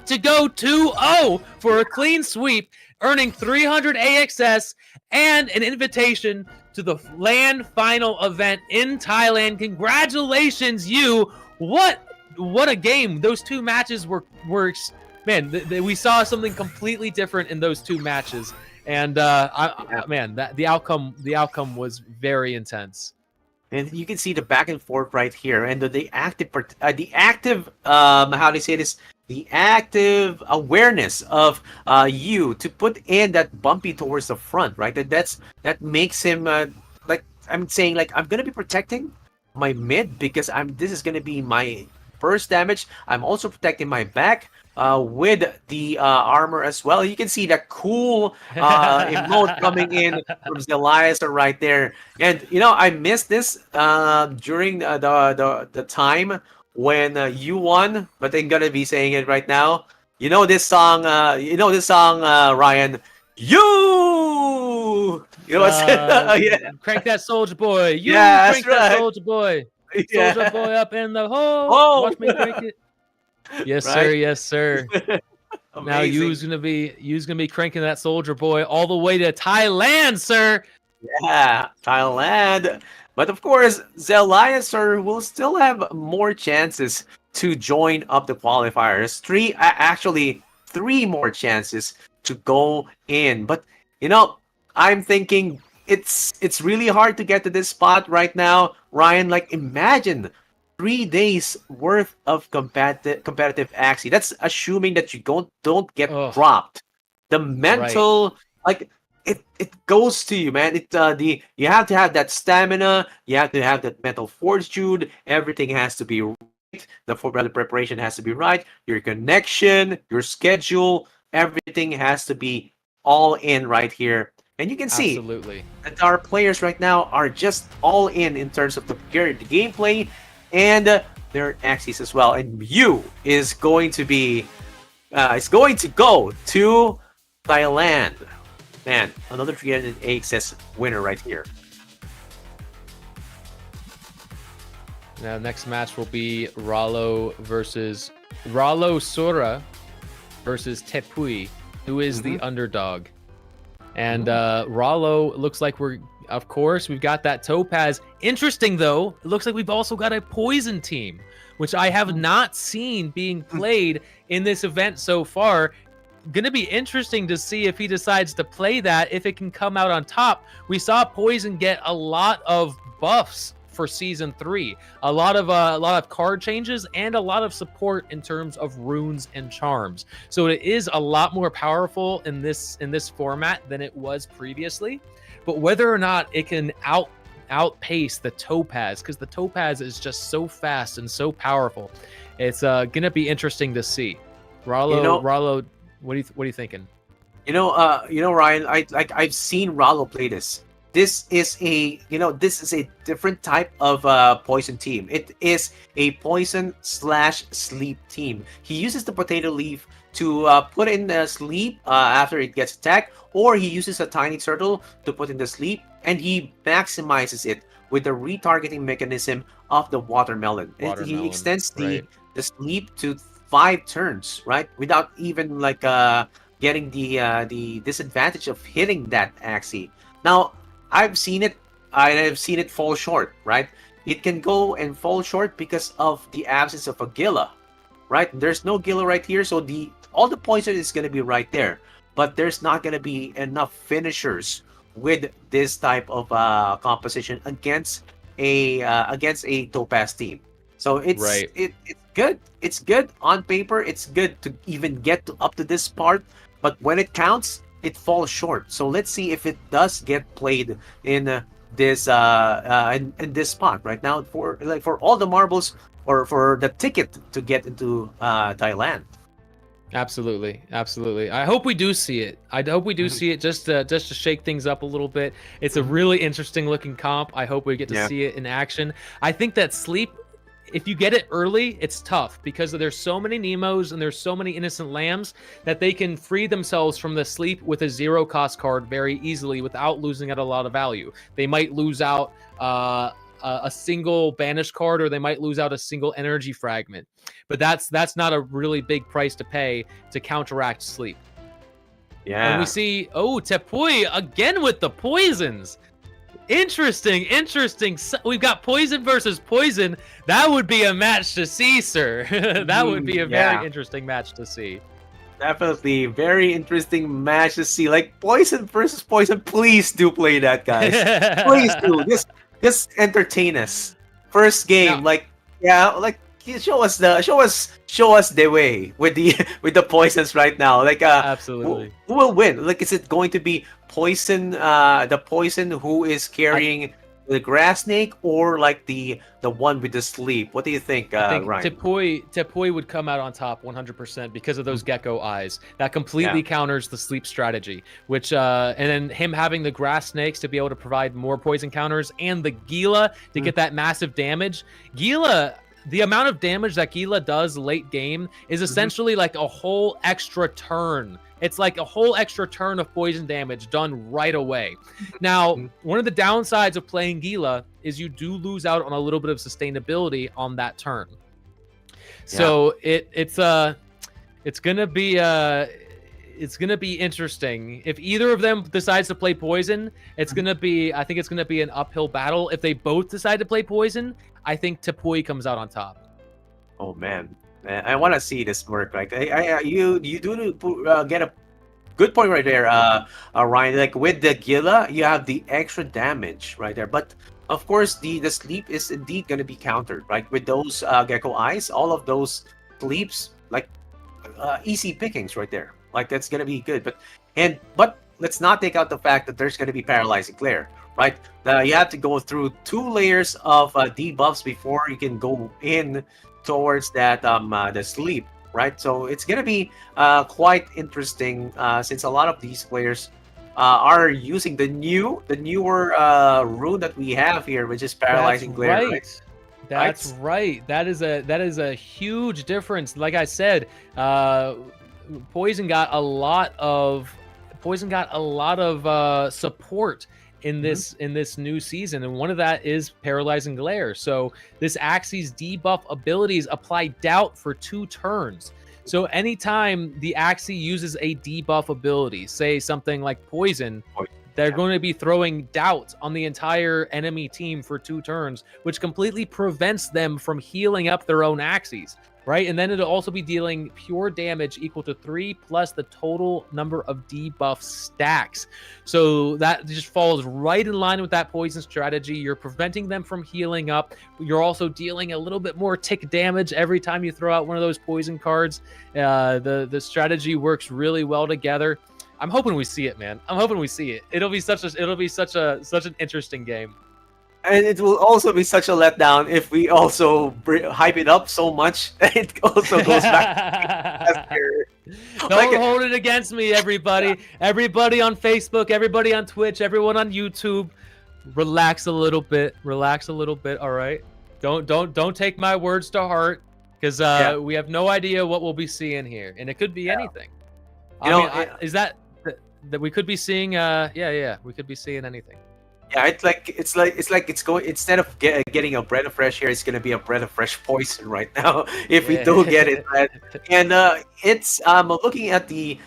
to go 2-0 for a clean sweep, earning 300 AXS and an invitation to the LAN final event in Thailand. Congratulations, you. What a game. Those two matches were man, we saw something completely different in those two matches. And man, the outcome was very intense. And you can see the back and forth right here, and the active how they say this, the active awareness of you to put in that bumpy towards the front, right? That makes him like I'm saying, like, I'm gonna be protecting my mid because this is gonna be my first damage. I'm also protecting my back with the armor as well. You can see that cool emote coming in from Zelias right there. And you know, I missed this during the time when you won, but I'm gonna be saying it right now. You know this song, Ryan. You know what's yeah. Crank that soldier boy. You Yeah, crank that's that right. soldier boy. Yeah. Soldier boy up in the hole. Oh. Watch me crank it. Yes, Right? sir. Yes, sir. Now Amazing. you's gonna be cranking that soldier boy all the way to Thailand, sir. Yeah, Thailand. But of course, Zelias, sir, will still have more chances to join up the qualifiers. Actually, three more chances to go in. But you know, I'm thinking it's really hard to get to this spot right now, Ryan. Like, imagine 3 days worth of competitive Axie. That's assuming that you don't get dropped. The mental, like, it goes to you, man. You have to have that stamina. You have to have that mental fortitude. Everything has to be right. The preparation has to be right. Your connection, your schedule, everything has to be all in right here. And you can see that our players right now are just all in terms of the gameplay and their Axies as well. And you is going to be go to Thailand. Man, another 300 AXS winner right here. Now, next match will be Rallo Sora versus Tepui, who is the underdog. And Rallo looks like we've got that Topaz. Interesting, though, it looks like we've also got a Poison team, which I have not seen being played in this event so far. Gonna be interesting to see if he decides to play that, if it can come out on top. We saw Poison get a lot of buffs for season 3, a lot of card changes and a lot of support in terms of runes and charms. So it is a lot more powerful in this format than it was previously. But whether or not it can outpace the Topaz, because the Topaz is just so fast and so powerful, it's gonna be interesting to see. Rallo, what are you thinking? Ryan, I've seen Rallo play this. This is a different type of poison team. It is a poison / sleep team. He uses the potato leaf to put in the sleep after it gets attacked, or he uses a tiny turtle to put in the sleep, and he maximizes it with the retargeting mechanism of the watermelon. He extends the sleep to 5 turns, right, without even like getting the disadvantage of hitting that Axie. Now, I've seen it fall short, right? It can go and fall short because of the absence of a Gila, right? There's no Gila right here, so all the poison is going to be right there, but there's not going to be enough finishers with this type of composition against a Topaz team. So it's good. It's good on paper. It's good to even get up to this part, but when it counts, it falls short. So let's see if it does get played in this spot right now for all the marbles or for the ticket to get into Thailand. Absolutely. I hope we do see it. I hope we do see it just to shake things up a little bit. It's a really interesting looking comp. I hope we get to see it in action. I think that sleep if you get it early, it's tough because there's so many Nemos and there's so many innocent lambs that they can free themselves from the sleep with a 0 cost card very easily without losing out a lot of value. They might lose out a single banish card, or they might lose out a single energy fragment, but that's not a really big price to pay to counteract sleep. Yeah. And we see, Tepui again with the poisons. Interesting. We've got poison versus poison. That would be a match to see, sir. That would be a very interesting match to see. Definitely very interesting match to see. Like poison versus poison. Please do play that, guys. Please do. Just entertain us. First game, show us the way with the poisons right now. Like absolutely. Who will win? Like, is it going to be poison? The poison who is carrying the grass snake, or like the one with the sleep? What do you think, I think Ryan? Tepui would come out on top 100% because of those gecko eyes. That completely counters the sleep strategy, which and then him having the grass snakes to be able to provide more poison counters, and the Gila to get that massive damage. Gila, the amount of damage that Gila does late game is essentially like a whole extra turn. It's like a whole extra turn of poison damage done right away. Now, one of the downsides of playing Gila is you do lose out on a little bit of sustainability on that turn. So it's gonna be interesting. If either of them decides to play poison, I think it's gonna be an uphill battle. If they both decide to play poison, I think Tepui comes out on top. Oh man, I want to see this work. Like, you do get a good point right there, Ryan. Like with the Gila, you have the extra damage right there, but of course the sleep is indeed going to be countered, right? With those gecko eyes, all of those sleeps, like easy pickings right there. Like that's going to be good. But let's not take out the fact that there's going to be paralyzing glare. Right, you have to go through 2 layers of debuffs before you can go in towards that the sleep. Right, so it's gonna be quite interesting since a lot of these players are using the newer rune that we have here, which is paralyzing glare. Right? That's right. That is a huge difference. Like I said, Poison got a lot of support in this new season, and one of that is paralyzing glare. So this Axie's debuff abilities apply doubt for 2 turns. So anytime the Axie uses a debuff ability, say something like poison, they're going to be throwing doubt on the entire enemy team for 2 turns, which completely prevents them from healing up their own Axies. Right, and then it'll also be dealing pure damage equal to 3 plus the total number of debuff stacks. So that just falls right in line with that poison strategy. You're preventing them from healing up. You're also dealing a little bit more tick damage every time you throw out one of those poison cards. The strategy works really well together. I'm hoping we see it, man. I'm hoping we see it. It'll be such an interesting game. And it will also be such a letdown if we also hype it up so much. It also goes back to Don't hold it against me, everybody. Everybody on Facebook, everybody on Twitch, everyone on YouTube. Relax a little bit. All right. Don't take my words to heart, because we have no idea what we'll be seeing here, and it could be anything. Is that we could be seeing? We could be seeing anything. Yeah, it's going, instead of getting a breath of fresh air, it's gonna be a breath of fresh poison right now if we don't get it. Right? And it's looking at the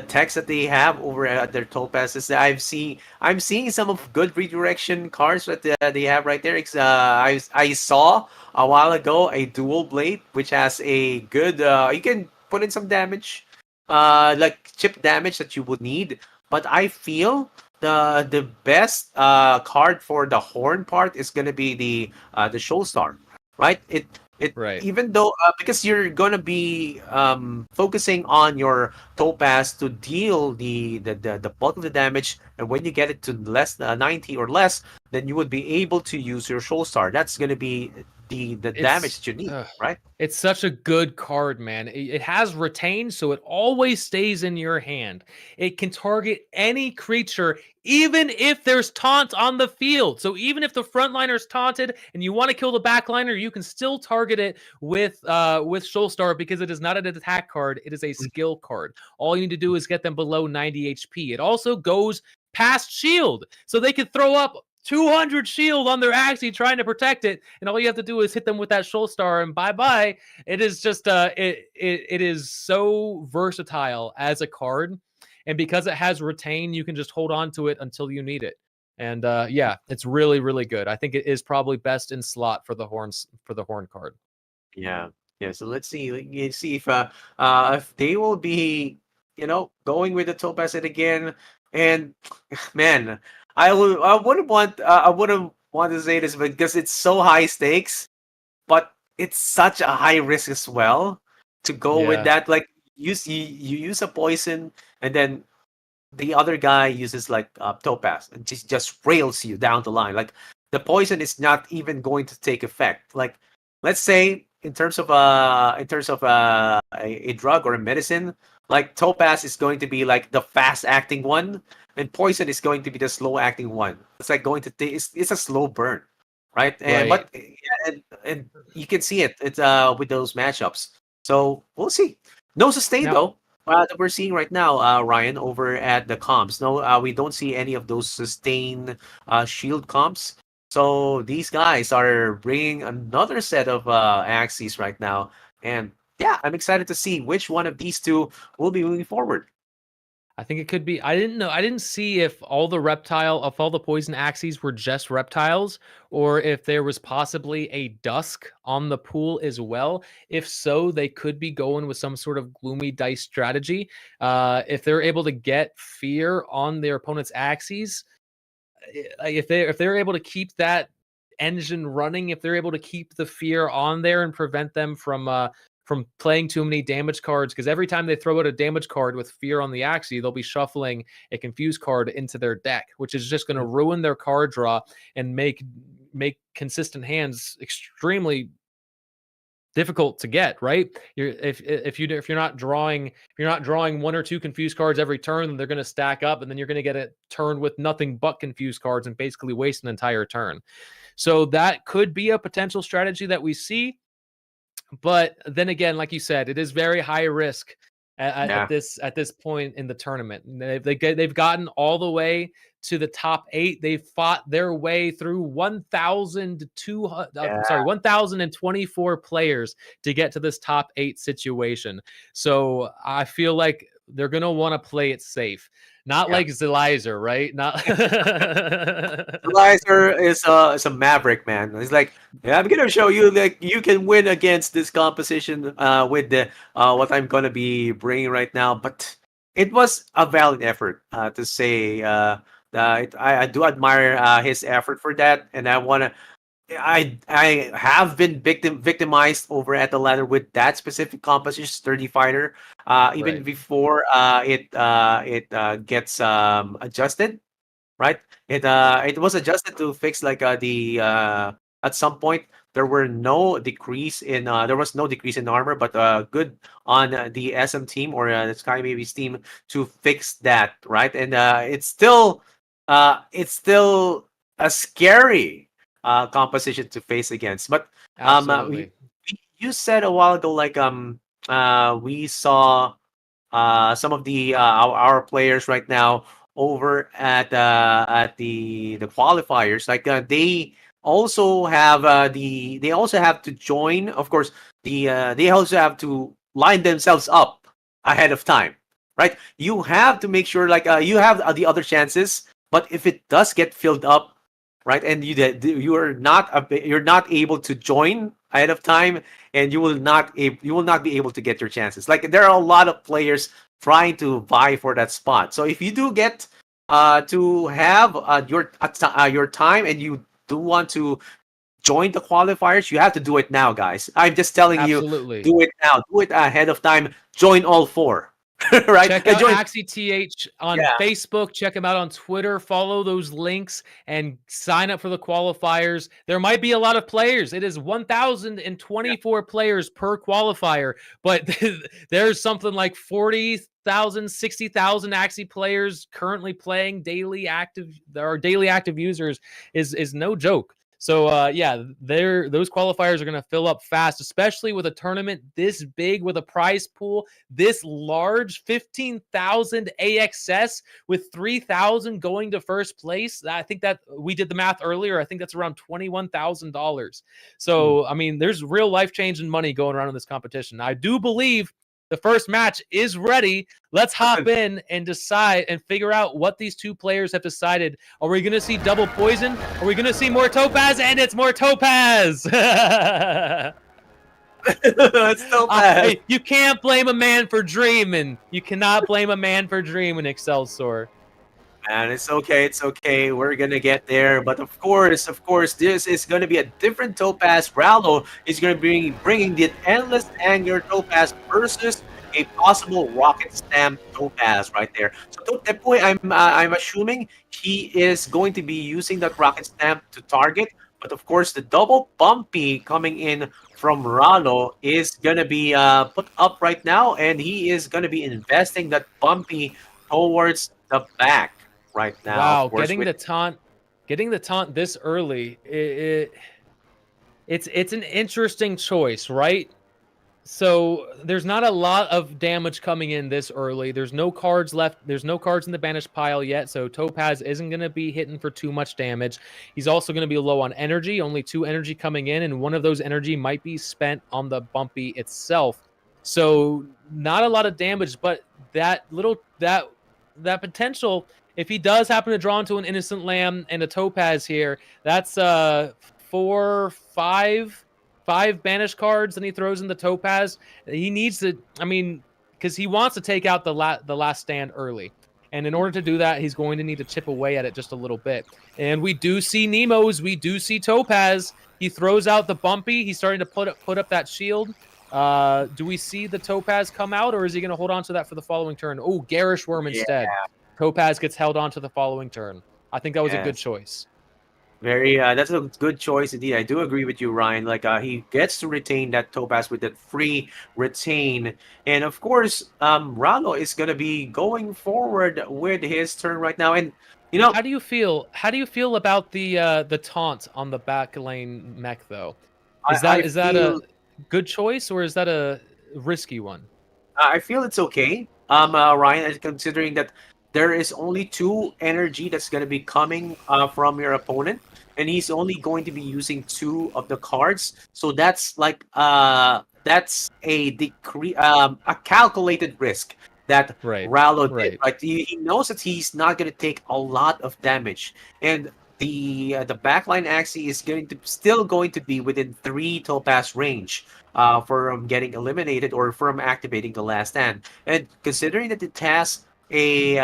text that they have over at their topasses. I'm seeing some of good redirection cards that they have right there. I saw a while ago a dual blade which has a good you can put in some damage, like chip damage that you would need. But I feel the best card for the horn part is gonna be the show star, right? Even though because you're gonna be focusing on your topaz to deal the bulk of the damage, and when you get it to less 90 or less, then you would be able to use your show star. That's gonna be the damage that you need, right? It's such a good card, man. It has retain, so it always stays in your hand. It can target any creature, even if there's taunt on the field. So even if the frontliner's taunted and you want to kill the backliner, you can still target it with Soulstar because it is not an attack card. It is a skill card. All you need to do is get them below 90 HP. It also goes past shield, so they can throw up 200 shield on their Axie trying to protect it, and all you have to do is hit them with that Soulstar, and bye-bye. It is just it is so versatile as a card, and because it has retain, you can just hold on to it until you need it. And yeah, it's really, really good. I think it is probably best in slot for the horn card. Yeah. So let's see. Let's see if they will be, going with the Topaz again. And man, I wouldn't want to say this because it's so high stakes, but it's such a high risk as well to go with that. Like you use a poison, and then the other guy uses like Topaz and just rails you down the line. Like the poison is not even going to take effect. Like let's say in terms of a drug or a medicine, like Topaz is going to be like the fast acting one, and poison is going to be the slow acting one. It's like going to take it's a slow burn, right? And but and you can see it. It's with those matchups. So we'll see. No sustain though. That we're seeing right now, Ryan, over at the comps. No, we don't see any of those sustain shield comps. So these guys are bringing another set of Axies right now, and yeah, I'm excited to see which one of these two will be moving forward. I think it could be. I didn't know. I didn't see if all the poison Axies were just reptiles, or if there was possibly a dusk on the pool as well. If so, they could be going with some sort of gloomy dice strategy. If they're able to get fear on their opponent's Axies, if they're able to keep that engine running, if they're able to keep the fear on there and prevent them from playing too many damage cards, because every time they throw out a damage card with fear on the Axie, they'll be shuffling a confused card into their deck, which is just going to ruin their card draw and make consistent hands extremely difficult to get, right? If you're not drawing one or two confused cards every turn, then they're going to stack up, and then you're going to get a turn with nothing but confused cards and basically waste an entire turn. So that could be a potential strategy that we see. But then again, like you said, it is very high risk at this point in the tournament. They've gotten all the way to the top 8. They fought their way through 1,024 players to get to this top 8 situation. So I feel like they're gonna want to play it safe, not like Zelizer, right? Not Zelizer is a maverick, man. He's like, I'm gonna show you like you can win against this composition with the what I'm gonna be bringing right now. But it was a valiant effort to say. I do admire his effort for that, and I have been victimized over at the ladder with that specific composition, Sturdy Fighter. Even before it gets adjusted, right? It was adjusted to fix like the at some point there was no decrease in armor, but good on the SM team or the Sky Babies team to fix that, right? And it's still a scary composition to face against. But you said a while ago, like we saw some of the our players right now over at the qualifiers, like they also have to join. Of course, they also have to line themselves up ahead of time, right? You have to make sure like you have the other chances, but if it does get filled up, right, and you're not able to join ahead of time, and you will not be able to get your chances. Like there are a lot of players trying to vie for that spot. So if you do get to have your time and you do want to join the qualifiers, you have to do it now, guys. I'm just telling you, do it now. Do it ahead of time. Join all 4. right? Check And out join. AxieTH on Yeah. Facebook. Check him out on Twitter. Follow those links and sign up for the qualifiers. There might be a lot of players. It is 1,024 players per qualifier, but there's something like 40,000, 60,000 Axie players currently playing daily active. Our daily active users is no joke. So yeah, those qualifiers are going to fill up fast, especially with a tournament this big with a prize pool this large, 15,000 AXS with 3,000 going to first place. I think that we did the math earlier. I think that's around $21,000. So I mean, there's real life changing money going around in this competition. I do believe the first match is ready. Let's hop in and decide and figure out what these two players have decided. Are we going to see double poison? Are we going to see more Topaz? And it's more Topaz. It's Topaz. You can't blame a man for dreaming. You cannot blame a man for dreaming, Excelsior. Man, it's okay. It's okay. We're gonna get there. But of course, this is gonna be a different Topaz. Rallo is gonna be bringing the Endless Anger Topaz versus a possible Rocket Stamp Topaz right there. So Tepoy, I'm assuming he is going to be using that Rocket Stamp to target. But of course, the double bumpy coming in from Rallo is gonna be put up right now, and he is gonna be investing that bumpy towards the back. Right now, wow, getting the taunt this early, it's an interesting choice, right? So there's not a lot of damage coming in this early. There's no cards left. There's no cards in the banished pile yet, so Topaz isn't going to be hitting for too much damage. He's also going to be low on energy, only 2 energy coming in, and one of those energy might be spent on the bumpy itself. So not a lot of damage, but that potential. If he does happen to draw into an Innocent Lamb and a Topaz here, that's 5 banished cards, and he throws in the Topaz. He needs to, I mean, because he wants to take out the last stand early. And in order to do that, he's going to need to chip away at it just a little bit. And we do see Nemo's, we do see Topaz. He throws out the bumpy. He's starting to put up that shield. Do we see the Topaz come out, or is he going to hold on to that for the following turn? Oh, Garish Worm instead. Topaz gets held on to the following turn. I think that was a good choice. Very, that's a good choice indeed. I do agree with you, Ryan. Like, he gets to retain that Topaz with that free retain, and of course, Rallo is gonna be going forward with his turn right now. And you know, how do you feel? How do you feel about the taunt on the back lane mech though? Is that a good choice, or is that a risky one? I feel it's okay. Ryan, considering that there is only 2 energy that's going to be coming from your opponent, and he's only going to be using 2 of the cards. So that's like that's a calculated risk that Rallo did. Right? He knows that he's not going to take a lot of damage, and the backline Axie is still going to be within 3 Topaz range from getting eliminated or from activating the last stand. And considering that it has a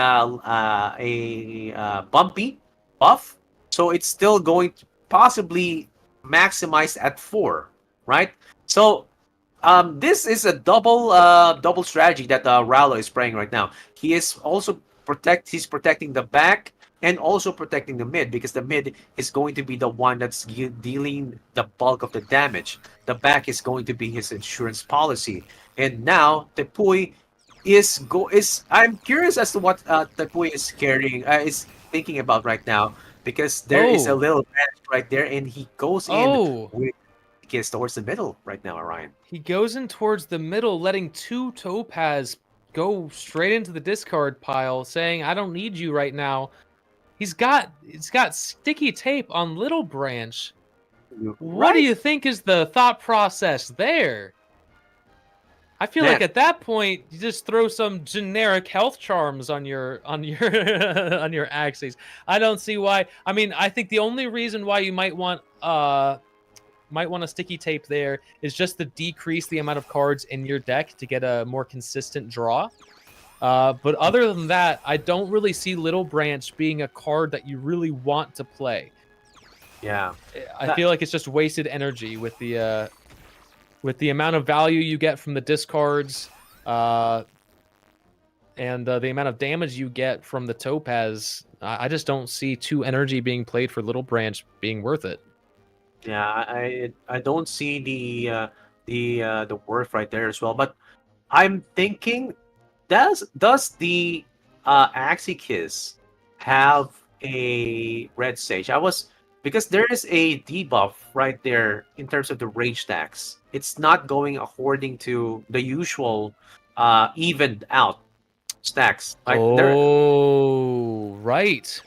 bumpy buff, so it's still going to possibly maximize at 4, right? So this is a double strategy that Rallo is playing right now. He is also he's protecting the back and also protecting the mid, because the mid is going to be the one that's dealing the bulk of the damage. The back is going to be his insurance policy. And now Tepoy I'm curious as to what Tepoy is is thinking about right now, because there is a little advantage right there, and he goes in with kiss towards the middle right now, Orion. He goes in towards the middle, letting 2 Topaz go straight into the discard pile, saying, "I don't need you right now." He's got sticky tape on Little Branch. What do you think is the thought process there? I feel like at that point you just throw some generic health charms on your on your Axies. I don't see why. I mean, I think the only reason why you might want a sticky tape there is just to decrease the amount of cards in your deck to get a more consistent draw. But other than that, I don't really see Little Branch being a card that you really want to play. Yeah, I feel like it's just wasted energy with the amount of value you get from the discards. and the amount of damage you get from the Topaz, I just don't see 2 energy being played for Little Branch being worth it. Yeah, I don't see the worth right there as well. But I'm thinking, does the Axie have a red sage? Because there is a debuff right there in terms of the rage stacks. It's not going according to the usual evened out stacks. Right? Oh, right.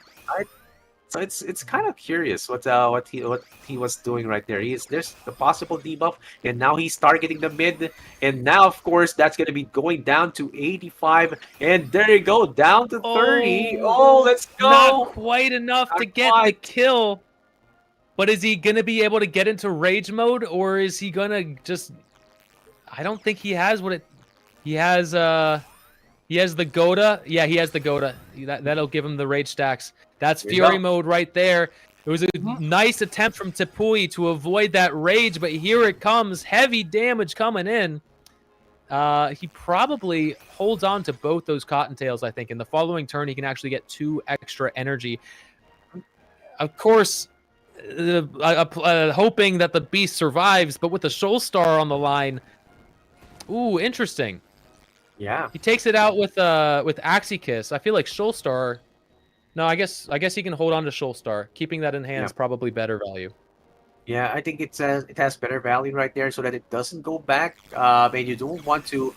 So it's kind of curious what he was doing right there. There's the possible debuff, and now he's targeting the mid, and now of course that's gonna be going down to 85, and there you go, down to 30. Oh, let's go! Not quite enough Not to get the quite. kill. But is he gonna be able to get into rage mode, or is he gonna just? I don't think he has what it. He has the Goda. Yeah, he has the Goda. That'll give him the rage stacks. That's Fury mode right there. It was a nice attempt from Tepui to avoid that rage, but here it comes. Heavy damage coming in. He probably holds on to both those Cottontails, I think. In the following turn, he can actually get 2 extra energy. Of course, hoping that the beast survives, but with the Shoal Star on the line. Ooh, interesting. Yeah. He takes it out with AxieTh. I feel like Shoal Star. No, I guess he can hold on to Shoal Star. Keeping that in hand is probably better value. Yeah, I think it has better value right there, so that it doesn't go back. And you don't want to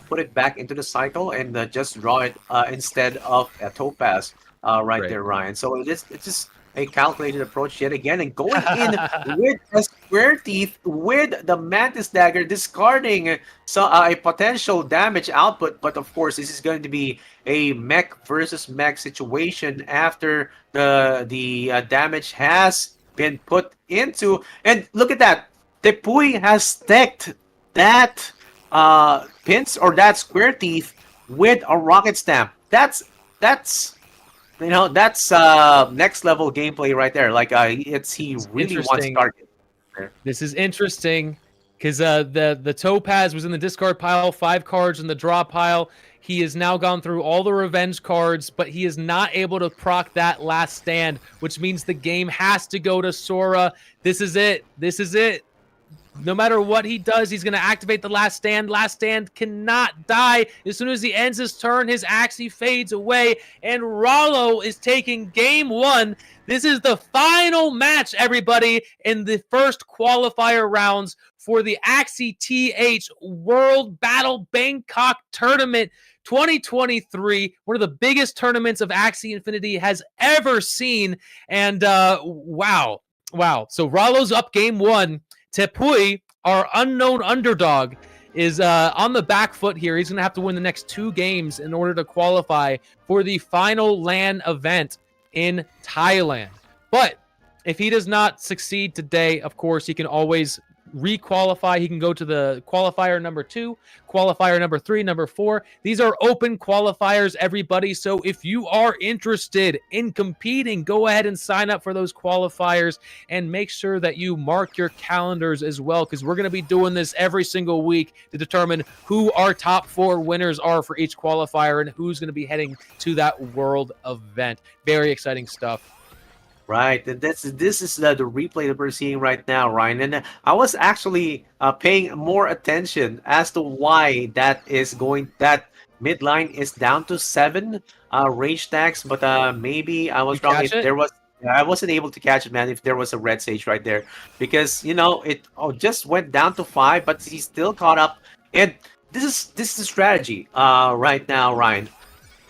put it back into the cycle and just draw it instead of a Topaz right there, Ryan. So it's just a calculated approach yet again, and going in with a Square Teeth with the Mantis Dagger, discarding a potential damage output. But of course, this is going to be a mech versus mech situation after the damage has been put into. And look at that, Tepui has stacked that pins or that Square Teeth with a Rocket Stamp. That's next level gameplay right there. Like he really wants to target. This is interesting because the Topaz was in the discard pile, 5 cards in the draw pile. He has now gone through all the revenge cards, but he is not able to proc that last stand, which means the game has to go to Sora. This is it. This is it. No matter what he does, he's going to activate the last stand. Last stand cannot die. As soon as he ends his turn, his Axie fades away, and Rollo is taking game 1. This is the final match, everybody, in the first qualifier rounds for the AxieTh World Battle Bangkok Tournament 2023, one of the biggest tournaments of Axie Infinity has ever seen. And wow. So Rollo's up game 1. Tepui, our unknown underdog, is on the back foot here. He's going to have to win the next 2 games in order to qualify for the final LAN event in Thailand. But if he does not succeed today, of course, he can always re-qualify. He can go to the qualifier number 2, qualifier number 3, number 4. These are open qualifiers, everybody. So if you are interested in competing, go ahead and sign up for those qualifiers and make sure that you mark your calendars as well, because we're going to be doing this every single week to determine who our top 4 winners are for each qualifier and who's going to be heading to that world event. Very exciting stuff. Right, and this is the replay that we're seeing right now, Ryan. And I was actually paying more attention as to why that midline is down to 7 rage stacks, but maybe I was wrong. If there was, I wasn't able to catch it, man. If there was a red sage right there, because it just went down to 5, but he's still caught up. And this is a strategy right now, Ryan.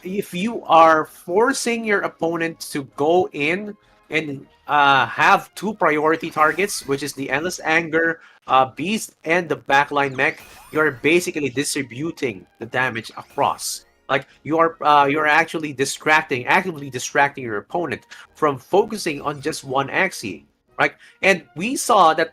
If you are forcing your opponent to go in and have 2 priority targets, which is the Endless Anger Beast and the backline mech, you're basically distributing the damage across. Like you're actually actively distracting your opponent from focusing on just one Axie, right? And we saw that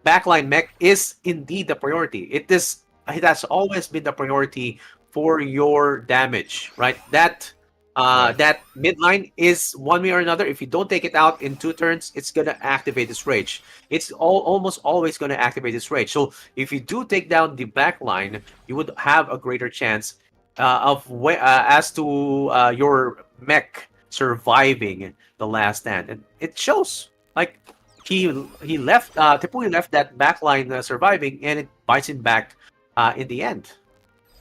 backline mech is indeed the priority. It has always been the priority for your damage, right? That that midline is one way or another. If you don't take it out in 2 turns, it's gonna activate this rage. It's almost always gonna activate this rage. So if you do take down the back line, you would have a greater chance as to your mech surviving the last stand, and it shows. Like he left Tepui left that back line surviving, and it bites him back in the end.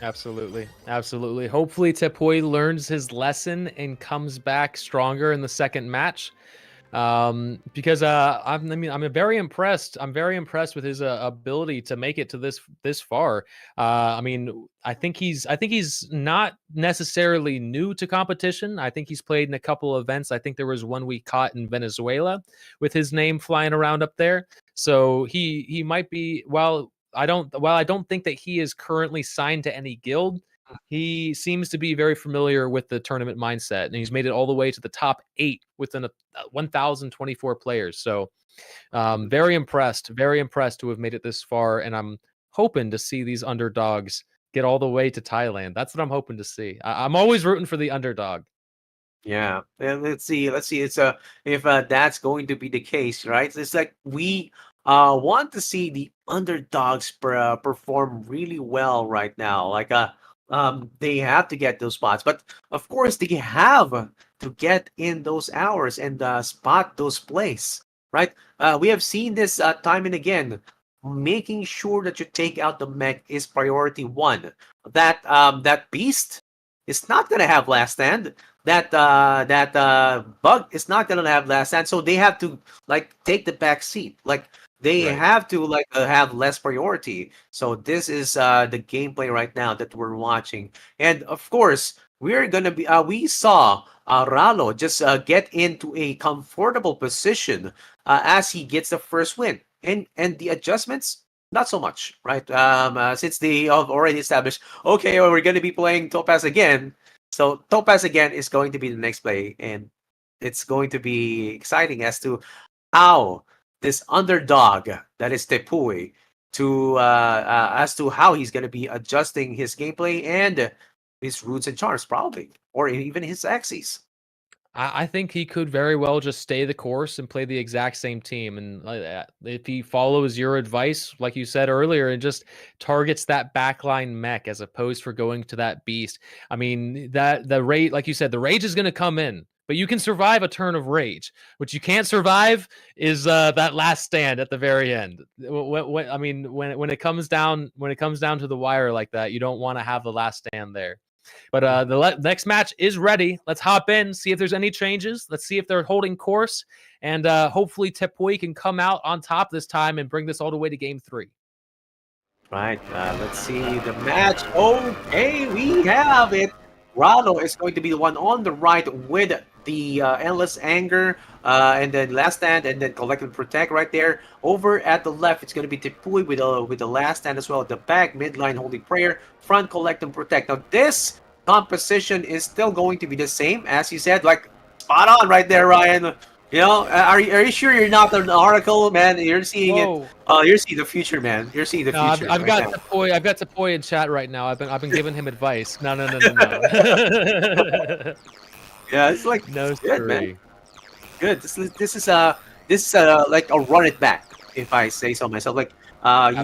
Absolutely. Absolutely. Hopefully Tepui learns his lesson and comes back stronger in the second match. Because I'm very impressed. I'm very impressed with his ability to make it to this far. I mean, I think he's not necessarily new to competition. I think he's played in a couple of events. I think there was one we caught in Venezuela with his name flying around up there. So he might be, while I don't think that he is currently signed to any guild, he seems to be very familiar with the tournament mindset, and he's made it all the way to the top 8 within 1,024 players. So very impressed to have made it this far, and I'm hoping to see these underdogs get all the way to Thailand. That's what I'm hoping to see. I'm always rooting for the underdog. Yeah, and let's see. It's if that's going to be the case, right? It's like we want to see the underdogs perform really well right now. Like they have to get those spots, but of course they have to get in those hours and spot those plays, right? We have seen this time and again. Making sure that you take out the mech is priority one. That beast is not gonna have last stand. That bug is not gonna have last stand. So they have to like take the back seat. Like they have to like have less priority. So this is the gameplay right now that we're watching, and of course we're gonna be. We saw Ralo just get into a comfortable position as he gets the first win, and the adjustments not so much, right? Since they have already established, okay, well, we're gonna be playing Topaz again. So Topaz again is going to be the next play, and it's going to be exciting as to how this underdog that is Tepui to as to how he's going to be adjusting his gameplay and his roots and charms, probably, or even his Axies. I think he could very well just stay the course and play the exact same team. And if he follows your advice, like you said earlier, and just targets that backline mech as opposed for going to that beast. I mean, that the rate, like you said, the rage is going to come in, but you can survive a turn of rage. What you can't survive is that last stand at the very end. I mean, when it comes down to the wire like that, you don't want to have the last stand there. But the next match is ready. Let's hop in, see if there's any changes. Let's see if they're holding course. And hopefully Tepui can come out on top this time and bring this all the way to game 3. Right. Let's see the match. Okay, we have it. Ralo is going to be the one on the right with the Endless Anger, and then Last Stand, and then Collect and Protect right there. Over at the left, it's going to be Tepui with the Last Stand as well. At the back, midline Holy Prayer, front Collect and Protect. Now this composition is still going to be the same as you said. Like spot on right there, Ryan. You know, are you sure you're not an oracle, man? You're seeing it. You're seeing the future, man. You're seeing the future. I've got Tepui in chat right now. I've been giving him advice. No. Yeah, it's like no, good, man. Good. This is like a run it back, if I say so myself. Like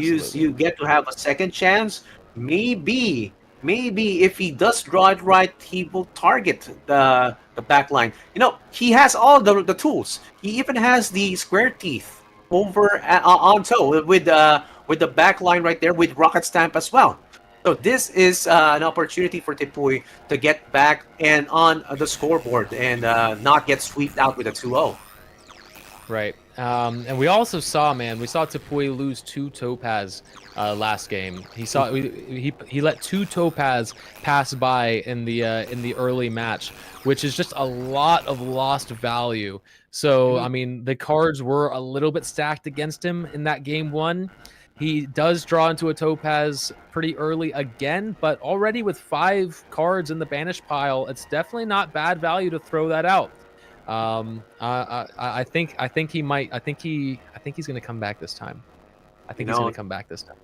you get to have a second chance. Maybe if he does draw it right, he will target the back line. You know, he has all the tools. He even has the square teeth over on toe with the back line right there with rocket stamp as well. So this is an opportunity for Tepui to get back and on the scoreboard and not get swept out with a 2-0. Right. And we also saw, Tepui lose 2 Topaz last game. He let 2 Topaz pass by in the early match, which is just a lot of lost value. So, I mean, the cards were a little bit stacked against him in that game 1. He does draw into a Topaz pretty early again, but already with 5 cards in the banish pile, it's definitely not bad value to throw that out. I think he's going to come back this time. I think he's going to come back this time.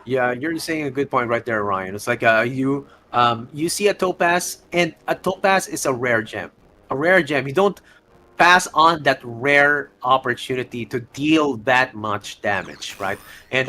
Yeah, you're saying a good point right there, Ryan. It's like you see a topaz, and a topaz is a rare gem. A rare gem. You don't pass on that rare opportunity to deal that much damage, right? And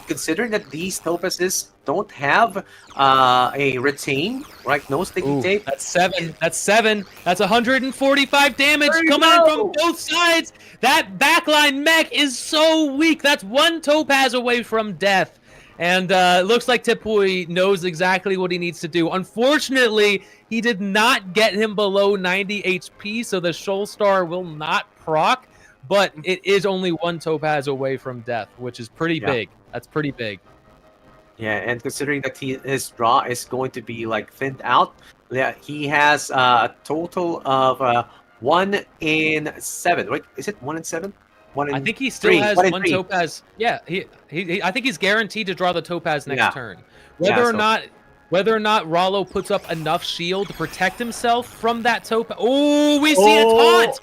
considering that these topazes don't have a retain, right? No sticky Ooh, tape. that's 7. That's 7. That's 145 damage There you coming in from go. both sides. That backline mech is so weak. That's 1 topaz away from death. And it looks like Tepui knows exactly what he needs to do. Unfortunately, he did not get him below 90 HP, so the Shoal Star will not proc, but it is only 1 topaz away from death, which is pretty Yeah. big. That's pretty big. Yeah, and considering that his draw is going to be like thinned out, yeah, he has a total of 1 in 7. Right? Is it 1 in 7? 1 in I think he still 3. has 1 in 1 3. topaz. Yeah, he I think he's guaranteed to draw the topaz next Yeah. turn. Yeah, Whether or not Rollo puts up enough shield to protect himself from that topaz. Oh, we see a taunt.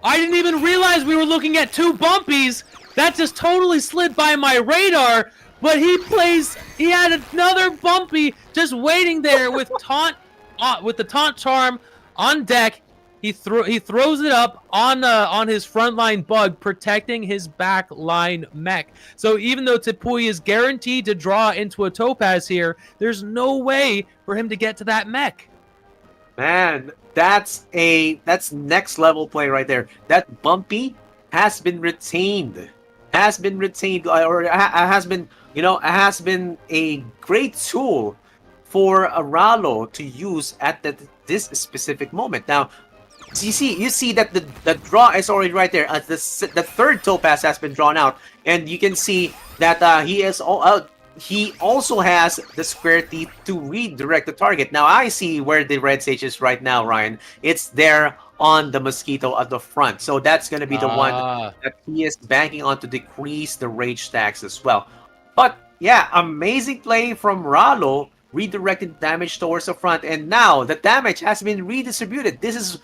I didn't even realize we were looking at 2 bumpies. That just totally slid by my radar. But he had another bumpy just waiting there with with the taunt charm on deck. He throws it up on his frontline bug, protecting his back line mech. So even though Tepui is guaranteed to draw into a topaz here, there's no way for him to get to that mech. Man, that's next level play right there. That bumpy has been retained. Has been retained, or has been, has been a great tool for Aralo to use at this specific moment. Now, you see that the draw is already right there. The 3rd topaz has been drawn out, and you can see that he also has the square teeth to redirect the target. Now I see where the red sage is right now, Ryan. It's there on the mosquito at the front, so that's going to be the one that he is banking on to decrease the rage stacks as well. But yeah, amazing play from Ralo, redirected damage towards the front, and now the damage has been redistributed. This is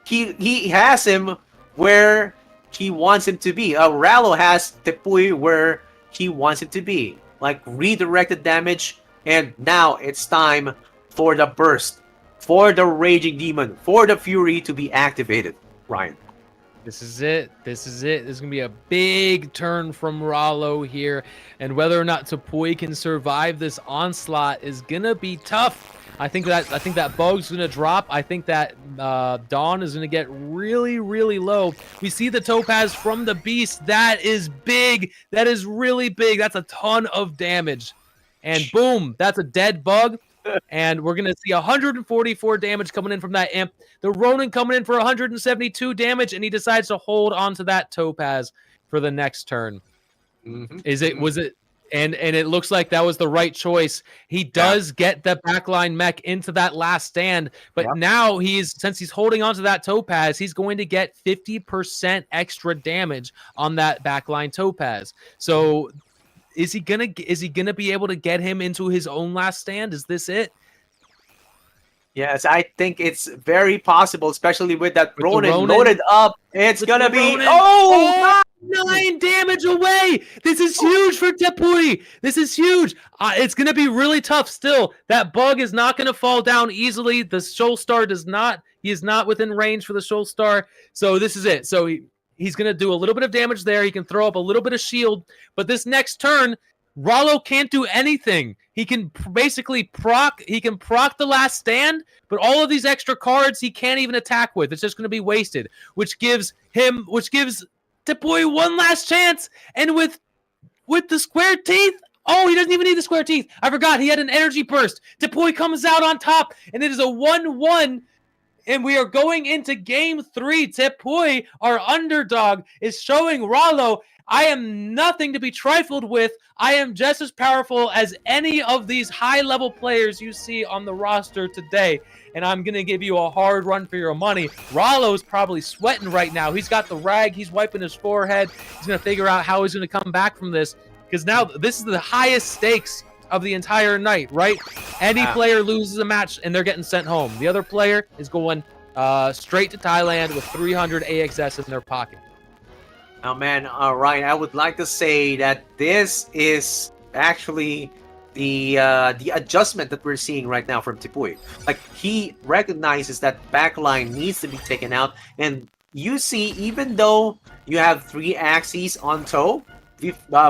he has him where he wants him to be. Ralo has Tepui where he wants him to be, like redirected damage, and now it's time for the burst, for the raging demon, for the fury to be activated. Ryan, this is it. This is it. This is gonna be a big turn from Rollo here, and whether or not Tepui can survive this onslaught is gonna be tough. I think that bug's gonna drop. I think that Dawn is gonna get really, really low. We see the topaz from the beast. That is big. That is really big. That's a ton of damage. And boom, that's a dead bug. And we're gonna see 144 damage coming in from that imp. The Ronin coming in for 172 damage, and he decides to hold onto that topaz for the next turn. Was it? And it looks like that was the right choice. He does get the backline mech into that last stand, but now since he's holding onto that topaz, he's going to get 50% extra damage on that backline topaz. So is he gonna be able to get him into his own last stand? Is this it? Yes, I think it's very possible, especially with that Ronin loaded up. It's gonna be 9 damage away. This is huge for Tepui. This is huge. It's gonna be really tough. Still, that bug is not gonna fall down easily. The Shoal Star does not. He is not within range for the Shoal Star. So this is it. So he's gonna do a little bit of damage there. He can throw up a little bit of shield, but this next turn, Rollo can't do anything. He can basically proc the last stand, but all of these extra cards he can't even attack with. It's just going to be wasted, which gives Tepui one last chance. And with the square teeth, oh, he doesn't even need the square teeth. I forgot he had an energy burst. Tepui comes out on top, and it is a 1-1. And we are going into game 3. Tepui, our underdog, is showing Rollo, I am nothing to be trifled with. I am just as powerful as any of these high-level players you see on the roster today. And I'm going to give you a hard run for your money. Rollo's probably sweating right now. He's got the rag. He's wiping his forehead. He's going to figure out how he's going to come back from this. Because now this is the highest stakes of the entire night, right? Any player loses a match and they're getting sent home. The other player is going straight to Thailand with 300 AXS in their pocket. Oh man, Ryan, I would like to say that this is actually the adjustment that we're seeing right now from Tipuy. Like, he recognizes that backline needs to be taken out, and you see, even though you have 3 Axies on toe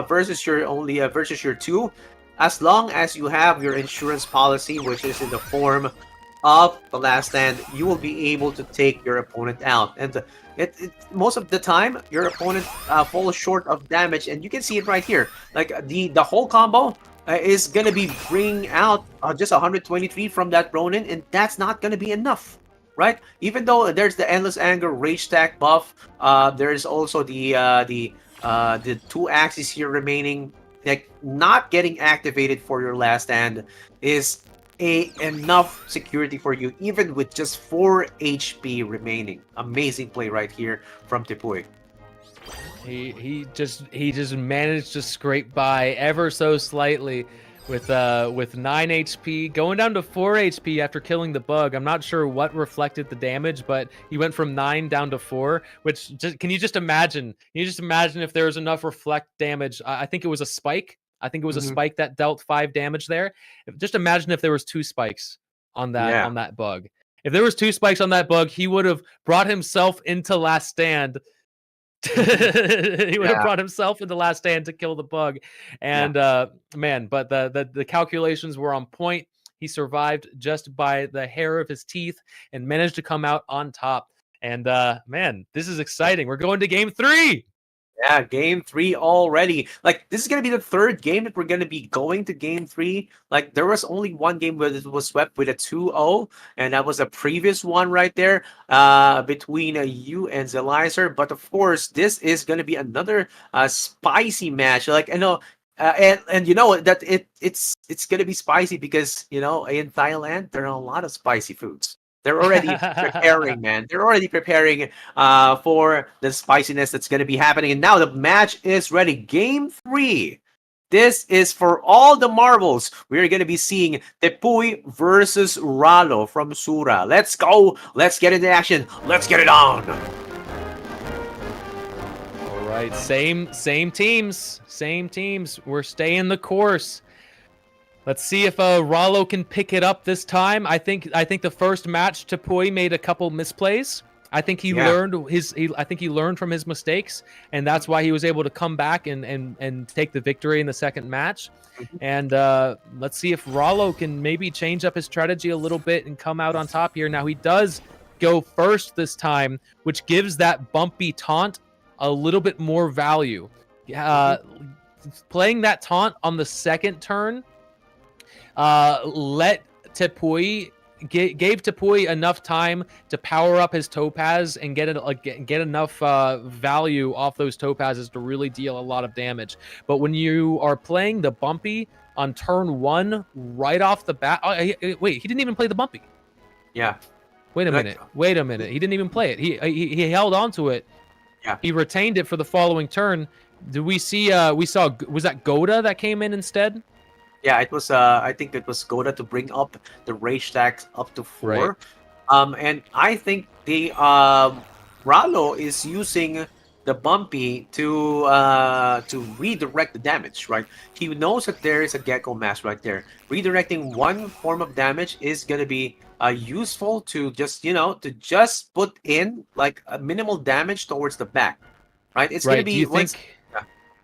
versus your 2, as long as you have your insurance policy, which is in the form of the last stand, you will be able to take your opponent out. And most of the time, your opponent falls short of damage, and you can see it right here. Like, the whole combo is gonna be bringing out just 123 from that Ronin, and that's not gonna be enough, right? Even though there's the Endless Anger Rage Stack buff, there's also the 2 Axies here remaining. Like, not getting activated for your last stand is enough security for you, even with just 4 HP remaining. Amazing play right here from Tipuy. He just managed to scrape by ever so slightly with 9 HP, going down to 4 HP after killing the bug. I'm not sure what reflected the damage, but he went from 9 down to 4. Which can you just imagine? Can you just imagine if there was enough reflect damage? I think it was a spike. I think it was a spike that dealt 5 damage there. Just imagine if there was 2 spikes on that bug. If there was 2 spikes on that bug, he would have brought himself into last stand. He would have brought himself into last stand to kill the bug. And man, but the calculations were on point. He survived just by the hair of his teeth and managed to come out on top. And man, this is exciting. We're going to game 3. Yeah, game 3 already. Like, this is going to be the 3rd game that we're going to be going to game 3. Like, there was only one game where it was swept with a 2-0, and that was a previous one right there between you and Zelizer. But of course, this is going to be another spicy match. Like, I know, and you know that it's going to be spicy because, you know, in Thailand, there are a lot of spicy foods. They're already preparing, man. They're already preparing for the spiciness that's going to be happening. And now the match is ready. Game 3. This is for all the marbles. We're going to be seeing Tipuy versus Ralo from Sura. Let's go. Let's get into action. Let's get it on. All right. Same teams. Same teams. We're staying the course. Let's see if Ralo can pick it up this time. I think the first match, Tipuy made a couple misplays. I think he learned I think he learned from his mistakes, and that's why he was able to come back and take the victory in the second match. And let's see if Ralo can maybe change up his strategy a little bit and come out on top here. Now, he does go first this time, which gives that bumpy taunt a little bit more value. Playing that taunt on the second turn gave Tipuy enough time to power up his topaz and get enough value off those topazes to really deal a lot of damage. But when you are playing the bumpy on turn 1 right off the bat, wait, he didn't even play the bumpy. Yeah. Wait a minute. He didn't even play it. He held on to it. Yeah. He retained it for the following turn. Did we see? Was that Goda that came in instead? Yeah, it was. I think it was Goda to bring up the rage stacks up to 4. Right. And I think the Ralo is using the bumpy to redirect the damage. Right. He knows that there is a gecko mask right there. Redirecting one form of damage is gonna be useful to just put in like a minimal damage towards the back. Right. It's gonna be.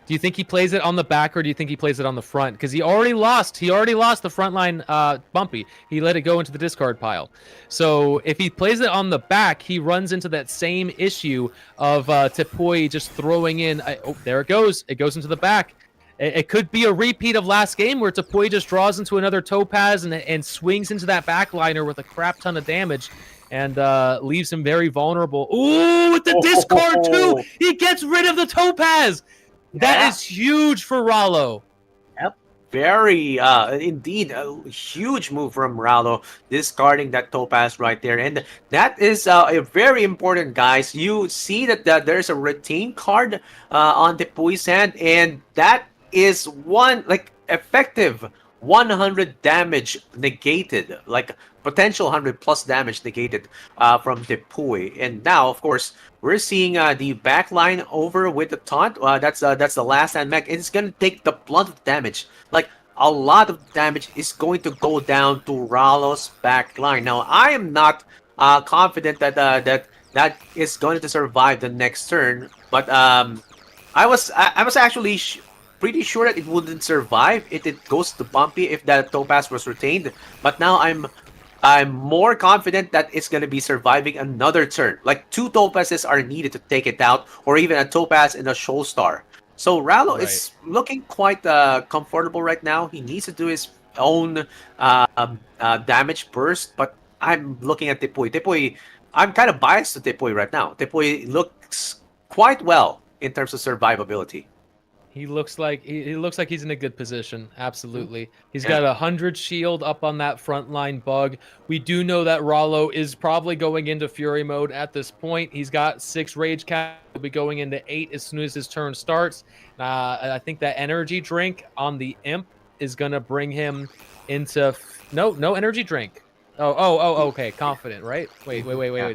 Do you think he plays it on the back, or do you think he plays it on the front? Because he already lost the front line bumpy. He let it go into the discard pile. So if he plays it on the back, he runs into that same issue of Tipuy just throwing in. There it goes. It goes into the back. It could be a repeat of last game where Tipuy just draws into another topaz and swings into that backliner with a crap ton of damage. And leaves him very vulnerable. Ooh, with the discard too! He gets rid of the topaz! That is huge for Ralo. Yep. Very, indeed, a huge move from Ralo, discarding that topaz right there. And that is a very important, guys. You see that there's a retain card on Tipuy's hand, and that is one, like, effective 100 damage negated, like potential 100 plus damage negated from Depuy. And now, of course, we're seeing the backline over with the taunt. That's the last stand mech. It's gonna take the blunt of damage. Like a lot of damage is going to go down to Rallo's backline. Now, I am not confident that that is going to survive the next turn, but I was actually pretty sure that it wouldn't survive if it goes to Bumpy if that Topaz was retained. But now I'm more confident that it's gonna be surviving another turn. Like 2 Topazes are needed to take it out, or even a Topaz and a Shoal Star. So Rallo is looking quite comfortable right now. He needs to do his own damage burst, but I'm looking at Depuy. Depuy, I'm kind of biased to Depuy right now. Depuy looks quite well in terms of survivability. He looks like he's in a good position. Absolutely. He's got 100 shield up on that frontline bug. We do know that Rallo is probably going into Fury mode at this point. He's got 6 rage cap. He'll be going into 8 as soon as his turn starts. I think that energy drink on the imp is gonna bring him into no energy drink. Okay. Confident, right? Wait.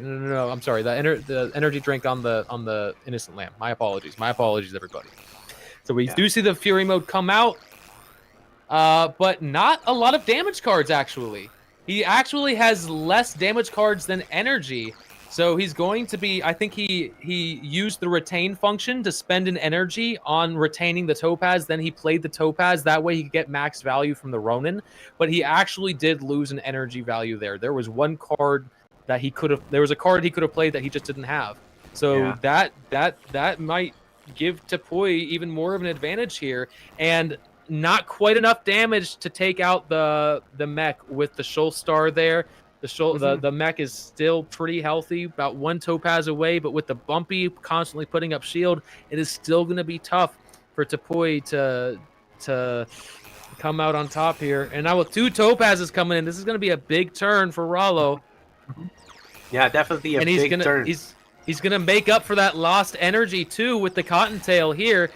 No. I'm sorry. The energy drink on the innocent lamb. My apologies, everybody. So we do see the Fury mode come out, but not a lot of damage cards, actually. He actually has less damage cards than energy. So he's going to be, I think he used the retain function to spend an energy on retaining the Topaz. Then he played the Topaz. That way he could get max value from the Ronin. But he actually did lose an energy value there. There was one card that there was a card he could have played that he just didn't have. So that might give Depuy even more of an advantage here, and not quite enough damage to take out the mech with the Shoal Star there. The mech is still pretty healthy, about 1 Topaz away, but with the Bumpy constantly putting up shield, it is still going to be tough for Depuy to come out on top here. And now with 2 Topazes coming in, this is going to be a big turn for Rallo. Yeah, definitely a big turn. He's going to make up for that lost energy, too, with the Cottontail here.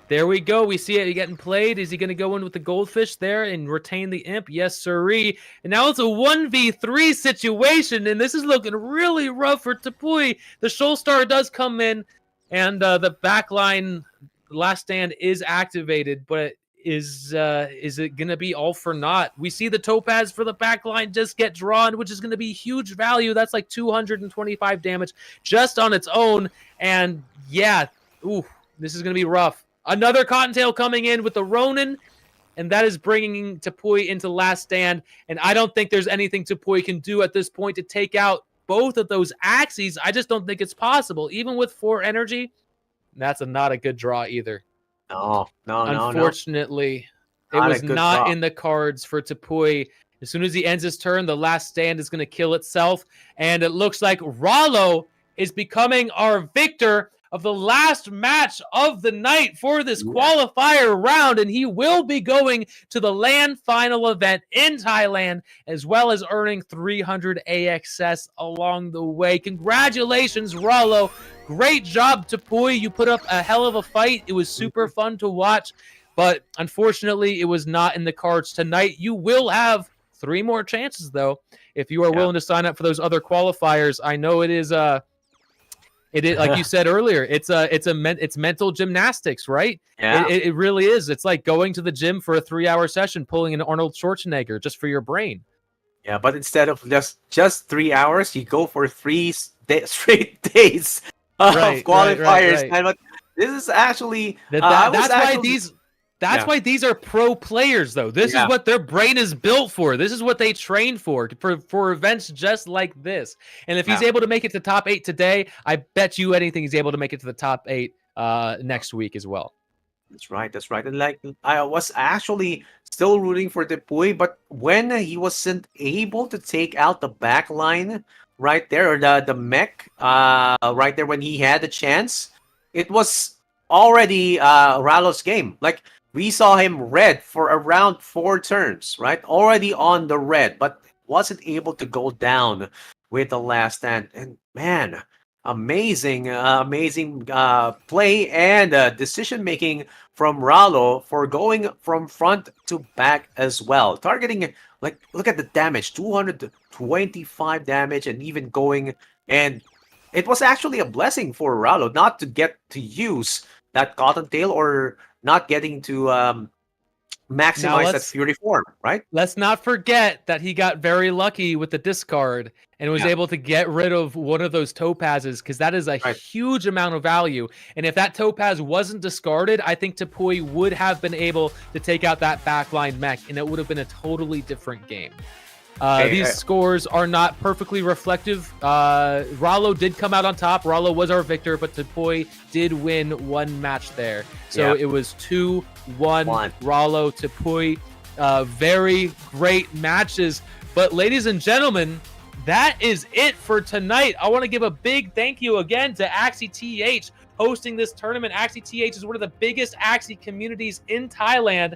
There we go. We see it getting played. Is he going to go in with the Goldfish there and retain the Imp? Yes, sirree. And now it's a 1v3 situation, and this is looking really rough for Depuy. The Shoal Star does come in, and the backline last stand is activated, but is it going to be all for naught? We see the Topaz for the backline just get drawn, which is going to be huge value. That's like 225 damage just on its own. And yeah, this is going to be rough. Another Cottontail coming in with the Ronin, and that is bringing Depuy into last stand. And I don't think there's anything Depuy can do at this point to take out both of those Axies. I just don't think it's possible. Even with 4 energy, that's not a good draw either. No. Unfortunately, it was not in the cards for Depuy. As soon as he ends his turn, the last stand is going to kill itself. And it looks like Rallo is becoming our victor of the last match of the night for this qualifier round. And he will be going to the LAN final event in Thailand, as well as earning 300 AXS along the way. Congratulations, Rallo. Great job, Depuy. You put up a hell of a fight. It was super fun to watch, but unfortunately, it was not in the cards tonight. You will have 3 more chances, though, if you are willing to sign up for those other qualifiers. I know it is like you said earlier, it's mental gymnastics, right? Yeah. It really is. It's like going to the gym for a 3-hour session, pulling an Arnold Schwarzenegger just for your brain. Yeah, but instead of just 3 hours, you go for 3 straight days of qualifiers. Right. But this is actually that's why these are pro players, though. This is what their brain is built for. This is what they train for events just like this. And if he's able to make it to top 8 today, I bet you anything he's able to make it to the top 8 next week as well. That's right. And like, I was actually still rooting for Depuy, but when he wasn't able to take out the back line right there, or the mech right there when he had the chance, it was already Rallo's game. Like, we saw him red for around 4 turns, right? Already on the red, but wasn't able to go down with the last stand. And man, Amazing, amazing play and decision making from Ralo for going from front to back as well. Targeting, like, look at the damage, 225 damage, and even going. And it was actually a blessing for Ralo not to get to use that Cottontail or not getting to Now maximize that let's Fury form, right? Let's not forget that he got very lucky with the discard and was Yeah, able to get rid of one of those topazes, because that is a right. huge amount of value. And if that topaz wasn't discarded, I think Topui would have been able to take out that backline mech, and it would have been a totally different game. These scores are not perfectly reflective. Rallo did come out on top. Rallo was our victor, but Topui did win one match there. So it was 2-1 Rallo Topui. Very great matches. But ladies and gentlemen, that is it for tonight. I want to give a big thank you again to AxieTh hosting this tournament. AxieTh is one of the biggest Axie communities in Thailand.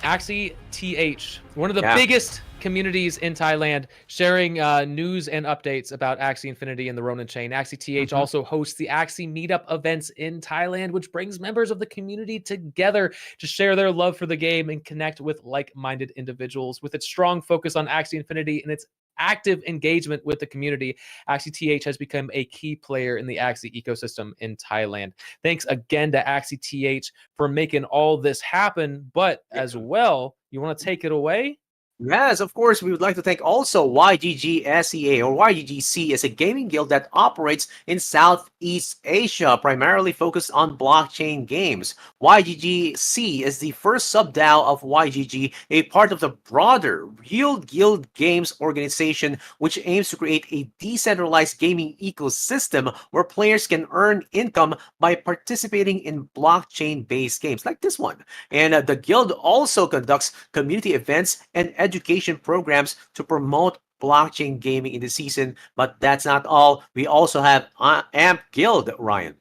AxieTh, one of the biggest communities in Thailand, sharing news and updates about Axie Infinity and the Ronin chain. AxieTh also hosts the Axie meetup events in Thailand, which brings members of the community together to share their love for the game and connect with like-minded individuals. With its strong focus on Axie Infinity and its active engagement with the community, AxieTh has become a key player in the Axie ecosystem in Thailand. Thanks again to AxieTh for making all this happen, but as well, you want to take it away? Yes, of course, we would like to thank also YGGSEA or YGGC as a gaming guild that operates in Southeast Asia, primarily focused on blockchain games. YGGC is the first sub-DAO of YGG, a part of the broader Real Guild Games organization, which aims to create a decentralized gaming ecosystem where players can earn income by participating in blockchain-based games like this one. And the guild also conducts community events and education programs to promote blockchain gaming in the season. But that's not all. We also have AMP Guild, Ryan.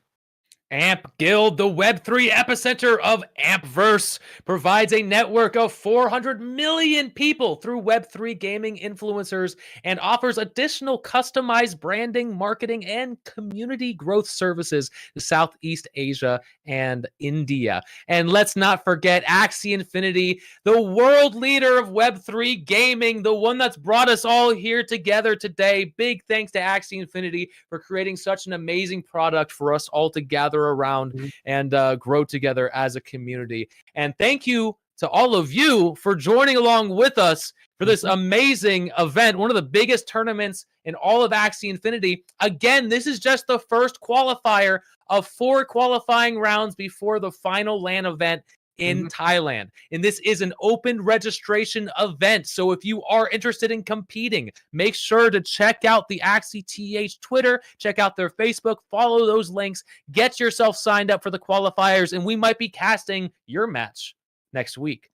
AMP Guild, the Web3 epicenter of Ampverse, provides a network of 400 million people through Web3 gaming influencers and offers additional customized branding, marketing, and community growth services to Southeast Asia and India. And let's not forget Axie Infinity, the world leader of Web3 gaming, the one that's brought us all here together today. Big thanks to Axie Infinity for creating such an amazing product for us all to gather around and grow together as a community. And thank you to all of you for joining along with us for this amazing event, one of the biggest tournaments in all of Axie Infinity. Again, this is just the first qualifier of 4 qualifying rounds before the final LAN event in Thailand. And this is an open registration event. So if you are interested in competing, make sure to check out the AxieTh Twitter, check out their Facebook, follow those links, get yourself signed up for the qualifiers, and we might be casting your match next week.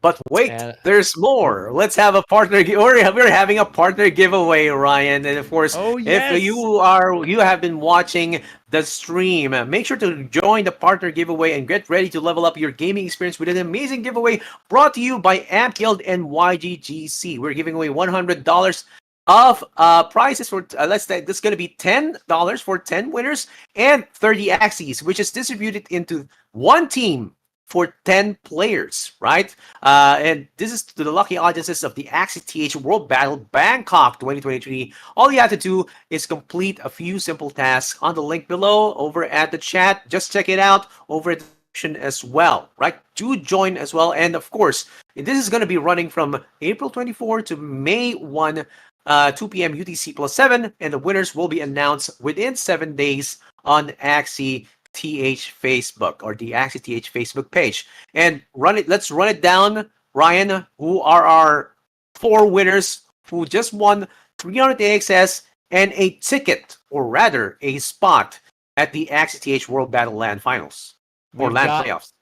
But wait, there's more. Let's have a partner. We're having a partner giveaway, Ryan. And of course, if you have been watching the stream, make sure to join the partner giveaway and get ready to level up your gaming experience with an amazing giveaway brought to you by AMP Guild and YGGC. We're giving away $100 of prizes for let's say this is going to be $10 for 10 winners and 30 Axies, which is distributed into one team for 10 players, right? And this is to the lucky audiences of the AxieTh World Battle Bangkok 2023. All you have to do is complete a few simple tasks on the link below over at the chat. Just check it out over at the description as well, right? Do join as well. And of course, this is going to be running from April 24 to May 1, 2 p.m. UTC +7, and the winners will be announced within 7 days on AxieTh Facebook or the AxieTh Facebook page. And let's run it down, Ryan. Who are our 4 winners who just won 300 AXS and a ticket, or rather a spot at the AxieTh World Battle LAN Finals or LAN Playoffs?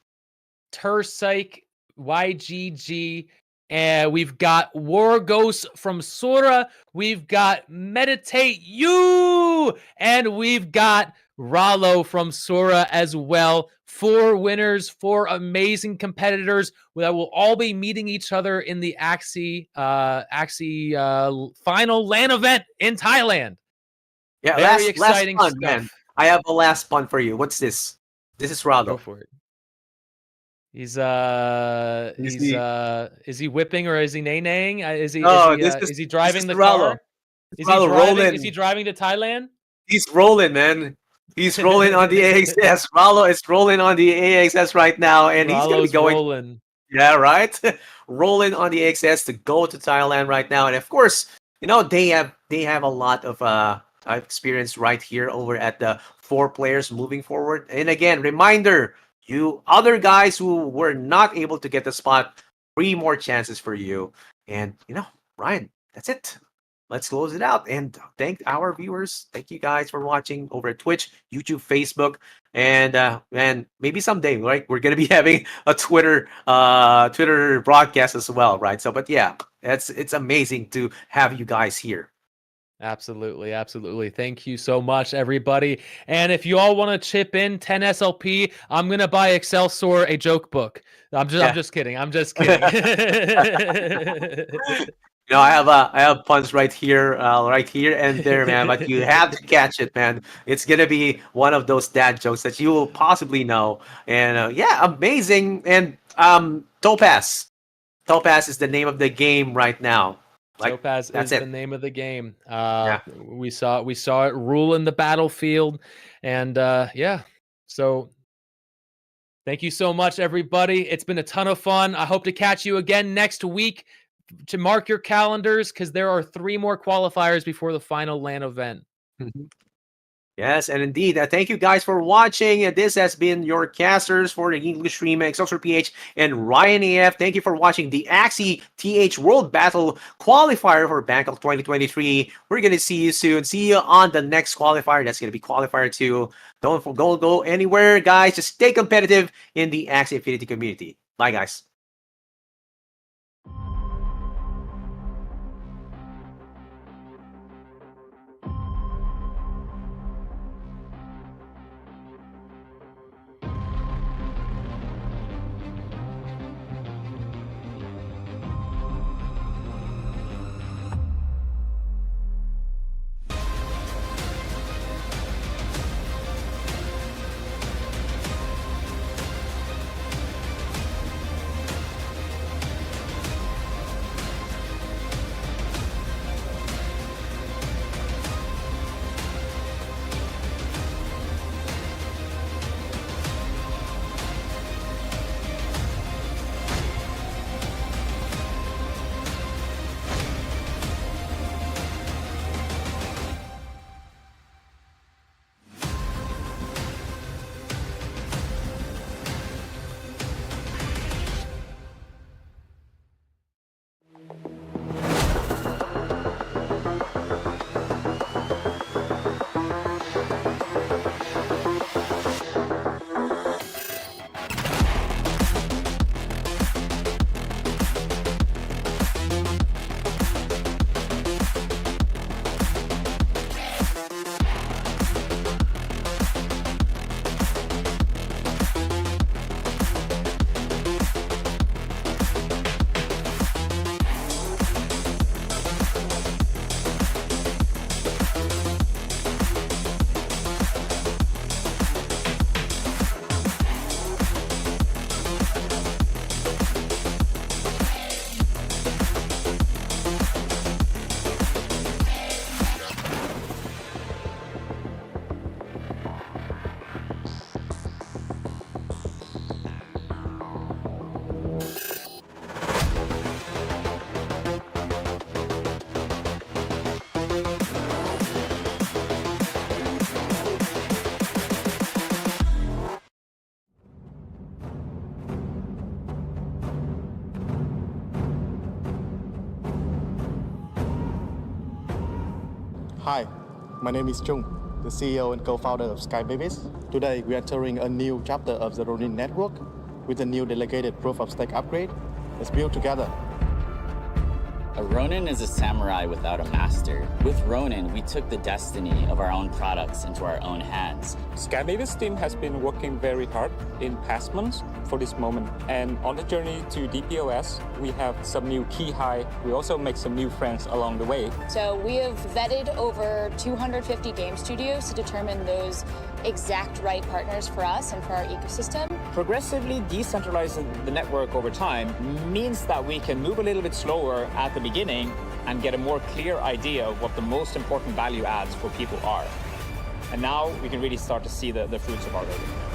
Tursyke, YGG, and we've got Wargos from Sora, we've got Meditate You, and we've got Rallo from Sora as well. 4 winners, 4 amazing competitors that will all be meeting each other in the Axie final LAN event in Thailand. Yeah, Very last exciting pun, stuff. man. I have a last pun for you. What's this? This is Rallo. Go for it. Is he whipping or is he nay-naying? Is he driving the car? Is he driving? Is he driving to Thailand? He's rolling, man. He's rolling on the AXS. Rallo is rolling on the AXS right now, and he's gonna be going. Rolling. Yeah, right. Rolling on the AXS to go to Thailand right now, and of course, you know they have a lot of experience right here over at the 4 players moving forward. And again, reminder: you other guys who were not able to get the spot, 3 more chances for you. And you know, Ryan, that's it. Let's close it out and thank our viewers. Thank you guys for watching over at Twitch, YouTube, Facebook, and maybe someday, right? We're gonna be having a Twitter broadcast as well, right? So, but yeah, it's amazing to have you guys here. Absolutely, absolutely. Thank you so much, everybody. And if you all want to chip in 10 SLP, I'm gonna buy Excelsior a joke book. I'm just kidding. I'm just kidding. You know, I have puns right here and there, man. But you have to catch it, man. It's gonna be one of those dad jokes that you will possibly know. And yeah, amazing. And Topaz is the name of the game right now. Topaz is the name of the game. We saw it rule in the battlefield, and yeah. So thank you so much, everybody. It's been a ton of fun. I hope to catch you again next week. To mark your calendars, because there are 3 more qualifiers before the final LAN event. Yes, and indeed, thank you guys for watching. This has been your casters for the English stream, Excelsior PH and Ryan AF. Thank you for watching the AxieTh World Battle Qualifier for Bangkok 2023. We're going to see you soon. See you on the next qualifier. That's going to be Qualifier 2. Don't go anywhere, guys. Just stay competitive in the Axie Infinity community. Bye, guys. Hi, my name is Chung, the CEO and co-founder of Sky Babies. Today, we are entering a new chapter of the Ronin network with a new delegated proof of stake upgrade. Let's build together. A Ronin is a samurai without a master. With Ronin, we took the destiny of our own products into our own hands. Skybaby's team has been working very hard in past months for this moment. And on the journey to DPOS, we have some new key high. We also make some new friends along the way. So we have vetted over 250 game studios to determine those exact right partners for us and for our ecosystem. Progressively decentralizing the network over time means that we can move a little bit slower at the beginning and get a more clear idea of what the most important value adds for people are. And now we can really start to see the fruits of our labor.